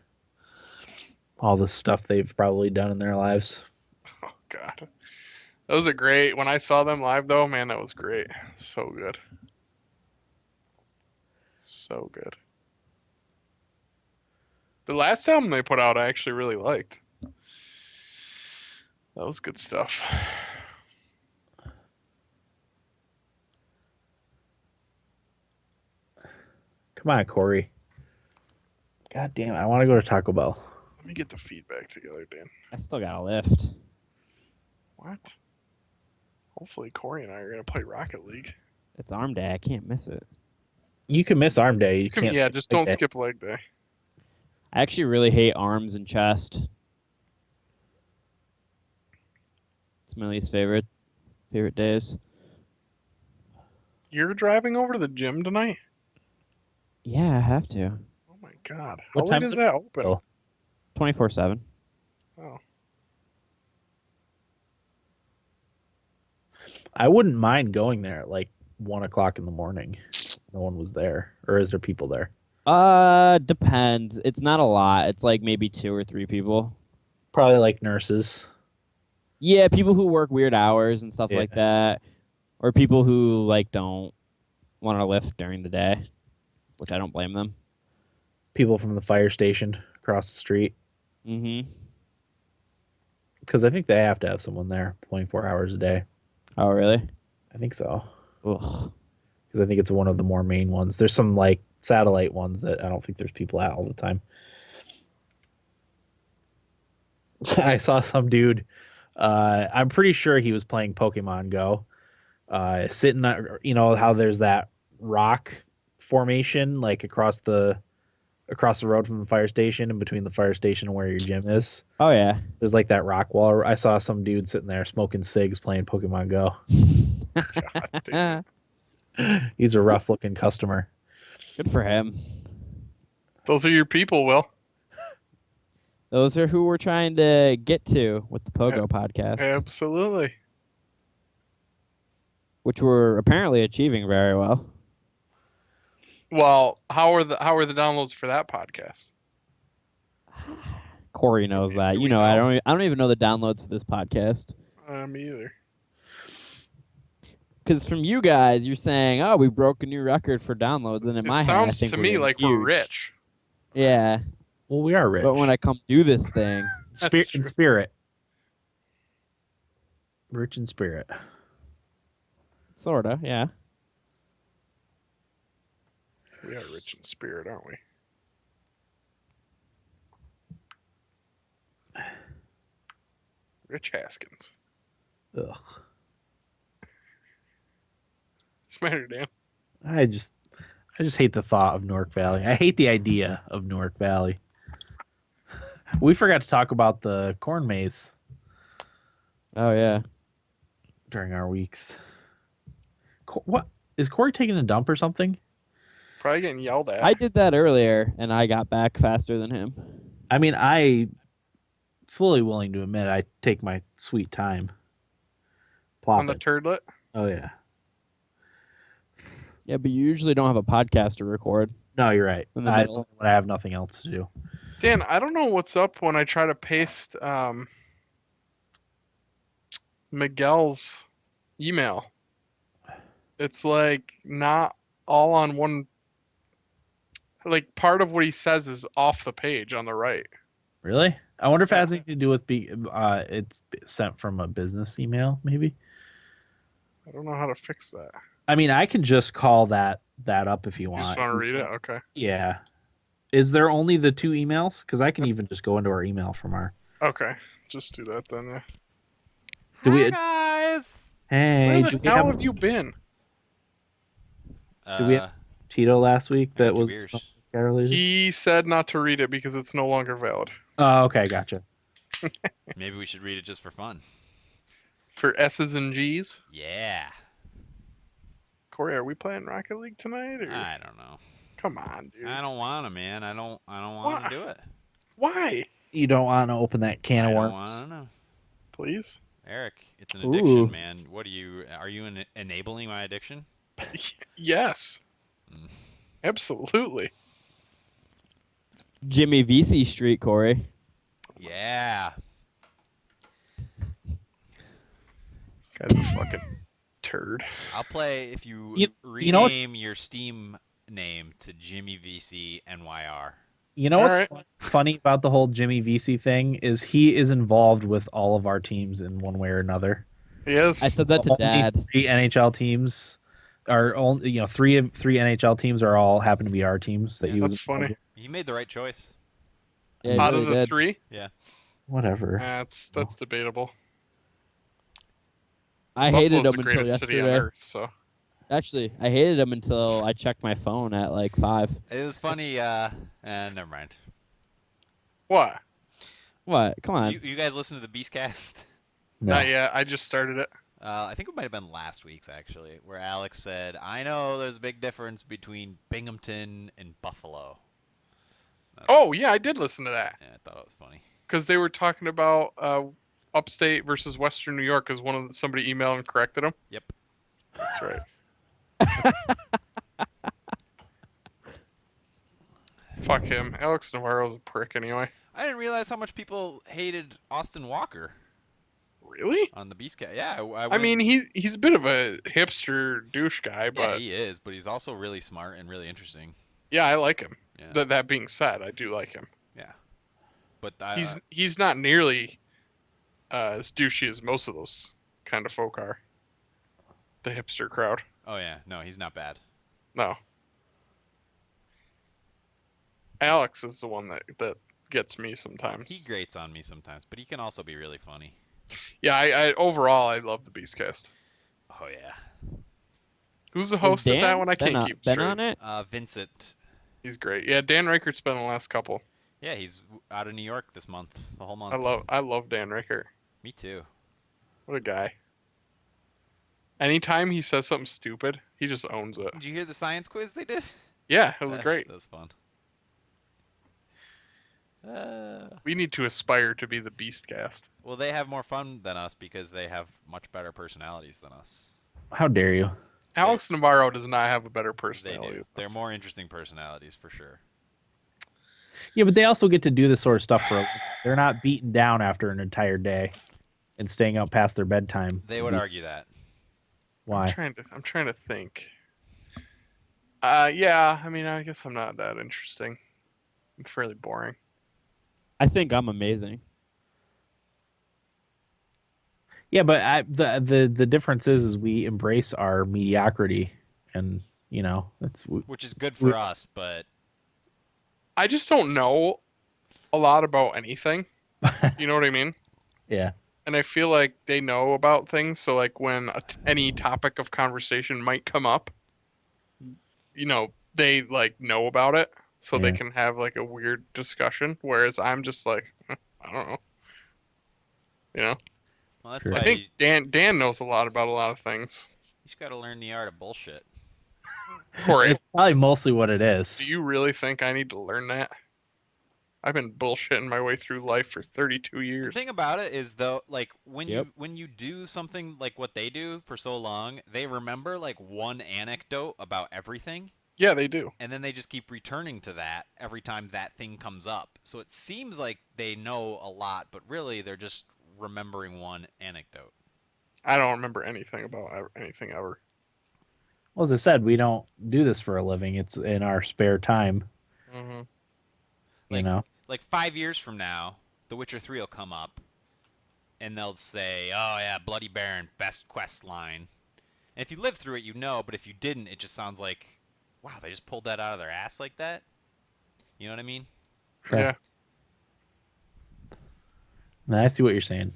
All the stuff they've probably done in their lives. Oh God, those are great. When I saw them live, though, man, that was great. So good. So good. The last album they put out, I actually really liked. That was good stuff. Come on, Corey. God damn it. I want to go to Taco Bell. Let me get the feedback together, Dan. I still got a lift. What? Hopefully Corey and I are going to play Rocket League. It's arm day. I can't miss it. You can miss arm day. You can't. Yeah, skip just leg don't day. skip leg day. I actually really hate arms and chest. It's my least favorite days. You're driving over to the gym tonight? Yeah, I have to. Oh my God. How What late time is is it? that open? Oh. 24/7. Oh. I wouldn't mind going there at like 1:00 in the morning. No one was there, or is there people there? Depends. It's not a lot. It's like maybe 2 or 3 people. Probably like nurses. Yeah, people who work weird hours and stuff like Yeah. that, or people who like don't want to lift during the day, which I don't blame them. People from the fire station across the street, Mm-hmm. because I think they have to have someone there 24 hours a day. Oh, really? I think so, Ugh. because I think it's one of the more main ones. There's some like satellite ones that I don't think there's people at all the time. I saw some dude. I'm pretty sure he was playing Pokemon Go. Sitting, how there's that rock formation like across the road from the fire station and between the fire station and where your gym is. Oh, yeah. There's like that rock wall. I saw some dude sitting there smoking cigs playing Pokemon Go. God damn. He's a rough looking customer. Good for him. Those are your people, Will. Those are who we're trying to get to with the Pogo podcast, Absolutely. which we're apparently achieving very well. Well, how are the downloads for that podcast? Corey knows that. Do You we know, I know? don't even know the downloads for this podcast. Me either. Because from you guys, you're saying, "Oh, we broke a new record for downloads," and in my It head, I sounds think to we're me getting like huge. we're rich. Yeah, Well, we are rich. but when I come do this thing, In spirit. Rich in spirit. sorta, yeah. We are rich in spirit, aren't we? Rich Haskins. Ugh. What's the matter, Dan? I just hate the thought of Newark Valley. I hate the idea of Newark Valley. We forgot to talk about the corn maze Oh yeah. during our weeks. What is Corey taking a dump or something? Probably getting yelled at. I did that earlier, and I got back faster than him. I mean, I fully willing to admit I take my sweet time. Plop on the it. turdlet. Oh yeah. Yeah, but you usually don't have a podcast to record. No, you're right. In the It's middle. only when I have nothing else to do. Dan, I don't know what's up when I try to paste Miguel's email. It's like not all on one. like part of what he says is off the page on the right. Really? I wonder if it Yeah. has anything to do with it's sent from a business email, maybe. I don't know how to fix that. I mean, I can just call that up if you You just want. want to read it? Okay. Yeah. Is there only the 2 emails? Because I can even just go into our email from our. Okay. Just do that then. Yeah. Do we? Hi guys. Hey, Where do the we hell have? have you been? Do we have Tito last week I got that 2 was beers. related? He said not to read it because it's no longer valid. Oh, okay, gotcha. Maybe we should read it just for fun. For S's and G's. Yeah. Corey, are we playing Rocket League tonight? Or... I don't know. Come on, dude. I don't want to, man. I don't want to do it. Why? You don't want to open that can I of don't worms. want to know. Please? Eric, it's an Ooh. addiction, man. What are you enabling my addiction? Yes. Mm. Absolutely. Jimmy VC Street, Corey. Yeah. Guy's a fucking turd. I'll play if you, you know what's- rename your Steam name to Jimmy VC NYR. You know All what's right. funny about the whole Jimmy VC thing is he is involved with all of our teams in one way or another. Yes. I said that to Only Dad. 3 NHL teams are only, three NHL teams are all happen to be our teams that Yeah, he was that's funny. involved with. He made the right choice. Yeah, he Out really of the did. 3? Whatever. That's debatable. I hated Buffalo's him the until greatest city on yesterday. earth, so. Actually, I hated him until I checked my phone at like 5. It was funny. Never mind. What? What? Come on. You guys listen to the Beastcast? No. Not yet. I just started it. I think it might have been last week's actually, where Alex said, "I know there's a big difference between Binghamton and Buffalo." Oh, yeah, I did listen to that. Yeah, I thought it was funny. Because they were talking about upstate versus western New York because somebody emailed and corrected them. Yep. That's right. Fuck him. Alex Navarro's a prick anyway. I didn't realize how much people hated Austin Walker Really? on the Beastcast. Yeah, I I went- mean, he's a bit of a hipster douche guy, yeah, but he is, but he's also really smart and really interesting. yeah, I like him. Yeah, That being said, I do like him. yeah. But He's not nearly as douchey as most of those kind of folk are. The hipster crowd. oh yeah, no, he's not bad. No. Alex is the one that gets me sometimes. He grates on me sometimes, but he can also be really funny. Yeah, I overall I love the Beastcast. Oh yeah. Who's the host of that one? I can't keep been straight. on it? Vincent. He's great. Yeah, Dan Reichert's been the last couple. Yeah, he's out of New York this month, the whole month. I love Dan Reichert. Me too. What a guy. Anytime he says something stupid, he just owns it. Did you hear the science quiz they did? Yeah, it was great. That was fun. We need to aspire to be the Beastcast. Well, they have more fun than us because they have much better personalities than us. How dare you? Alex Navarro does not have a better They personality. do. than They're us. more interesting personalities for sure. Yeah, but they also get to do this sort of stuff for. They're not beaten down after an entire day and staying out past their bedtime. They would argue that. Why? I'm trying to think. Yeah, I mean, I guess I'm not that interesting. I'm fairly boring. I think I'm amazing. Yeah, but the difference is we embrace our mediocrity, and that's Which is good for us, but I just don't know a lot about anything. You know what I mean? yeah. And I feel like they know about things, so like when any topic of conversation might come up, they like know about it, so they Yeah. can have like a weird discussion. Whereas I'm just like, I don't know. well, that's Sure. why I think Dan knows a lot about a lot of things. you just got to learn the art of bullshit. Corey, It's probably mostly what it is. do you really think I need to learn that? I've been bullshitting my way through life for 32 The years. thing about it is though, like Yep. when you do something like what they do for so long, they remember like one anecdote about everything, Yeah, they do. and then they just keep returning to that every time that thing comes up. So it seems like they know a lot, but really they're just remembering one anecdote. I don't remember anything about anything ever. Well, as I said, we don't do this for a living. It's in our spare time. Mm-hmm. You know, Like 5 years from now, The Witcher 3 will come up, and they'll say, "Oh yeah, Bloody Baron, best quest line." And if you lived through it, you know. But if you didn't, it just sounds like, wow, they just pulled that out of their ass like that. You know what I mean? sure. Yeah. Now, I see what you're saying.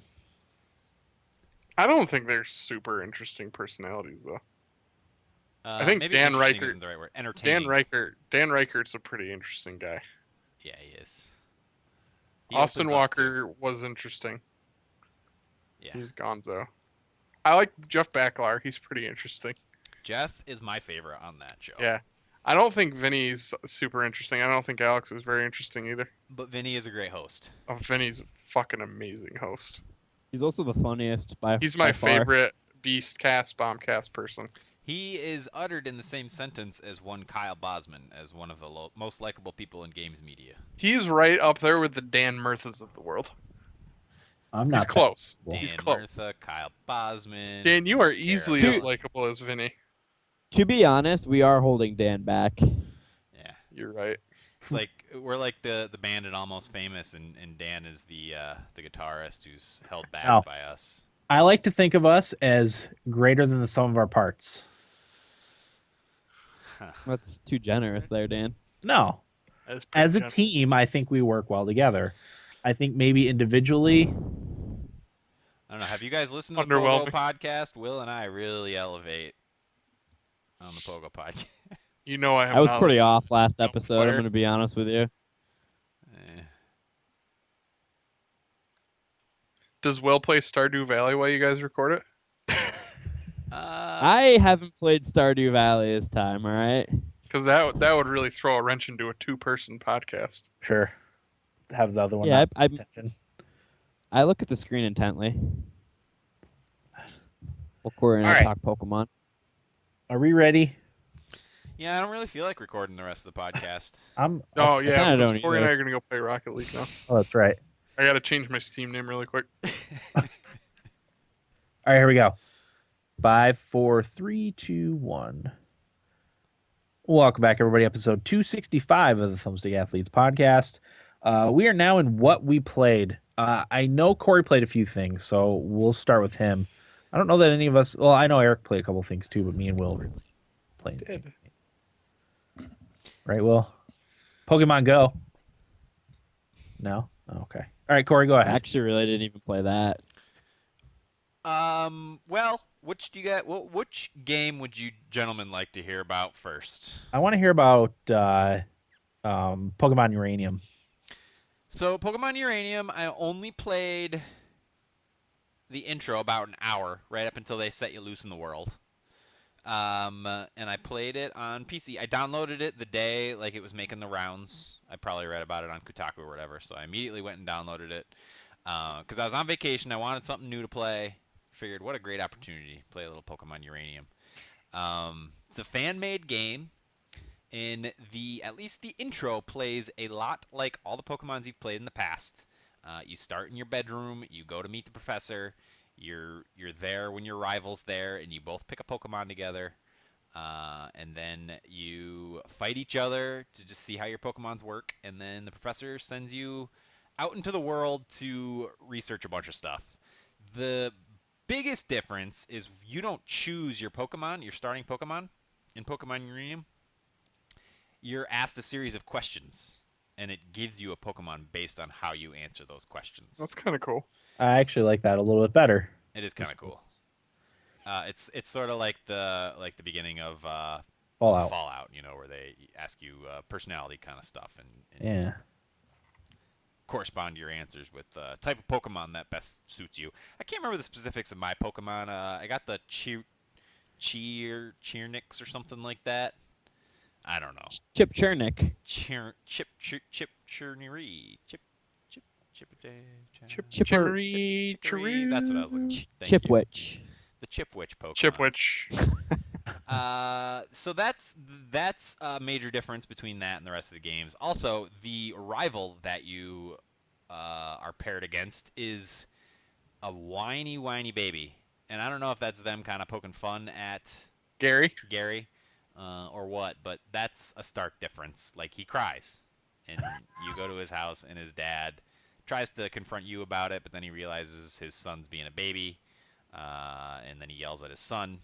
I don't think they're super interesting personalities though. I think Maybe Dan interesting Reichert. isn't the right word. Entertaining. Dan Reichert's a pretty interesting guy. Yeah, he is. He Austin opens up to- Walker was interesting. Yeah. He's gonzo. I like Jeff Baclar. He's pretty interesting. Jeff is my favorite on that show. Yeah. I don't think Vinny's super interesting. I don't think Alex is very interesting either. But Vinny is a great host. Oh, Vinny's a fucking amazing host. He's also the funniest by He's my by far. favorite Beastcast, Bombcast person. He is uttered in the same sentence as one Kyle Bosman as one of the most likable people in games media. He's right up there with the Dan Murthas of the world. I'm not He's close. Well, He's Dan close. Murtha, Kyle Bosman. Dan, you are easily Jared as Hall. likable as Vinny. To be honest, we are holding Dan back. Yeah. You're right. It's like we're like the band at Almost Famous, and Dan is the guitarist who's held back Oh. by us. I like to think of us as greater than the sum of our parts. That's too generous there, Dan. No, That's pretty as a generous. team, I think we work well together. I think maybe individually, I don't know. Have you guys listened to the Pogo Underwhelming. podcast? Will and I really elevate on the Pogo podcast. You know I have. I was not pretty listened. off last No, episode. I'm fire. going to be honest with you. Eh. Does Will play Stardew Valley while you guys record it? I haven't played Stardew Valley this time, all right? Because that would really throw a wrench into a two-person podcast. sure, have the other one. Yeah, not I- pay attention. I look at the screen intently. Well, Corey and All I right. talk Pokemon. Are we ready? Yeah, I don't really feel like recording the rest of the podcast. I'm. Oh I'll- yeah, kinda because don't Corey and I either. are gonna go play Rocket League now. Oh, that's right. I gotta change my Steam name really quick. All right, here we go. 5, 4, 3, 2, 1. Welcome back, everybody. Episode 265 of the Thumbstick Athletes podcast. We are now in what we played. I know Corey played a few things, so we'll start with him. I don't know that any of us. Well, I know Eric played a couple things too, but me and Will really played. Did. Right, Will? Pokemon Go. No. Oh, okay. All right, Corey, go I ahead. actually really didn't even play that. Well, which do you got? Which game would you gentlemen like to hear about first? I want to hear about Pokemon Uranium. So, Pokemon Uranium, I only played the intro about an hour, right up until they set you loose in the world. And I played it on PC. I downloaded it the day like it was making the rounds. I probably read about it on Kotaku or whatever, so I immediately went and downloaded it. Because I was on vacation, I wanted something new to play. Figured, what a great opportunity to play a little Pokemon Uranium. It's a fan-made game. And at least the intro plays a lot like all the Pokemons you've played in the past. You start in your bedroom, you go to meet the professor, you're there when your rival's there, and you both pick a Pokemon together. And then you fight each other to just see how your Pokemons work, and then the professor sends you out into the world to research a bunch of stuff. The biggest difference is you don't choose your Pokemon, your starting Pokemon, in Pokemon Uranium. You're asked a series of questions, and it gives you a Pokemon based on how you answer those questions. That's kind of cool. I actually like that a little bit better. It is kind of cool. It's sort of like the beginning of Fallout. Fallout, where they ask you personality kind of stuff and Yeah. correspond your answers with the type of Pokemon that best suits you. I can't remember the specifics of my Pokemon. I got the Cheernix or something like that. I don't know. Chip Chernick. Cherneri. Chippery, Chippery. That's what I was looking for. Thank you. Chipwitch. The Chipwitch Pokemon. Chipwitch. So that's a major difference between that and the rest of the games. Also, the rival that you are paired against is a whiny baby, and I don't know if that's them kind of poking fun at Gary. Gary or what, but that's a stark difference. Like, he cries. and you go to his house, and his dad tries to confront you about it, but then he realizes his son's being a baby, and then he yells at his son.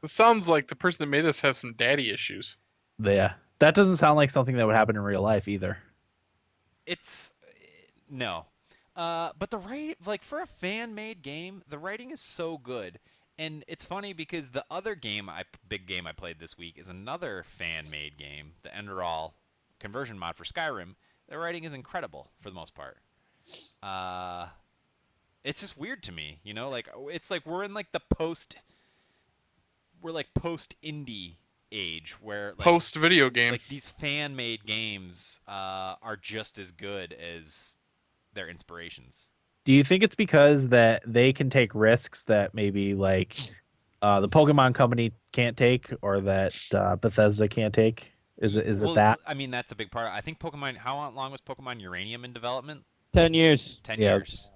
It sounds like the person that made this has some daddy issues. Yeah, that doesn't sound like something that would happen in real life either. It's no, but the like for a fan-made game, the writing is so good, and it's funny because the other big game I played this week is another fan-made game, the Enderal conversion mod for Skyrim. The writing is incredible for the most part. It's just weird to me, like it's like we're in like post indie age where like Post video game. like these fan-made games are just as good as their inspirations. Do you think it's because that they can take risks that maybe like the Pokemon company can't take, or that Bethesda can't take? Is it that? I mean, that's a big part. I think Pokemon. How long was Pokemon Uranium in development? 10 years. 10 Yeah, years.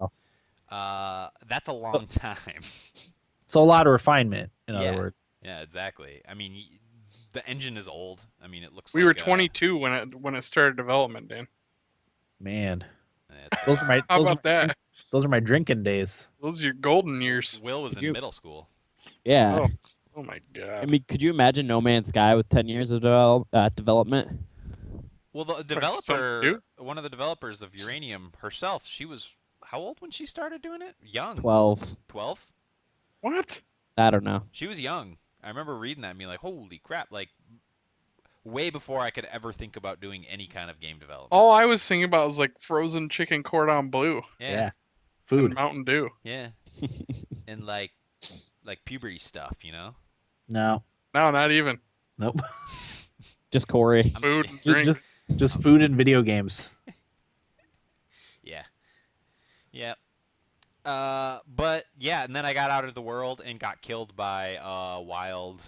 That's a long time. So a lot of refinement, in Yeah. other words. Yeah, exactly. I mean, the engine is old. I mean, it looks We like were 22 when it started development, Dan. Man, it's- those are my How those about are, that? those are my drinking days. Those are your golden years. Will was Could in you- middle school. Yeah. Oh my god. I mean, could you imagine No Man's Sky with 10 years of development? Well, the something to developer, do. one of the developers of Uranium herself, she was how old when she started doing it? Young. 12. 12? What? I don't know. She was young. I remember reading that and being like, holy crap, like way before I could ever think about doing any kind of game development. All I was thinking about was like frozen chicken cordon bleu Yeah. and Food. Mountain Dew. Yeah. And like puberty stuff, No. No, not even. Nope. Just Corey. Food and drink. Just food and video games. Yeah. Yeah. But yeah, and then I got out of the world and got killed by a wild,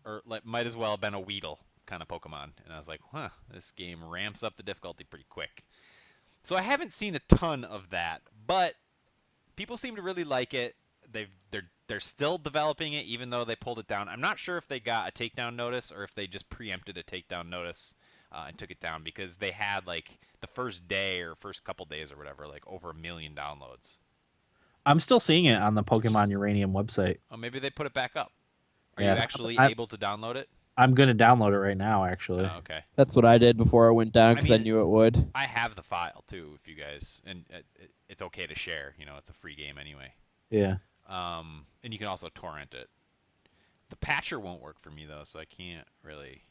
or like might as well have been a Weedle kind of Pokemon, and I was like, huh, this game ramps up the difficulty pretty quick. So I haven't seen a ton of that, but people seem to really like it. They're still developing it, even though they pulled it down. I'm not sure if they got a takedown notice or if they just preempted a takedown notice and took it down, because they had like the first day or first couple days or whatever, like over 1 million downloads. I'm still seeing it on the Pokemon Uranium website. Oh, maybe they put it back up. Are Yeah, you actually I- able to download it? I'm gonna download it right now, actually. Oh, okay. That's what I did before I went down because I mean- knew it would. I have the file too, if you guys, and it's okay to share. It's a free game anyway. Yeah. And you can also torrent it. The patcher won't work for me though, so I can't really.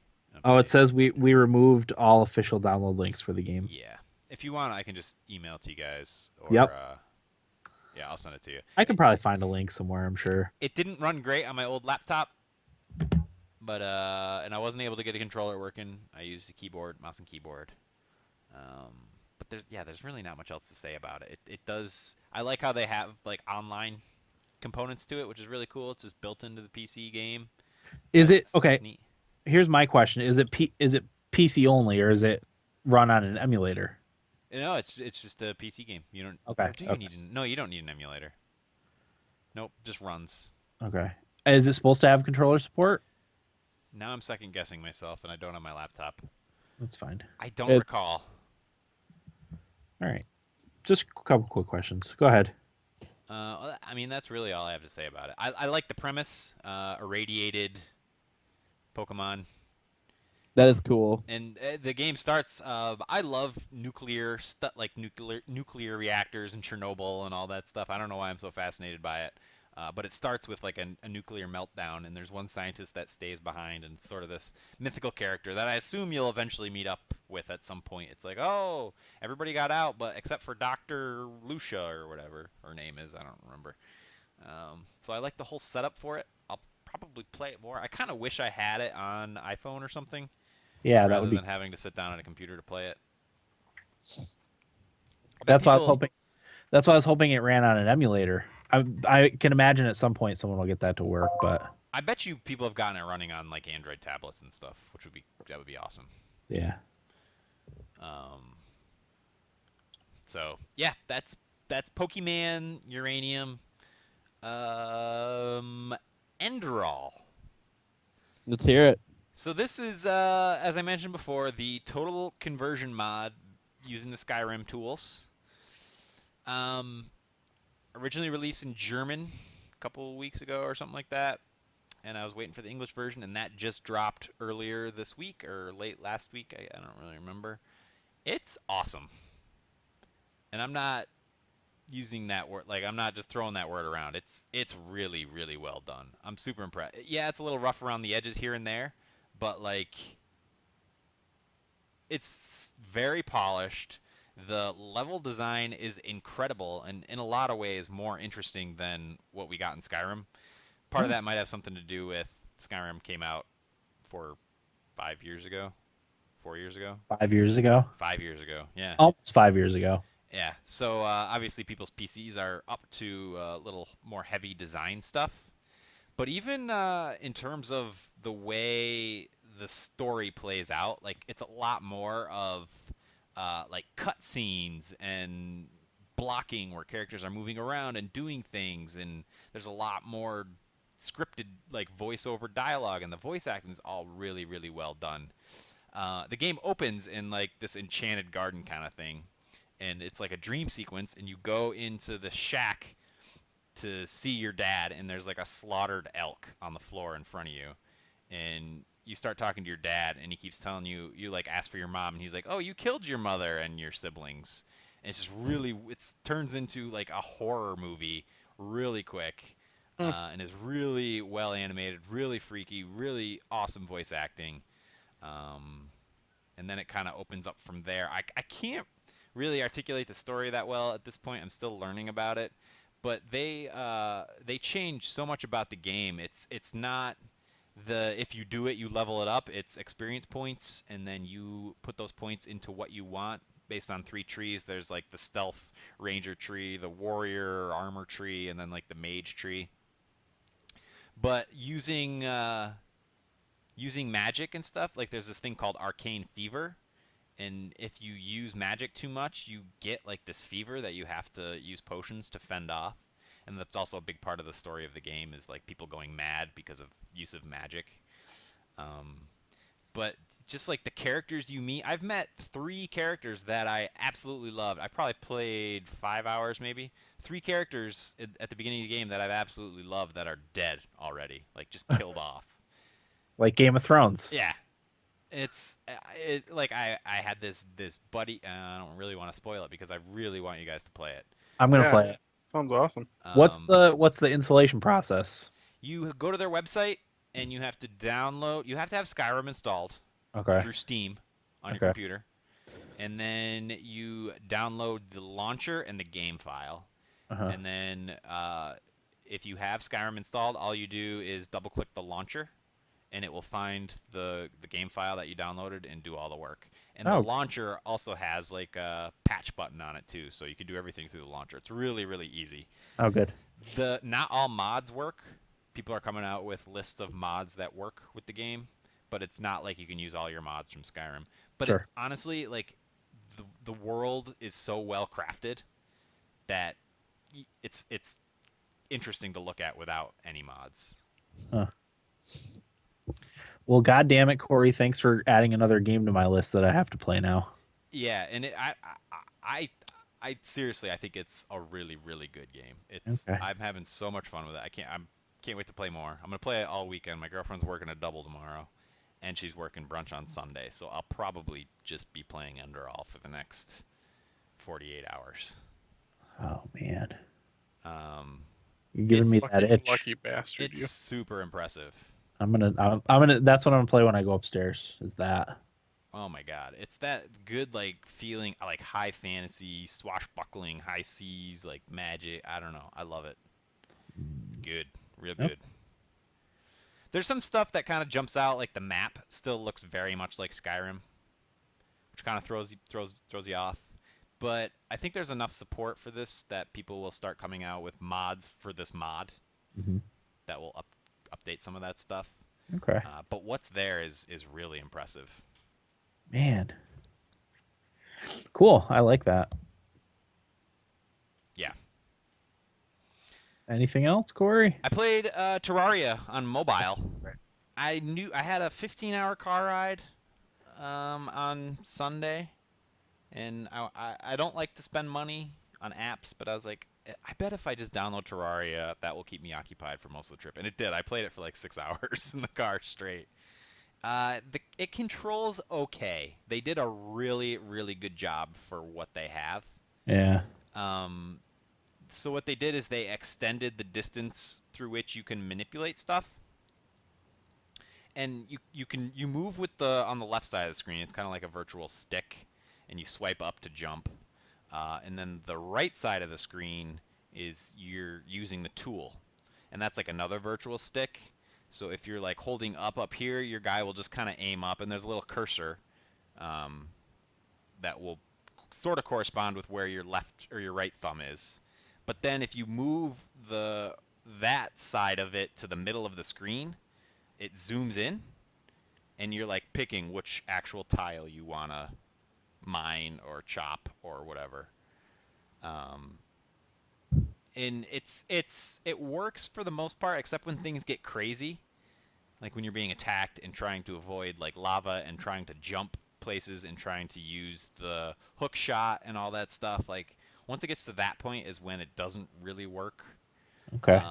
Oh, it update. says we removed all official download links for the game. Yeah. If you want, I can just email it to you guys. Or, Yep. Yeah, I'll send it to you. I could probably find a link somewhere, I'm sure. It didn't run great on my old laptop, but and I wasn't able to get a controller working. I used a keyboard, mouse and keyboard. But there's really not much else to say about it. It does. I like how they have like online components to it, which is really cool. It's just built into the PC game. Is it It's okay? neat. Here's my question: Is it PC only, or is it run on an emulator? No, it's just a PC game. You don't. Okay, Or do you okay. need? No, you don't need an emulator. Nope, just runs. Okay. Is it supposed to have controller support? Now I'm second guessing myself, and I don't have my laptop. That's fine. I don't It- recall. All right. Just a couple quick questions. Go ahead. I mean, that's really all I have to say about it. I like the premise. Irradiated Pokemon. That is cool. And the game starts. I love nuclear stuff, like nuclear reactors and Chernobyl and all that stuff. I don't know why I'm so fascinated by it, but it starts with like a nuclear meltdown, and there's one scientist that stays behind, and sort of this mythical character that I assume you'll eventually meet up with at some point. It's like, oh, everybody got out, but except for Dr. Lucia or whatever her name is. I don't remember. So I like the whole setup for it. I'll probably play it more. I kind of wish I had it on iPhone or something. Yeah, that Rather would be. than having to sit down at a computer to play it. That's why I was hoping. That's why I was hoping it ran on an emulator. I can imagine at some point someone will get that to work, but I bet you people have gotten it running on like Android tablets and stuff, which would be awesome. yeah. So yeah, that's Pokemon Uranium. Enderal. Let's hear it. So this is, as I mentioned before, the total conversion mod using the Skyrim tools. Um, Originally released in German a couple weeks ago or something like that, and I was waiting for the English version, and that just dropped earlier this week or late last week. I don't really remember. It's awesome, and I'm not using that word like I'm not just throwing that word around. It's really really well done. I'm super impressed. Yeah, it's a little rough around the edges here and there, but like it's very polished. The level design is incredible and in a lot of ways more interesting than what we got in Skyrim. Part of that might have something to do with Skyrim came out 5 years ago, 4 years ago, 5 years ago, 5 years ago. Yeah. almost 5 years ago. Yeah, so obviously people's PCs are up to a little more heavy design stuff. But even in terms of the way the story plays out, like it's a lot more of like cutscenes and blocking where characters are moving around and doing things, and there's a lot more scripted like voiceover dialogue, and the voice acting is all really really well done. The game opens in like this enchanted garden kind of thing, and it's like a dream sequence, and you go into the shack to see your dad, and there's like a slaughtered elk on the floor in front of you, and you start talking to your dad, and he keeps telling you, you like ask for your mom, and he's like, oh, you killed your mother and your siblings. And it's just really, it turns into like a horror movie really quick, and is really well animated, really freaky, really awesome voice acting. And then it kind of opens up from there. I can't really articulate the story that well at this point. I'm still learning about it, but they changed so much about the game. It's not the if you do it you level it up. It's experience points, and then you put those points into what you want based on 3 trees. There's like the stealth ranger tree, the warrior armor tree, and then like the mage tree. But using magic and stuff, like there's this thing called arcane fever, and if you use magic too much, you get like this fever that you have to use potions to fend off. And that's also a big part of the story of the game, is like people going mad because of use of magic. But just like the characters you meet, I've met 3 characters that I absolutely loved. I probably played 5 hours maybe. 3 characters at the beginning of the game that I've absolutely loved that are dead already, like just killed off. Like Game of Thrones. Yeah, like I had this buddy. I don't really want to spoil it because I really want you guys to play it. I'm gonna play it. Sounds awesome. What's the installation process? You go to their website and you have to download. You have to have Skyrim installed through Steam on your computer, and then you download the launcher and the game file. And then if you have Skyrim installed, all you do is double click the launcher, and it will find the game file that you downloaded and do all the work. And the launcher also has like a patch button on it too, so you can do everything through the launcher. It's really really easy. Oh, good. Not all mods work. People are coming out with lists of mods that work with the game, but it's not like you can use all your mods from Skyrim. But Sure. honestly, like the world is so well crafted that it's interesting to look at without any mods. Huh. Well, God damn it, Corey! Thanks for adding another game to my list that I have to play now. Yeah, and I seriously, I think it's a really really good game. I'm having so much fun with it. I can't wait to play more. I'm gonna play it all weekend. My girlfriend's working a double tomorrow, and she's working brunch on Sunday, so I'll probably just be playing Enderal for the next 48 hours. Oh man, you're giving me that itch. Lucky bastard! It's super impressive. I'm gonna. That's what I'm gonna play when I go upstairs. Is that? Oh my god, it's that good like feeling, like high fantasy, swashbuckling, high seas, like magic. I don't know. I love it. Good, real good. There's some stuff that kind of jumps out, like the map still looks very much like Skyrim, which kind of throws you off. But I think there's enough support for this that people will start coming out with mods for this mod that will update some of that stuff. Okay. But what's there is really impressive. Man. Cool. I like that. Yeah. Anything else, Corey? I played Terraria on mobile. I knew I had a 15-hour car ride on Sunday, and I don't like to spend money on apps, but I was like, I bet if I just download Terraria, that will keep me occupied for most of the trip. And it did. I played it for like 6 hours in the car straight. It controls okay. They did a really, really good job for what they have. Yeah. So what they did is they extended the distance through which you can manipulate stuff. And you move with on the left side of the screen. It's kind of like a virtual stick, and you swipe up to jump. And then the right side of the screen is you're using the tool, and that's like another virtual stick. So if you're like holding up here, your guy will just kind of aim up, and there's a little cursor that will sort of correspond with where your left or your right thumb is. But then if you move that side of it to the middle of the screen, it zooms in, and you're like picking which actual tile you want to mine or chop or whatever. And it works for the most part, except when things get crazy, like when you're being attacked and trying to avoid like lava and trying to jump places and trying to use the hook shot and all that stuff. Like once it gets to that point is when it doesn't really work. Okay.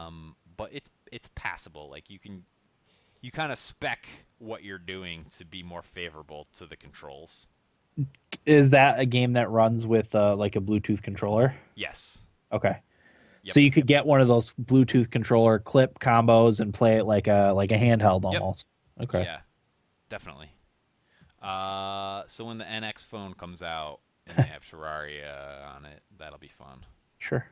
But it's passable. Like you kind of spec what you're doing to be more favorable to the controls. Is that a game that runs with like a Bluetooth controller? Yes. Okay. Yep. So you could get one of those Bluetooth controller clip combos and play it like a handheld almost. Yep. Okay. Yeah, definitely. So when the NX phone comes out and they have Terraria on it, that'll be fun. Sure.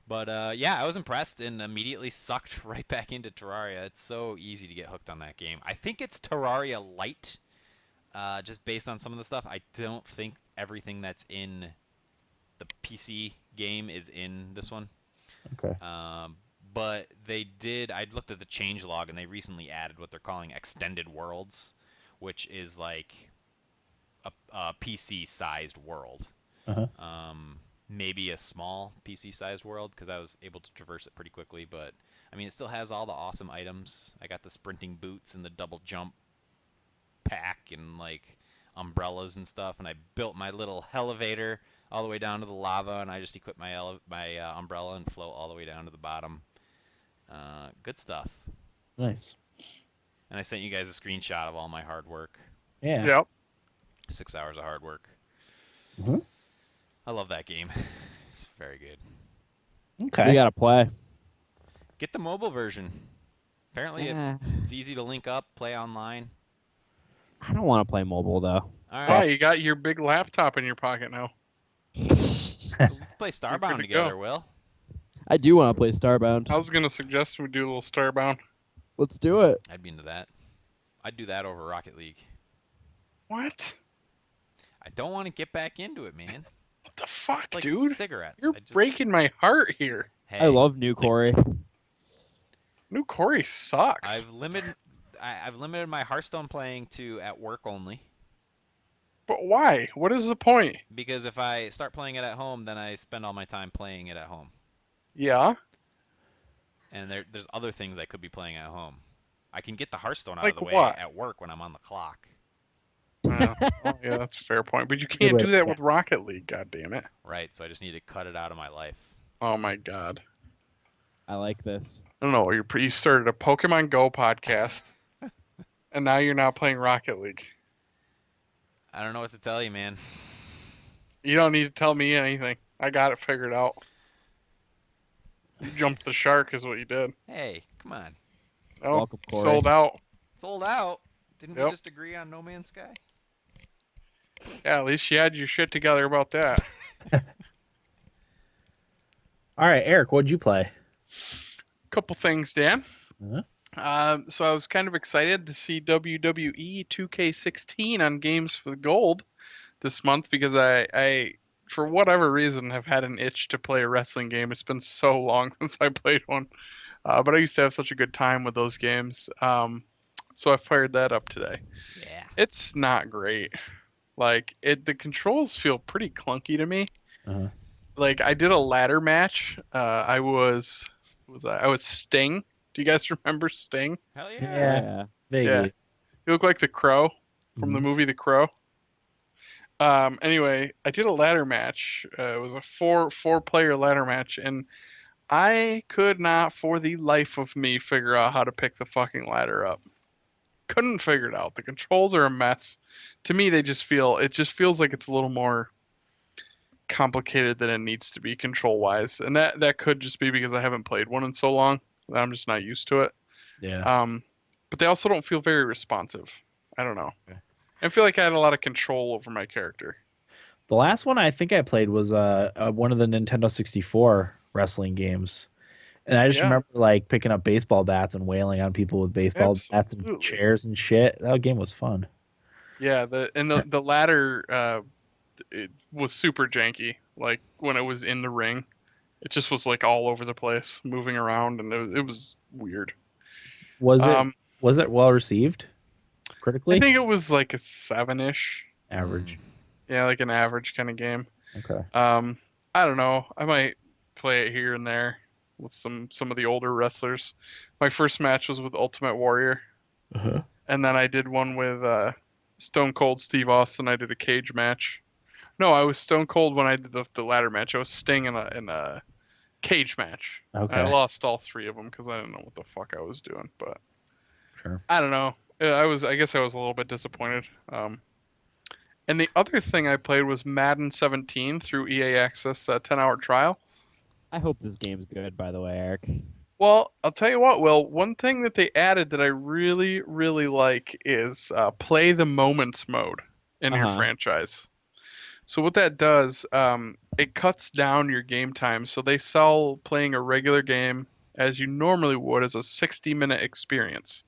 But yeah, I was impressed and immediately sucked right back into Terraria. It's so easy to get hooked on that game. I think it's Terraria Lite, just based on some of the stuff. I don't think everything that's in the PC game is in this one. Okay. But they did. I looked at the changelog, and they recently added what they're calling extended worlds, which is like a PC-sized world. Uh-huh. Maybe a small PC-sized world, because I was able to traverse it pretty quickly. But I mean, it still has all the awesome items. I got the sprinting boots and the double jump pack and like umbrellas and stuff. And I built my little elevator all the way down to the lava, and I just equipped my umbrella and float all the way down to the bottom. Good stuff. Nice. And I sent you guys a screenshot of all my hard work. Yeah. Yep. 6 hours of hard work. Mm-hmm. I love that game. It's very good. Okay. We gotta play. Get the mobile version. Apparently it's easy to link up, play online. I don't want to play mobile though. All Oh, right. you got your big laptop in your pocket now. Play Starbound to together, go. Will. I do want to play Starbound. I was gonna suggest we do a little Starbound. Let's do it. I'd be into that. I'd do that over Rocket League. What? I don't want to get back into it, man. What the fuck, Like dude? cigarettes. You're I just, breaking my heart here. Hey, I love New Corey. New Corey sucks. I've limited my Hearthstone playing to at work only, But why? What is the point? because if I start playing it at home, then I spend all my time playing it at home. Yeah. And there's other things I could be playing at home. I can get the Hearthstone out Like of the way what? at work when I'm on the clock. Well, yeah, that's a fair point. But you Good can't way do to that put with Rocket League, God damn it. Right, so I just need to cut it out of my life. Oh my god. I like this. I don't know. You started a Pokemon Go podcast, and now you're not playing Rocket League. I don't know what to tell you, man. You don't need to tell me anything. I got it figured out. You jumped the shark is what you did. Hey, come on. Oh, Welcome, Corey. sold out. Sold out. Didn't we Yep. just agree on No Man's Sky? Yeah, at least you had your shit together about that. All right, Eric, what'd you play? Couple things, Dan. Uh-huh. So I was kind of excited to see WWE 2K16 on Games for the Gold this month because I, for whatever reason, have had an itch to play a wrestling game. It's been so long since I played one, but I used to have such a good time with those games. So I fired that up today. Yeah. It's not great. Like the controls feel pretty clunky to me. Uh-huh. Like I did a ladder match. I was Sting, Do you guys remember Sting? Hell yeah. Yeah. Vaguely. He looked like the Crow from the Mhm. movie The Crow. Anyway, I did a ladder match. It was a four-player ladder match, and I could not, for the life of me, figure out how to pick the fucking ladder up. Couldn't figure it out. The controls are a mess. To me, it just feels like it's a little more complicated than it needs to be control-wise, and that could just be because I haven't played one in so long that I'm just not used to it. Yeah. But they also don't feel very responsive. I don't know. Okay. I feel like I had a lot of control over my character. The last one I think I played was one of the Nintendo 64 wrestling games. And I just Yeah. remember like picking up baseball bats and wailing on people with baseball bats and Absolutely. chairs and shit. That game was fun. Yeah, the ladder it was super janky. Like when it was in the ring, it just was like all over the place, moving around, and it was weird. Was it Um, was it well received I critically? think it was like a 7-ish. Average. Yeah, like an average kind of game. Okay. I don't know. I might play it here and there with some of the older wrestlers. My first match was with Ultimate Warrior, Uh-huh. and then I did one with Stone Cold Steve Austin. I did a cage match. No, I was Stone Cold when I did the ladder match. I was Sting in a cage match. Okay. And I lost all 3 of them because I didn't know what the fuck I was doing. But Sure. I don't know. I guess I was a little bit disappointed. And the other thing I played was Madden 17 through EA Access 10-hour trial. I hope this game's good, by the way, Eric. Well, I'll tell you what, Will. One thing that they added that I really, really like is play the moments mode in your franchise. So what that does, it cuts down your game time. So they sell playing a regular game as you normally would as a 60-minute experience.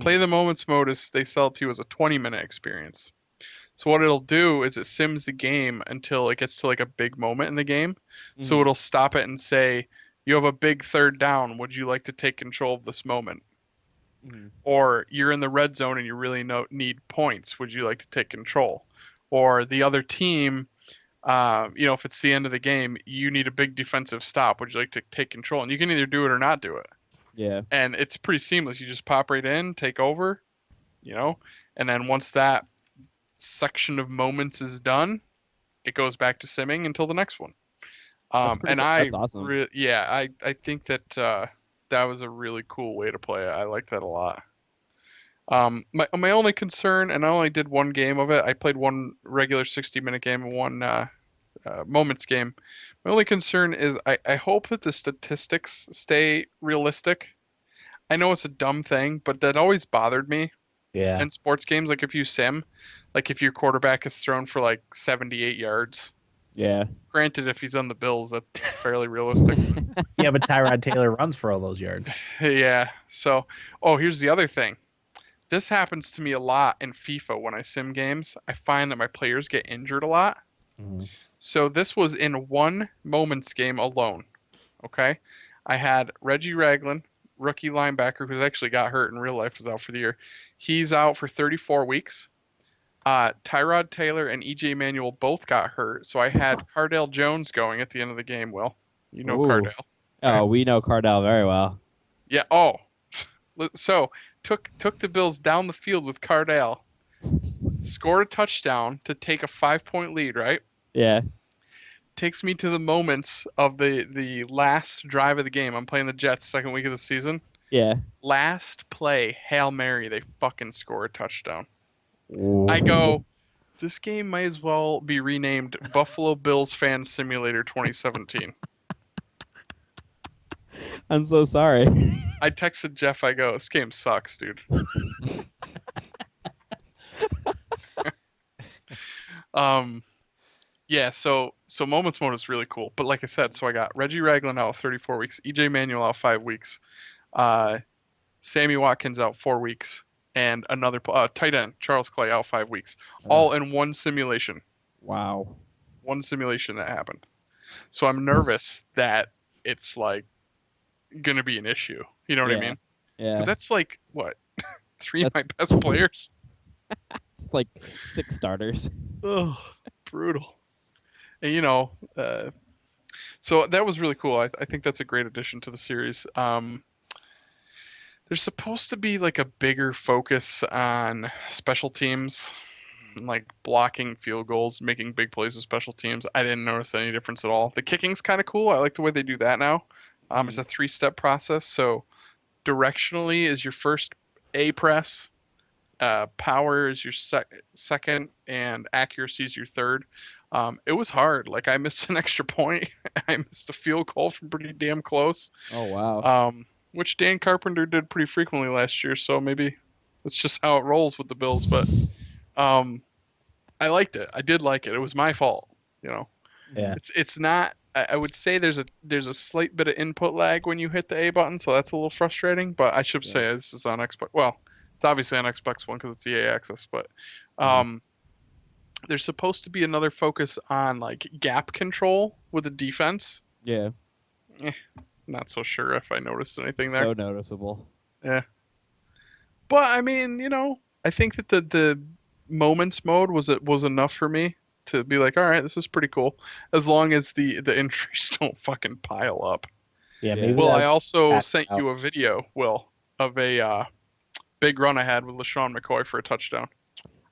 Play the moments mode is they sell it to you as a 20-minute experience. So what it'll do is it sims the game until it gets to like a big moment in the game. So it'll stop it and say, you have a big third down. Would you like to take control of this moment? Or you're in the red zone and you really need points. Would you like to take control? Or the other team, if it's the end of the game, you need a big defensive stop. Would you like to take control? And you can either do it or not do it. Yeah. And it's pretty seamless. You just pop right in, take over, and then once that section of moments is done, it goes back to simming until the next one. That's awesome. I think that that was a really cool way to play it. I like that a lot. My only concern, and I only did one game of it. I played one regular 60-minute game and one moments game. My only concern is I hope that the statistics stay realistic. I know it's a dumb thing, but that always bothered me. Yeah. In sports games, like if you sim, like if your quarterback is thrown for like 78 yards. Yeah. Granted, if he's on the Bills, that's fairly realistic. Yeah, but Tyrod Taylor runs for all those yards. Yeah. So, here's the other thing. This happens to me a lot in FIFA when I sim games. I find that my players get injured a lot. So this was in one moments game alone. Okay. I had Reggie Ragland, rookie linebacker, who's actually got hurt in real life, is out for the year. He's out for 34 weeks. Tyrod Taylor and EJ Manuel both got hurt, so I had Cardale Jones going at the end of the game. Will, you know Cardale? Oh, we know Cardale very well. Yeah. So took the Bills down the field with Cardale, scored a touchdown to take a 5-point lead. Right. Yeah. Takes me to the moments of the last drive of the game. I'm playing the Jets, second week of the season. Yeah. Last play, Hail Mary, they fucking score a touchdown. Ooh. I go, this game might as well be renamed Buffalo Bills Fan Simulator 2017. I'm so sorry. I texted Jeff, I go, this game sucks, dude. Yeah, so Moments Mode is really cool. But like I said, so I got Reggie Ragland out 34 weeks, EJ Manuel out 5 weeks, Sammy Watkins out 4 weeks, and another tight end, Charles Clay, out 5 weeks. All in one simulation. Wow. One simulation that happened. So I'm nervous that it's like going to be an issue. You know what I mean? Yeah. Because that's like, what, 3 of my best players? It's like 6 starters. Ugh, brutal. And so that was really cool. I think that's a great addition to the series. there's supposed to be like a bigger focus on special teams, like blocking field goals, making big plays with special teams. I didn't notice any difference at all. The kicking's kind of cool. I like the way they do that now. It's a 3-step process. So directionally is your first A press, power is your second, and accuracy is your third. It was hard. Like I missed an extra point. I missed a field goal from pretty damn close. Oh wow. Which Dan Carpenter did pretty frequently last year. So maybe that's just how it rolls with the Bills. But I liked it. I did like it. It was my fault. You know. Yeah. It's not. I would say there's a slight bit of input lag when you hit the A button, so that's a little frustrating. But I should say this is on Xbox. Well, it's obviously on Xbox One because it's EA Access. But there's supposed to be another focus on like gap control with the defense. Yeah. Not so sure if I noticed anything So there. noticeable. Yeah. But I mean, I think that the moments mode was enough for me to be like, all right, this is pretty cool, as long as the injuries don't fucking pile up. Yeah, maybe. Well, I that's also passed sent out. you a video, Will, of a big run I had with LaShawn McCoy for a touchdown.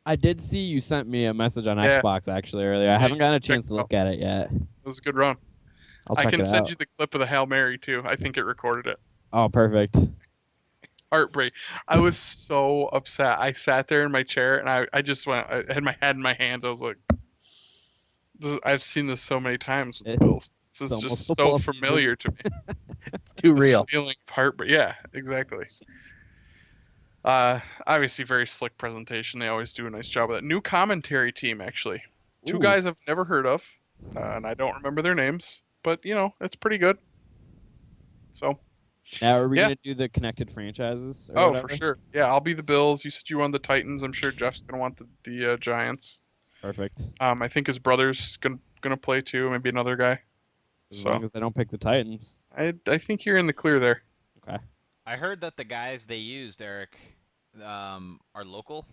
I did see you sent me a message on Yeah. Xbox actually earlier. I haven't you gotten a should check chance to it look at it yet. It was a good run. I'll I check can it send out. you the clip of the Hail Mary too. I think it recorded it. Oh, perfect. Heartbreak. I was so upset. I sat there in my chair and I just went. I had my head in my hands. I was like, I've seen this so many times with the Bills. This is almost just football so familiar to me. It's too This real. feeling of heartbreak. Yeah, exactly. Obviously, very slick presentation. They always do a nice job of that. New commentary team, actually. Two Ooh. guys I've never heard of, and I don't remember their names, but it's pretty good. So, Now, are we Yeah. gonna do the connected franchises? Or oh, whatever? for sure. Yeah, I'll be the Bills. You said you want the Titans. I'm sure Jeff's gonna want the Giants. Perfect. I think his brother's gonna play too. Maybe another guy. As So long as they don't pick the Titans. I think you're in the clear there. Okay. I heard that the guys they used, Eric, are local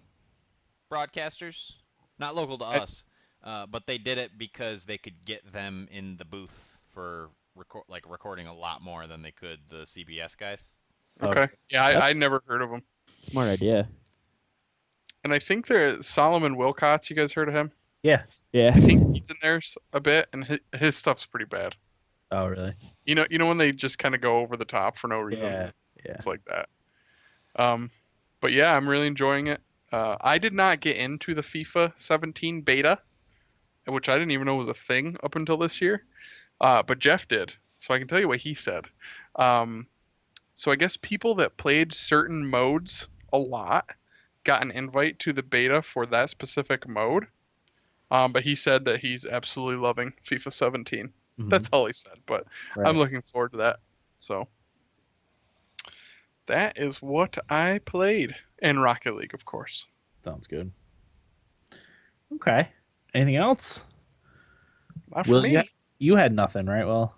broadcasters. Not local to us, but they did it because they could get them in the booth for recording a lot more than they could the CBS guys. Okay. Yeah, I That's- never heard of him. Smart idea. And I think there's Solomon Wilcots. You guys heard of him? Yeah. Yeah. I think he's in there a bit, and his stuff's pretty bad. Oh, really? You know when they just kind of go over the top for no reason. Yeah. Yeah. It's like that. But yeah, I'm really enjoying it. I did not get into the FIFA 17 beta, which I didn't even know was a thing up until this year. But Jeff did, so I can tell you what he said. So I guess people that played certain modes a lot got an invite to the beta for that specific mode. But he said that he's absolutely loving FIFA 17. Mhm. That's all he said, but Right. I'm looking forward to that. So that is what I played. And Rocket League, of course. Sounds good. Okay. Anything else? Not for Will, me. you had nothing, right? Well,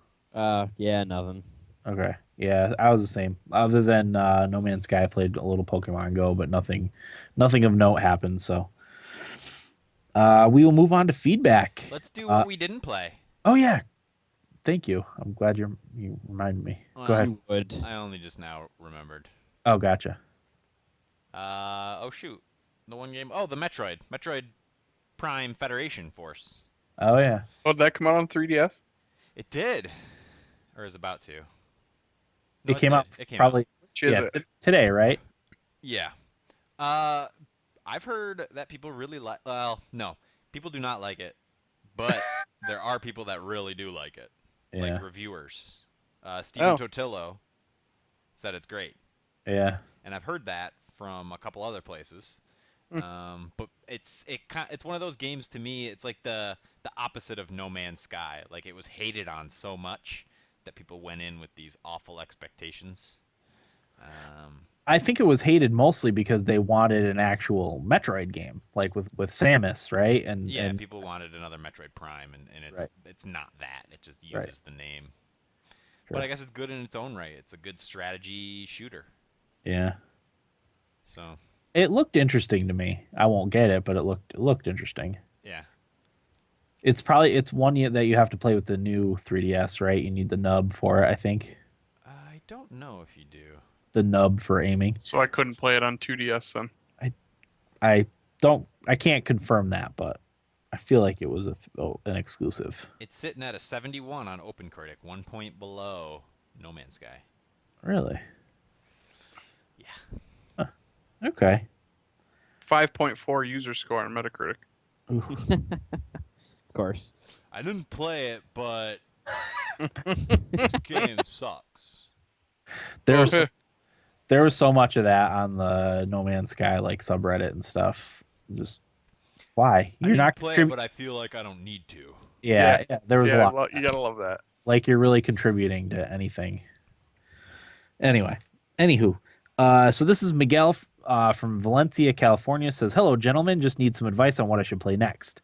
Yeah, nothing. okay. Yeah, I was the same. Other than No Man's Sky, I played a little Pokemon Go, but nothing of note happened. So we will move on to feedback. Let's do what we didn't play. Oh yeah, thank you. I'm glad you reminded me. Go Well, ahead. You would. I only just now remembered. Oh, gotcha. Oh shoot, the one game. Oh, the Metroid Prime Federation Force. Oh yeah. Oh, did that come out on 3DS? It did, or is about to. It came out It came probably Which is yeah it? today, right? Yeah. I've heard that people really like. Well, no, people do not like it, but there are people that really do like it, Yeah. like reviewers. Stephen Oh. Totillo said it's great, Yeah. and I've heard that from a couple other places. But it's one of those games to me. It's like the opposite of No Man's Sky. Like it was hated on so much that people went in with these awful expectations. I think it was hated mostly because they wanted an actual Metroid game, like with Samus, right? And Yeah, and people wanted another Metroid Prime, and it's Right. it's not that. It just uses Right. the name. Sure. But I guess it's good in its own right. It's a good strategy shooter. yeah, So it looked interesting to me. I won't get it, but it looked interesting. yeah, It's one that you have to play with the new 3DS, right? You need the nub for it, I think. I don't know if you do. the nub for aiming. So I couldn't play it on 2DS then. I can't confirm that, but I feel like it was an exclusive. It's sitting at a 71 on OpenCritic, 1 point below No Man's Sky. Really? Yeah. Huh. Okay. 5.4 user score on Metacritic. Of course. I didn't play it, but this game sucks. There was so much of that on the No Man's Sky like subreddit and stuff. Just why I didn't play it, but I feel like I don't need to. Yeah, there was a lot. Well, you gotta love that. Like you're really contributing to anything. Anyway, anywho, so this is Miguel from Valencia, California. Says, "Hello, gentlemen. Just need some advice on what I should play next.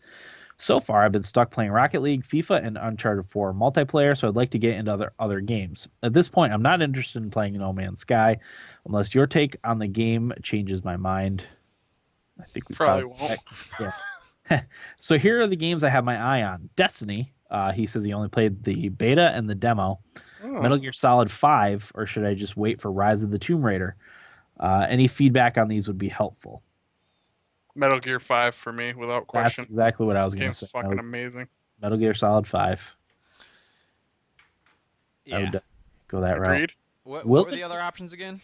So far, I've been stuck playing Rocket League, FIFA, and Uncharted 4 multiplayer, so I'd like to get into other games. At this point, I'm not interested in playing No Man's Sky, unless your take on the game changes my mind." I think we probably won't. Yeah. So here are the games I have my eye on. Destiny. He says he only played the beta and the demo. Oh. Metal Gear Solid 5, or should I just wait for Rise of the Tomb Raider? Any feedback on these would be helpful. Metal Gear 5 for me, without question. That's exactly what I was going to Game's say. fucking amazing. Metal Gear Solid 5. I Yeah. would go that Agreed. route. What were the other options again?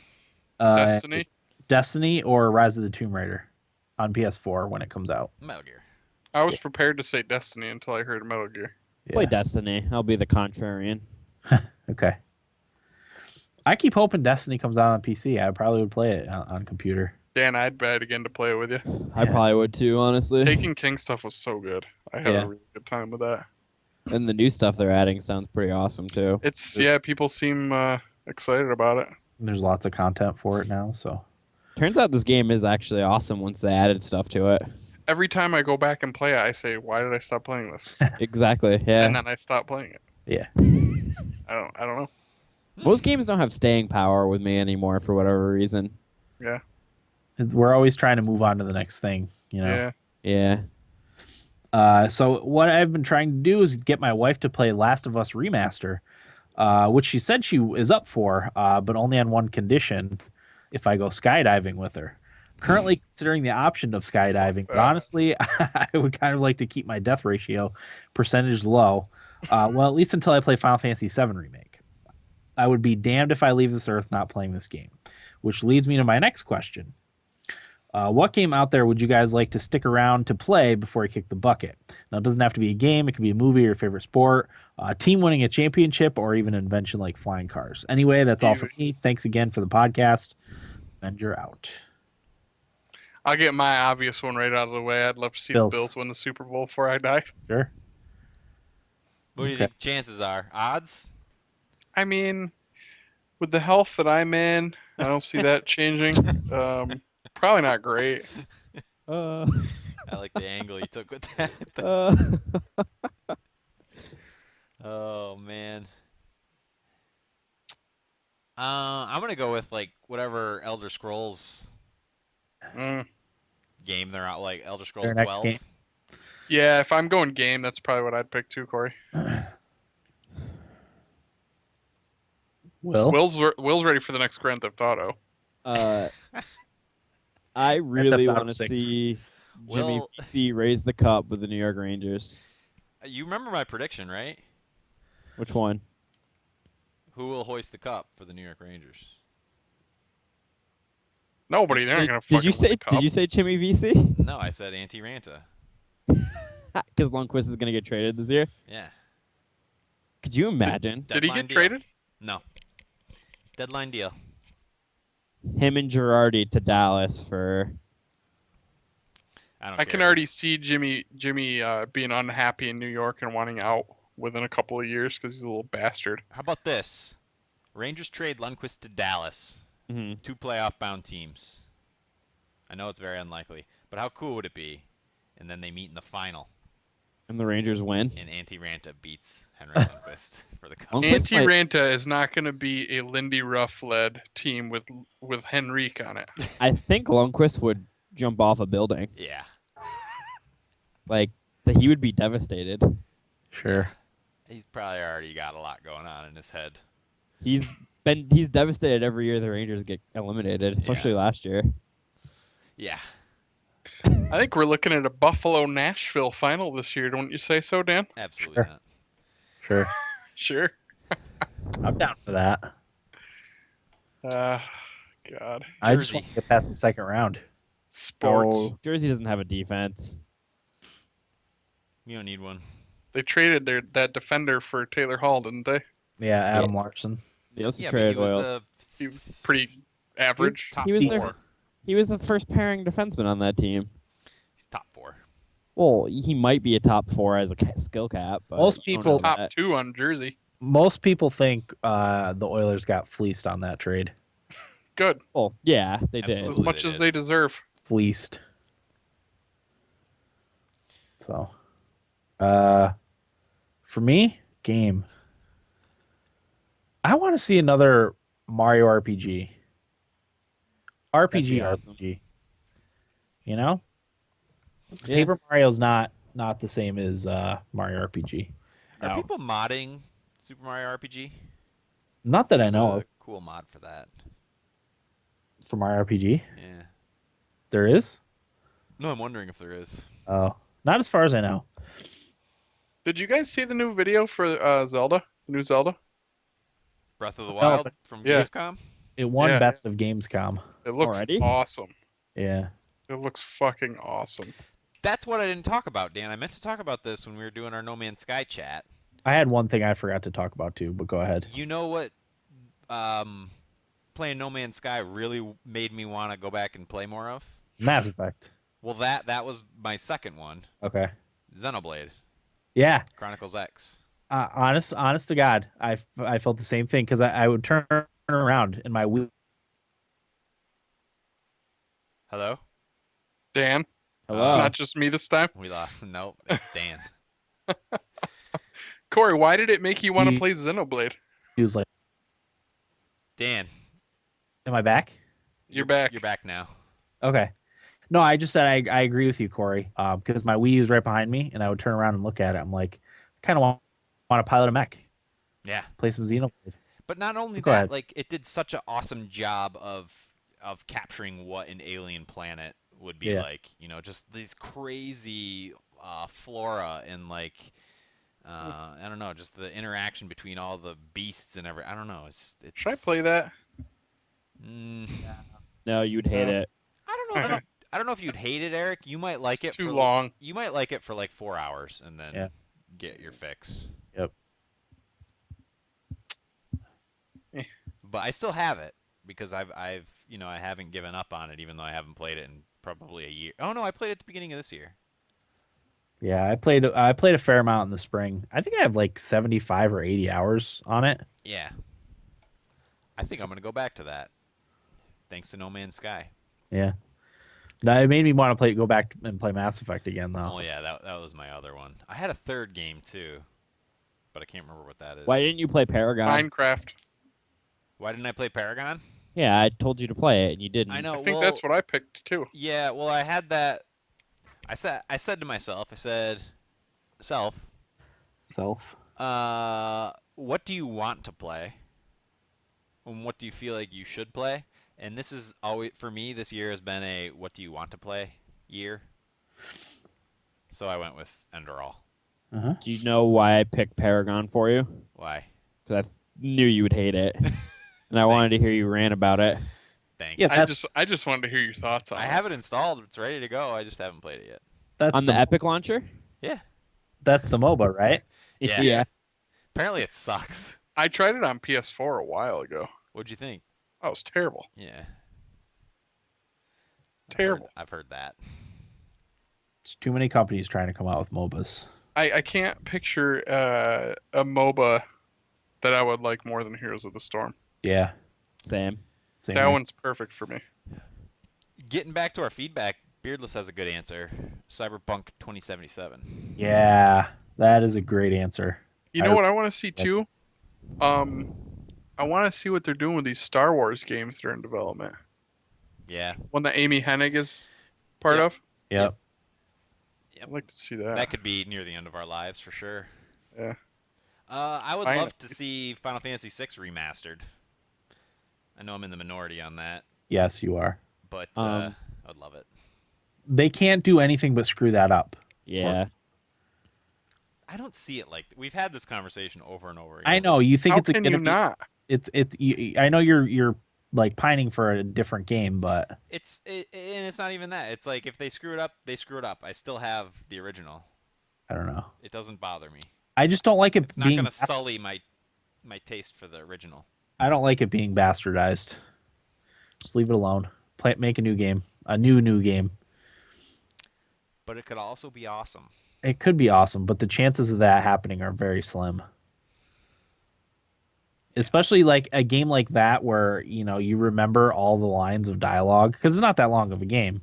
Destiny. Destiny or Rise of the Tomb Raider on PS4 when it comes out. Metal Gear. I was prepared to say Destiny until I heard Metal Gear. Play Destiny. I'll be the contrarian. Okay. I keep hoping Destiny comes out on PC. I probably would play it on computer. Dan, I'd buy it again to play it with you. I probably would too, honestly. Taking King stuff was so good. I had a really good time with that. And the new stuff they're adding sounds pretty awesome too. People seem excited about it. There's lots of content for it now, so. Turns out this game is actually awesome once they added stuff to it. Every time I go back and play it, I say, "Why did I stop playing this?" Exactly. Yeah. And then I stop playing it. Yeah. I don't know. Most games don't have staying power with me anymore for whatever reason. Yeah. We're always trying to move on to the next thing, you know. Yeah. Yeah. So what I've been trying to do is get my wife to play Last of Us Remaster, which she said she is up for, but only on one condition: if I go skydiving with her. Currently considering the option of skydiving, but honestly, I would kind of like to keep my death ratio percentage low. Well, at least until I play Final Fantasy VII Remake. I would be damned if I leave this earth not playing this game, which leads me to my next question. What game out there would you guys like to stick around to play before you kick the bucket? Now, it doesn't have to be a game. It could be a movie or your favorite sport, team winning a championship, or even an invention like flying cars. Anyway, that's all for me. Thanks again for the podcast. Avenger out. I'll get my obvious one right out of the way. I'd love to see the Bills win the Super Bowl before I die. Sure. What do you think chances are? Odds? I mean, with the health that I'm in, I don't see that changing. Probably not great. I like the angle you took with that. Oh man. I'm gonna go with like whatever Elder Scrolls game they're out, like Elder Scrolls 12. Game. Yeah, if I'm going game, that's probably what I'd pick too, Corey. Will's ready for the next Grand Theft Auto. I really want to see Jimmy VC raise the cup with the New York Rangers. You remember my prediction, right? Which one? Who will hoist the cup for the New York Rangers? Nobody. They're not gonna fucking win the cup. Did you say Jimmy VC? No, I said Antti Ranta. Because Lundqvist is gonna get traded this year. Yeah. Could you imagine? Did he get traded? No. Deadline deal. Him and Girardi to Dallas for. I can already see Jimmy being unhappy in New York and wanting out within a couple of years because he's a little bastard. How about this? Rangers trade Lundqvist to Dallas. Mm-hmm. 2 playoff-bound teams. I know it's very unlikely, but how cool would it be? And then they meet in the final. And the Rangers win. And Antti Ranta beats Henrik Lundqvist for the cup. Antti Ranta is not going to be a Lindy Ruff-led team with Henrik on it. I think Lundqvist would jump off a building. Yeah. Like, he would be devastated. Sure. He's probably already got a lot going on in his head. He's he's devastated every year the Rangers get eliminated, especially last year. Yeah. I think we're looking at a Buffalo-Nashville final this year. Don't you say so, Dan? Absolutely Sure. not. Sure. Sure. I'm down for that. God. I just Jersey. want to get past the second round. Sports. Oh, Jersey doesn't have a defense. You don't need one. They traded that defender for Taylor Hall, didn't they? Yeah, Adam Larson. They also Yeah, but he traded was Oil. He was pretty average. top He was four. their- He was the first pairing defenseman on that team. He's top 4. Well, he might be a top 4 as a skill cap. But Most you don't people- know Top that. 2 on Jersey. Most people think the Oilers got fleeced on that trade. Good. Oh, yeah, they did. As Absolutely. much they as did. they deserve. Fleeced. So, for me, game. I want to see another Mario RPG. That'd be RPG. awesome. You know, Yeah. Paper Mario's not the same as Mario RPG. Are No. people modding Super Mario RPG? Not that I There's know a of cool mod for that. for Mario RPG. Yeah. There is. No, I'm wondering if there is. Oh, not as far as I know. Did you guys see the new video for Zelda? The new Zelda? Breath of the No, Wild but- from Yeah. Gamescom? It won Yeah. Best of Gamescom. It looks Already? awesome. Yeah. It looks fucking awesome. That's what I didn't talk about, Dan. I meant to talk about this when we were doing our No Man's Sky chat. I had one thing I forgot to talk about too, but go ahead. You know what? Playing No Man's Sky really made me want to go back and play more of. Mass Effect. Well, that was my second one, Okay. Xenoblade Yeah. Chronicles X. Honest to God, I felt the same thing because I would turn around and my Wii. Hello? Dan, Hello. it's not just me this time. We lost. Nope, it's Dan. Corey, why did it make you want to He- play Xenoblade? He was like, Dan, "Am I back?" You're back. You're back now. Okay. No, I just said I agree with you, Corey. Because my Wii is right behind me, and I would turn around and look at it. I'm like, kind of want to pilot a mech, Yeah. play some Xenoblade. But not only Go that, ahead. like it did such an awesome job of capturing what an alien planet would be Yeah. like. You know, just these crazy flora and like I don't know, just the interaction between all the beasts and I don't know. It's Should I play that? Mm, No, you'd hate No. it. I don't know. I don't know if you'd hate it, Eric. You might like It's it. too for, long. You might like it for like 4 hours and then Yeah. get your fix. Yep. But I still have it because I've I haven't given up on it even though I haven't played it in probably a year. Oh no, I played it at the beginning of this year. Yeah, I played a fair amount in the spring. I think I have like 75 or 80 hours on it. Yeah. I think I'm gonna go back to that. Thanks to No Man's Sky. Yeah. Now it made me want to go back and play Mass Effect again, though. Oh yeah, that was my other one. I had a third game too, but I can't remember what that is. Why didn't you play Paragon? Minecraft. Why didn't I play Paragon? Yeah, I told you to play it, and you didn't. I know. I think well, that's what I picked too. Yeah, well, I had that. I said to myself, self, Self. what do you want to play? And what do you feel like you should play? And this is always for me. This year has been a what do you want to play year. So I went with Enderal. Uh-huh. Do you know why I picked Paragon for you? Why? Because I knew you would hate it, and I wanted to hear you rant about it. Thanks. Yeah, I just wanted to hear your thoughts on I it. have it installed. It's ready to go. I just haven't played it yet. That's On the Epic launcher? Yeah. That's the MOBA, right? Yeah. yeah. Apparently it sucks. I tried it on PS4 a while ago. What'd you think? Oh, it's terrible. Yeah. Terrible. I've heard that. It's too many companies trying to come out with MOBAs. I can't picture a MOBA that I would like more than Heroes of the Storm. Yeah. Same. Same That here. one's perfect for me. Getting back to our feedback, Beardless has a good answer. Cyberpunk 2077. Yeah, that is a great answer. You know what I want to see too? I want to see what they're doing with these Star Wars games that are in development. Yeah. One that Amy Hennig is part Yep. of. Yep. I'd like to see that. That could be near the end of our lives for sure. Yeah. I would Fine. love to see Final Fantasy VI remastered. I know I'm in the minority on that, Yes, you are. but I'd love it. They can't do anything but screw that up. Yeah. I don't see it like we've had this conversation over and over I again. know you think How it's can gonna you be. not? I know you're like pining for a different game, but And it's not even that. It's like if they screw it up, they screw it up. I still have the original. I don't know. It doesn't bother me. I just don't like it It's not being. gonna sully my taste for the original. I don't like it being bastardized. Just leave it alone. Make a new game. A new game. But it could also be awesome. It could be awesome, but the chances of that happening are very slim. Especially like a game like that where, you remember all the lines of dialogue because it's not that long of a game.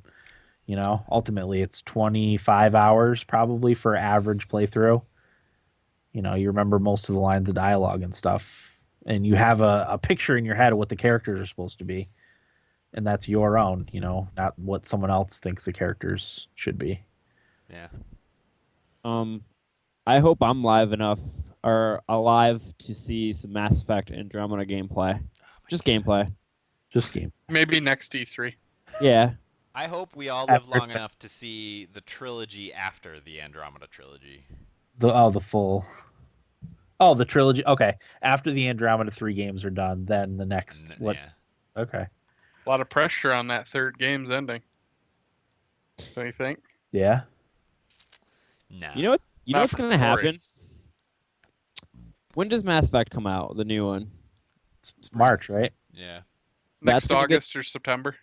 Ultimately it's 25 hours probably for average playthrough. You remember most of the lines of dialogue and stuff, and you have a picture in your head of what the characters are supposed to be. And that's your own, not what someone else thinks the characters should be. Yeah. I hope I'm live enough or alive to see some Mass Effect Andromeda gameplay. Just gameplay. Just game. Maybe next E3. Yeah. I hope we all live long enough to see the trilogy after the Andromeda trilogy. The full. Oh, the trilogy. Okay. After the Andromeda 3 games are done, then the next. What? Yeah. Okay. A lot of pressure on that third game's ending. Don't you think? Yeah. No. You know what? You know Not what's for gonna Corey. happen? When does Mass Effect come out? The new one. It's March, right? Yeah. Next gonna get- August or September.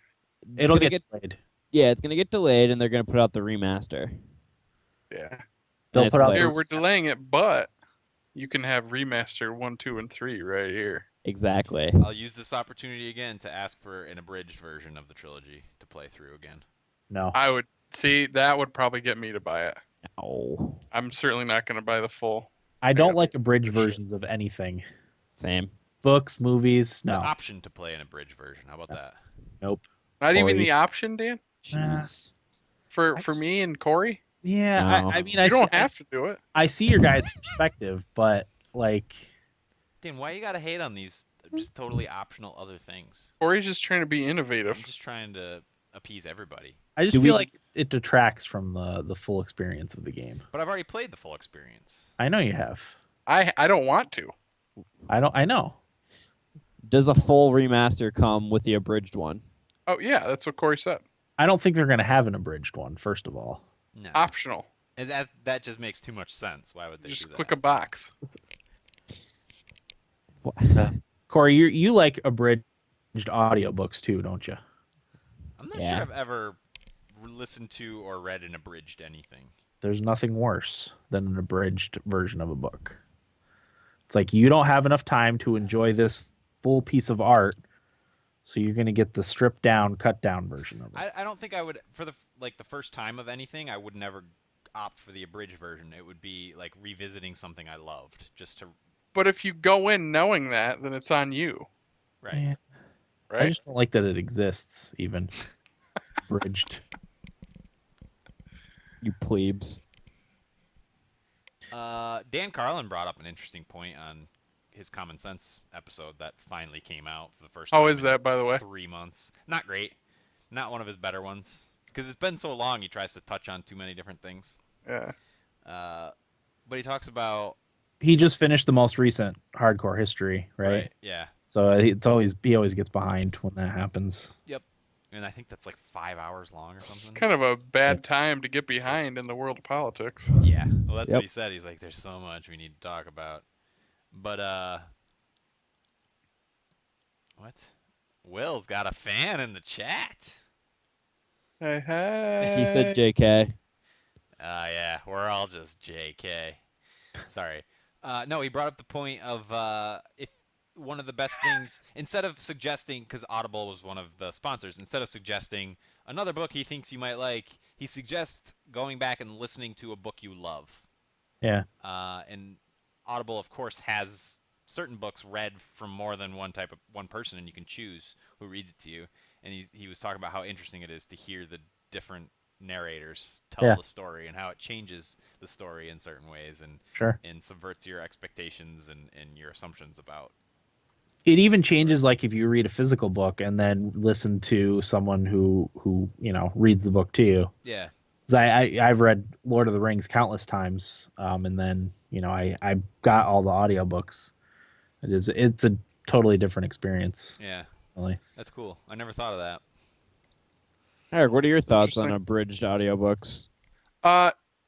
It's It'll gonna get delayed. Yeah, it's gonna get delayed, and they're gonna put out the remaster. Yeah. They'll That's put out what- Here, this- we're delaying it, but you can have remaster 1, 2, and 3 right here. Exactly. I'll use this opportunity again to ask for an abridged version of the trilogy to play through again. No. I would see that would probably get me to buy it. Oh, I'm certainly not going to buy the full. I don't Yeah. like abridged Shit. versions of anything. same. Books, movies, The no. option to play an abridged version. How about that? Nope. Not even Corey. the option, Dan, Jeez. for I for just- me and Corey. Yeah, No. I mean, You don't have to do it. I see your guys' perspective, but like, Dan, why you gotta hate on these just totally optional other things? Corey's just trying to be innovative. I'm just trying to appease everybody. I just Do feel we- like it detracts from the full experience of the game. But I've already played the full experience. I know you have. I don't want to. I know. Does a full remaster come with the abridged one? Oh yeah, that's what Corey said. I don't think they're going to have an abridged one. First of all, No. Optional. And that just makes too much sense. Why would they Just do that? click a box. What? Corey, you like abridged audiobooks too, don't you? I'm not Yeah. sure I've ever listened to or read an abridged anything. There's nothing worse than an abridged version of a book. It's like you don't have enough time to enjoy this full piece of art, so you're going to get the stripped down, cut down version of it. I don't think I would for the first time of anything. I would never opt for the abridged version. It would be like revisiting something I loved, just to But if you go in knowing that, then it's on you, right. Yeah. right? I just don't like that it exists, even abridged. You plebes. Dan Carlin brought up an interesting point on his Common Sense episode that finally came out for the first time. How is in that, by the way? 3 months. Not great. Not one of his better ones. Because it's been so long, he tries to touch on too many different things. Yeah. But he talks about He just finished the most recent hardcore history, right? yeah. So he always gets behind when that happens. Yep. And I think that's like 5 hours long or It's something. kind of a bad time to get behind in the world of politics. Yeah. Well, that's Yep. what he said. He's like, there's so much we need to talk about. But what? Will's got a fan in the chat. Hey, hey. He said JK. Yeah, we're all just JK. Sorry. No, he brought up the point of if one of the best things, instead of suggesting, because Audible was one of the sponsors, instead of suggesting another book he thinks you might like, he suggests going back and listening to a book you love. Yeah. And Audible, of course, has certain books read from more than one person, and you can choose who reads it to you. And he was talking about how interesting it is to hear the different narrators tell the story and how it changes the story in certain ways and Sure. subverts your expectations and your assumptions about It even changes like if you read a physical book and then listen to someone who reads the book to you. Yeah. 'Cause I've read Lord of the Rings countless times, and then I got all the audiobooks. It's a totally different experience. Yeah. Really. That's cool. I never thought of that. Eric, what are your thoughts on Interesting. abridged audiobooks?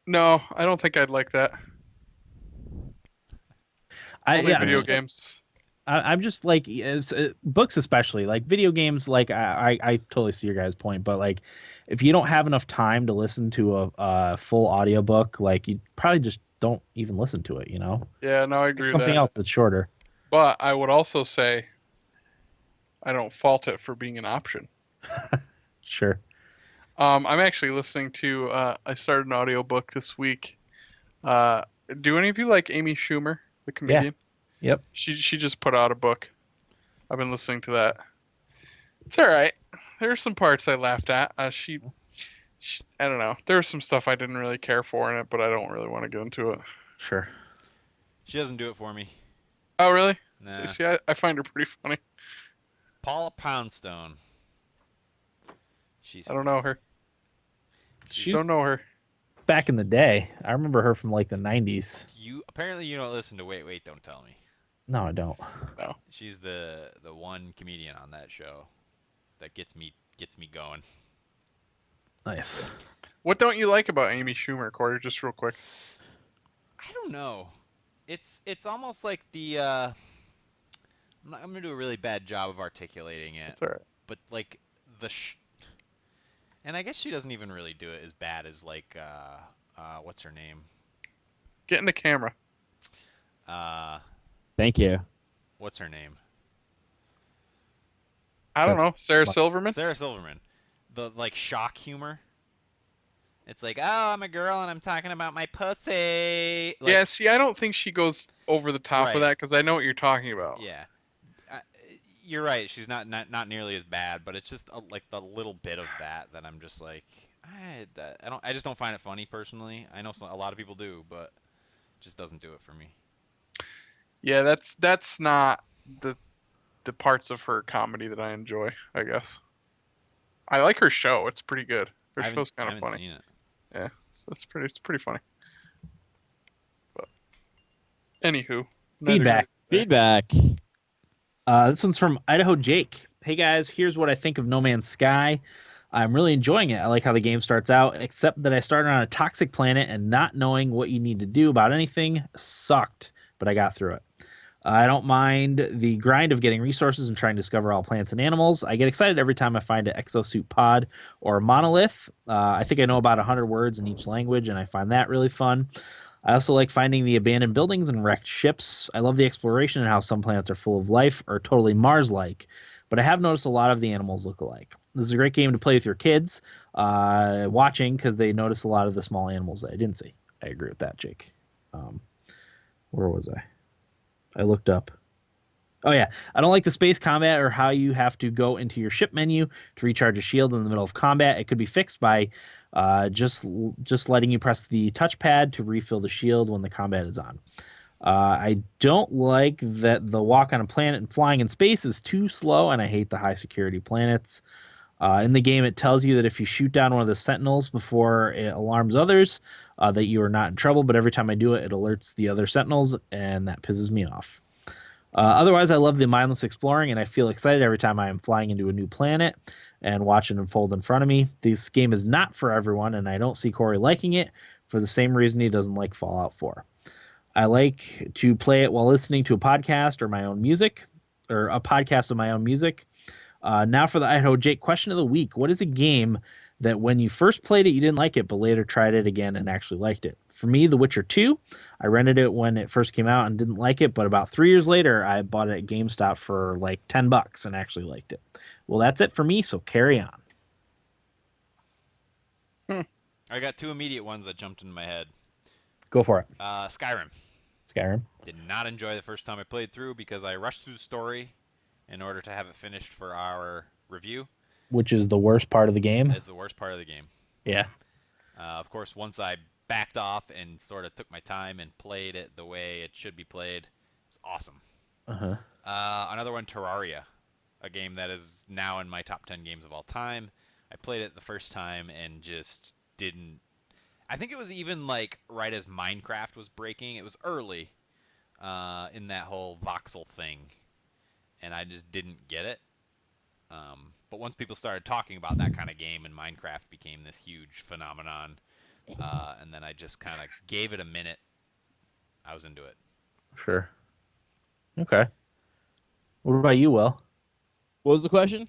No, I don't think I'd like that. Only I'm video just games. I'm just like books, especially like video games. Like I totally see your guys' point, but like if you don't have enough time to listen to a full audiobook, like you probably just don't even listen to it. Yeah, no, I Pick agree with something that. else that's shorter. But I would also say I don't fault it for being an option. Sure. I'm actually listening to. I started an audiobook this week. Uh, do any of you like Amy Schumer, the Yeah. comedian? Yep. She just put out a book. I've been listening to that. It's all right. There are some parts I laughed at. She I don't know. There was some stuff I didn't really care for in it, but I don't really want to get into it. Sure. She doesn't do it for me. Oh, really? Nah. See, I find her pretty funny. Paula Poundstone. She's I don't know her. She's Don't know her. back in the day. I remember her from like the 90s. apparently you don't listen to Wait, Don't Tell Me. No, I don't. No. She's the one comedian on that show that gets me going. Nice. What don't you like about Amy Schumer, Corey? Just real quick. I don't know. It's almost like the I'm gonna do a really bad job of articulating it, It's all right. but like and I guess she doesn't even really do it as bad as like what's her name? Get in the camera. Thank you. What's her name? I don't know. Sarah What? Silverman? Sarah Silverman. The like shock humor. It's like, oh, I'm a girl and I'm talking about my pussy. Like, Yeah, see, I don't think she goes over the top Right. with that because I know what you're talking about. Yeah. You're right. She's not nearly as bad, but it's just like the little bit of that I'm just like, I just don't find it funny personally. I know a lot of people do, but it just doesn't do it for me. Yeah, that's not the parts of her comedy that I enjoy, I guess. I like her show. It's pretty good. Her I show's kind of haven't funny. seen it. Yeah, it's pretty funny. But anywho, neither Feedback. here nor there. Feedback. This one's from Idaho Jake. Hey guys, here's what I think of No Man's Sky. I'm really enjoying it. I like how the game starts out, except that I started on a toxic planet and not knowing what you need to do about anything sucked, but I got through it. I don't mind the grind of getting resources and trying to discover all plants and animals. I get excited every time I find an exosuit pod or a monolith. I think I know about 100 words in each language, and I find that really fun. I also like finding the abandoned buildings and wrecked ships. I love the exploration and how some planets are full of life or totally Mars-like, but I have noticed a lot of the animals look alike. This is a great game to play with your kids, watching because they notice a lot of the small animals that I didn't see. I agree with that, Jake. Where was I? I looked up. Oh yeah, I don't like the space combat or how you have to go into your ship menu to recharge a shield in the middle of combat. It could be fixed by just letting you press the touchpad to refill the shield when the combat is on. I don't like that the walk on a planet and flying in space is too slow, and I hate the high security planets. In the game, it tells you that if you shoot down one of the sentinels before it alarms others, that you are not in trouble. But every time I do it, it alerts the other sentinels, and that pisses me off. Otherwise, I love the mindless exploring, and I feel excited every time I am flying into a new planet and watch it unfold in front of me. This game is not for everyone, and I don't see Corey liking it for the same reason he doesn't like Fallout 4. I like to play it while listening to a podcast or my own music, or a podcast of my own music. Now for the Idaho Jake question of the week. What is a game that when you first played it, you didn't like it, but later tried it again and actually liked it? For me, The Witcher 2. I rented it when it first came out and didn't like it, but about 3 years later, I bought it at GameStop for like $10 and actually liked it. Well, that's it for me, so carry on. I got two immediate ones that jumped into my head. Go for it. Skyrim. Skyrim. Did not enjoy the first time I played through because I rushed through the story in order to have it finished for our review. Which is the worst part of the game. It's the worst part of the game. Yeah. Of course, once I backed off and sort of took my time and played it the way it should be played, it's awesome. Uh-huh. Another one, Terraria, a game that is now in my top 10 games of all time. I played it the first time and just didn't. I think it was even like right as Minecraft was breaking. It was early in that whole voxel thing, and I just didn't get it. But once people started talking about that kind of game, and Minecraft became this huge phenomenon, and then I just kind of gave it a minute. I was into it. Sure. Okay. What about you, Will? What was the question?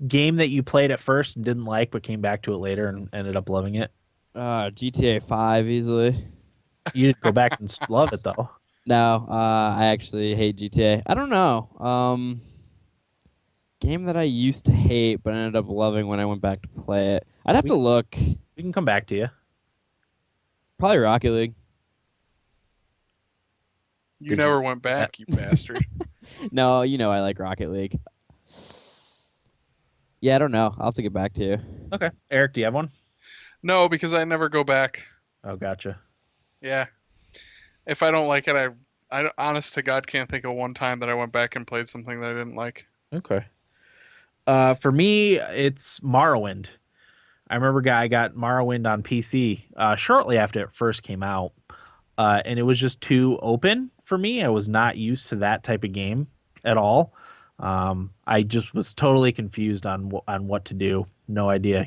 Game that you played at first and didn't like, but came back to it later and ended up loving it. GTA 5 easily. You didn't go back and love it though. No, I actually hate GTA. I don't know. Game that I used to hate but ended up loving when I went back to play it. I'd have to look. We can come back to you. Probably Rocket League. You never went back, you bastard. No, you know I like Rocket League. Yeah, I don't know. I'll have to get back to you. Okay. Eric, do you have one? No, because I never go back. Oh, gotcha. Yeah. If I don't like it, I honest to God can't think of one time that I went back and played something that I didn't like. Okay. For me, it's Morrowind. I remember I got Morrowind on PC shortly after it first came out, and it was just too open for me. I was not used to that type of game at all. I just was totally confused on what to do. No idea,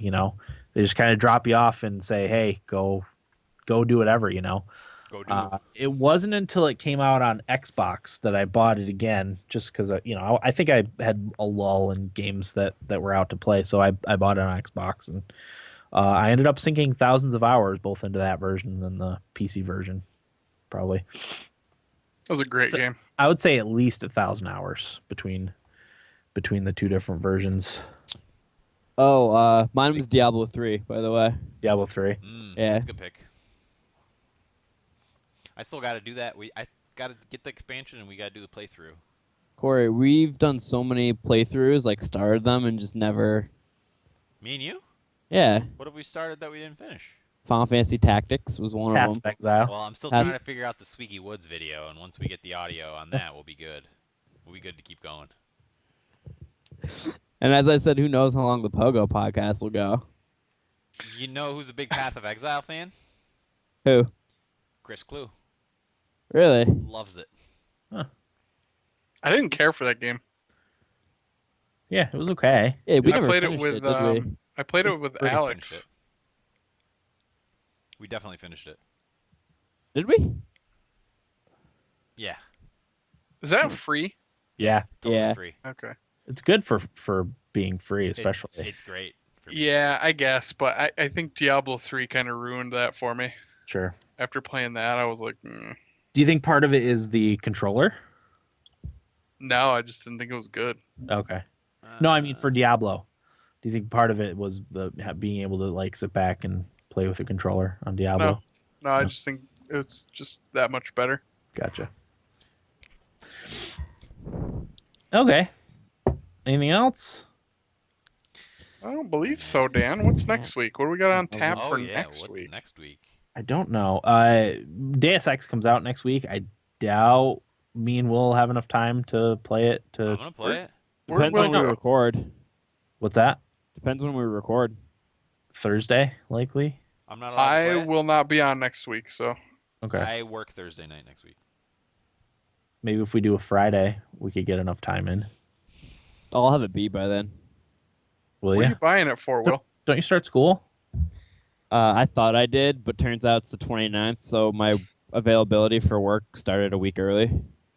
They just kind of drop you off and say, "Hey, go do whatever," Go do. It wasn't until it came out on Xbox that I bought it again, just because I think I had a lull in games that were out to play, so I bought it on Xbox, and I ended up sinking thousands of hours both into that version and the PC version, probably. That was a great game. I would say at least 1,000 hours between the two different versions. Oh, mine was Diablo 3, by the way. Diablo 3. Yeah. That's a good pick. I still got to do that. I got to get the expansion, and we got to do the playthrough. Corey, we've done so many playthroughs, like started them and just never. Me and you? Yeah. What have we started that we didn't finish? Final Fantasy Tactics was one Path of of them. Exile. Well, I'm still trying to figure out the Swiggy Woods video, and once we get the audio on that, we'll be good. We'll be good to keep going. And as I said, who knows how long the Pogo podcast will go? You know who's a big Path of Exile fan? Who? Chris Clue. Really? Loves it. I didn't care for that game. Yeah, it was okay. Yeah, we I never played it finished with did we? I played it with Finish Alex. it. We definitely finished it. Did we? Yeah. Is that free? Yeah, Totally Yeah. free. Okay. it's good for being free, especially. It's great. For me. Yeah, I guess, but I think Diablo 3 kind of ruined that for me. Sure. After playing that, I was like, Do you think part of it is the controller? no, I just didn't think it was good. Okay. No, I mean for Diablo. Do you think part of it was being able to like sit back and play with a controller on Diablo? No, I No. just think it's just that much better. Gotcha. Okay. Anything else? I don't believe so, Dan. What's next week? What do we got on tap Oh for yeah. next What's week? next week? I don't know. Deus Ex comes out next week. I doubt me and Will have enough time to play it. I'm gonna play it. Depends when we record. What's that? Depends when we record. Thursday, likely. I'm not allowed to I play it. will not be on next week, so Okay. I work Thursday night next week. Maybe if we do a Friday, we could get enough time in. I'll have it beat by then. Will what are you? you buying it for, Will? Don't you start school? I thought I did, but turns out it's the 29th, so my availability for work started a week early.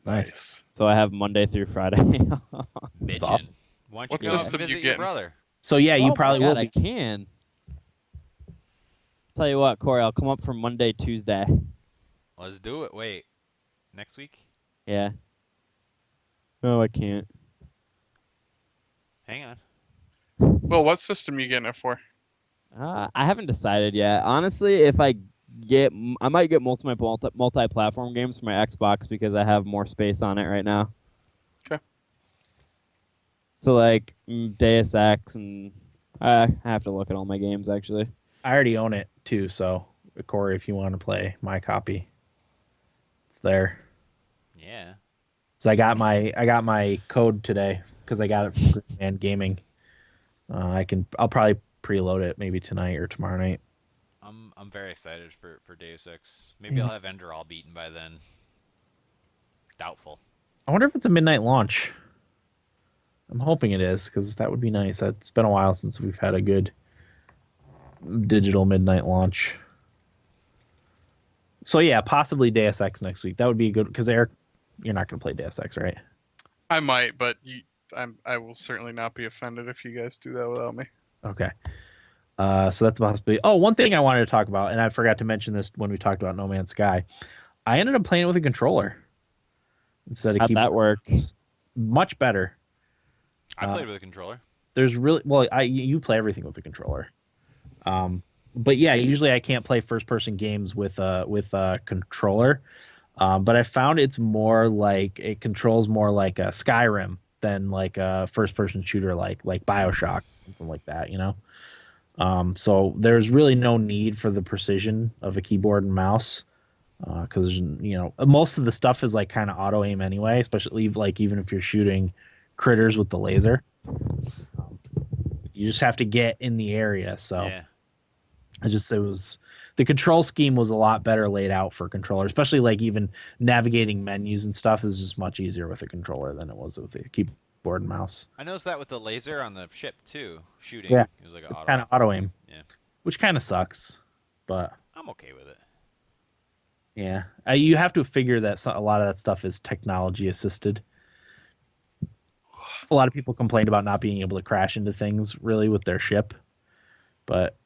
Nice. So I have Monday through Friday. Bitchin'. awesome. Why don't What you go system visit you your getting? brother? So yeah, you Oh my probably God, will I be. can. Tell you what, Corey, I'll come up for Monday, Tuesday. Let's do it. Wait. Next week? Yeah. No, I can't. Hang on. Well, what system you getting it for? I haven't decided yet. Honestly, if I might get most of my multi-platform games for my Xbox because I have more space on it right now. Okay. So like Deus Ex, and I have to look at all my games actually. I already own it too, so Corey, if you want to play my copy, it's there. Yeah. So I got my code today because I got it from Green Man Gaming. I'll probably preload it maybe tonight or tomorrow night. I'm very excited for Deus Ex. Maybe I'll have Enderal beaten by then. Doubtful. I wonder if it's a midnight launch. I'm hoping it is because that would be nice. It's been a while since we've had a good digital midnight launch. So yeah, possibly Deus Ex next week. That would be good because Eric, you're not going to play Deus Ex, right? I might, but I will certainly not be offended if you guys do that without me. Okay. So that's a possibility. Oh, one thing I wanted to talk about, and I forgot to mention this when we talked about No Man's Sky. I ended up playing it with a controller instead of How'd keyboard. that work? Much better. I played with a controller. There's really you play everything with a controller. But yeah, usually I can't play first person games with a controller. But I found it controls more like a Skyrim than like a first person shooter like BioShock, something like that, you know. So there's really no need for the precision of a keyboard and mouse because most of the stuff is like kind of auto aim anyway, especially like even if you're shooting critters with the laser. You just have to get in the area. So Yeah. The control scheme was a lot better laid out for a controller, especially like even navigating menus and stuff is just much easier with a controller than it was with a keyboard and mouse. I noticed that with the laser on the ship too, shooting. Yeah, It was like it's kind of auto aim. Yeah. Which kind of sucks, but I'm okay with it. yeah, you have to figure that a lot of that stuff is technology assisted. A lot of people complained about not being able to crash into things really with their ship, but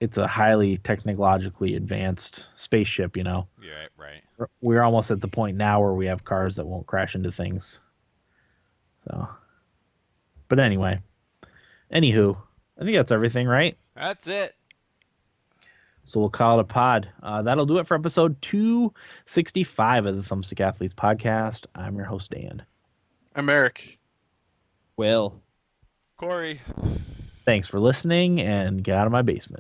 it's a highly technologically advanced spaceship, you know. Yeah, right. We're almost at the point now where we have cars that won't crash into things. So, but anyway, anywho, I think that's everything, right? That's it. So we'll call it a pod. That'll do it for episode 265 of the Thumbstick Athletes podcast. I'm your host, Dan. I'm Eric. Will. Corey. Thanks for listening and get out of my basement.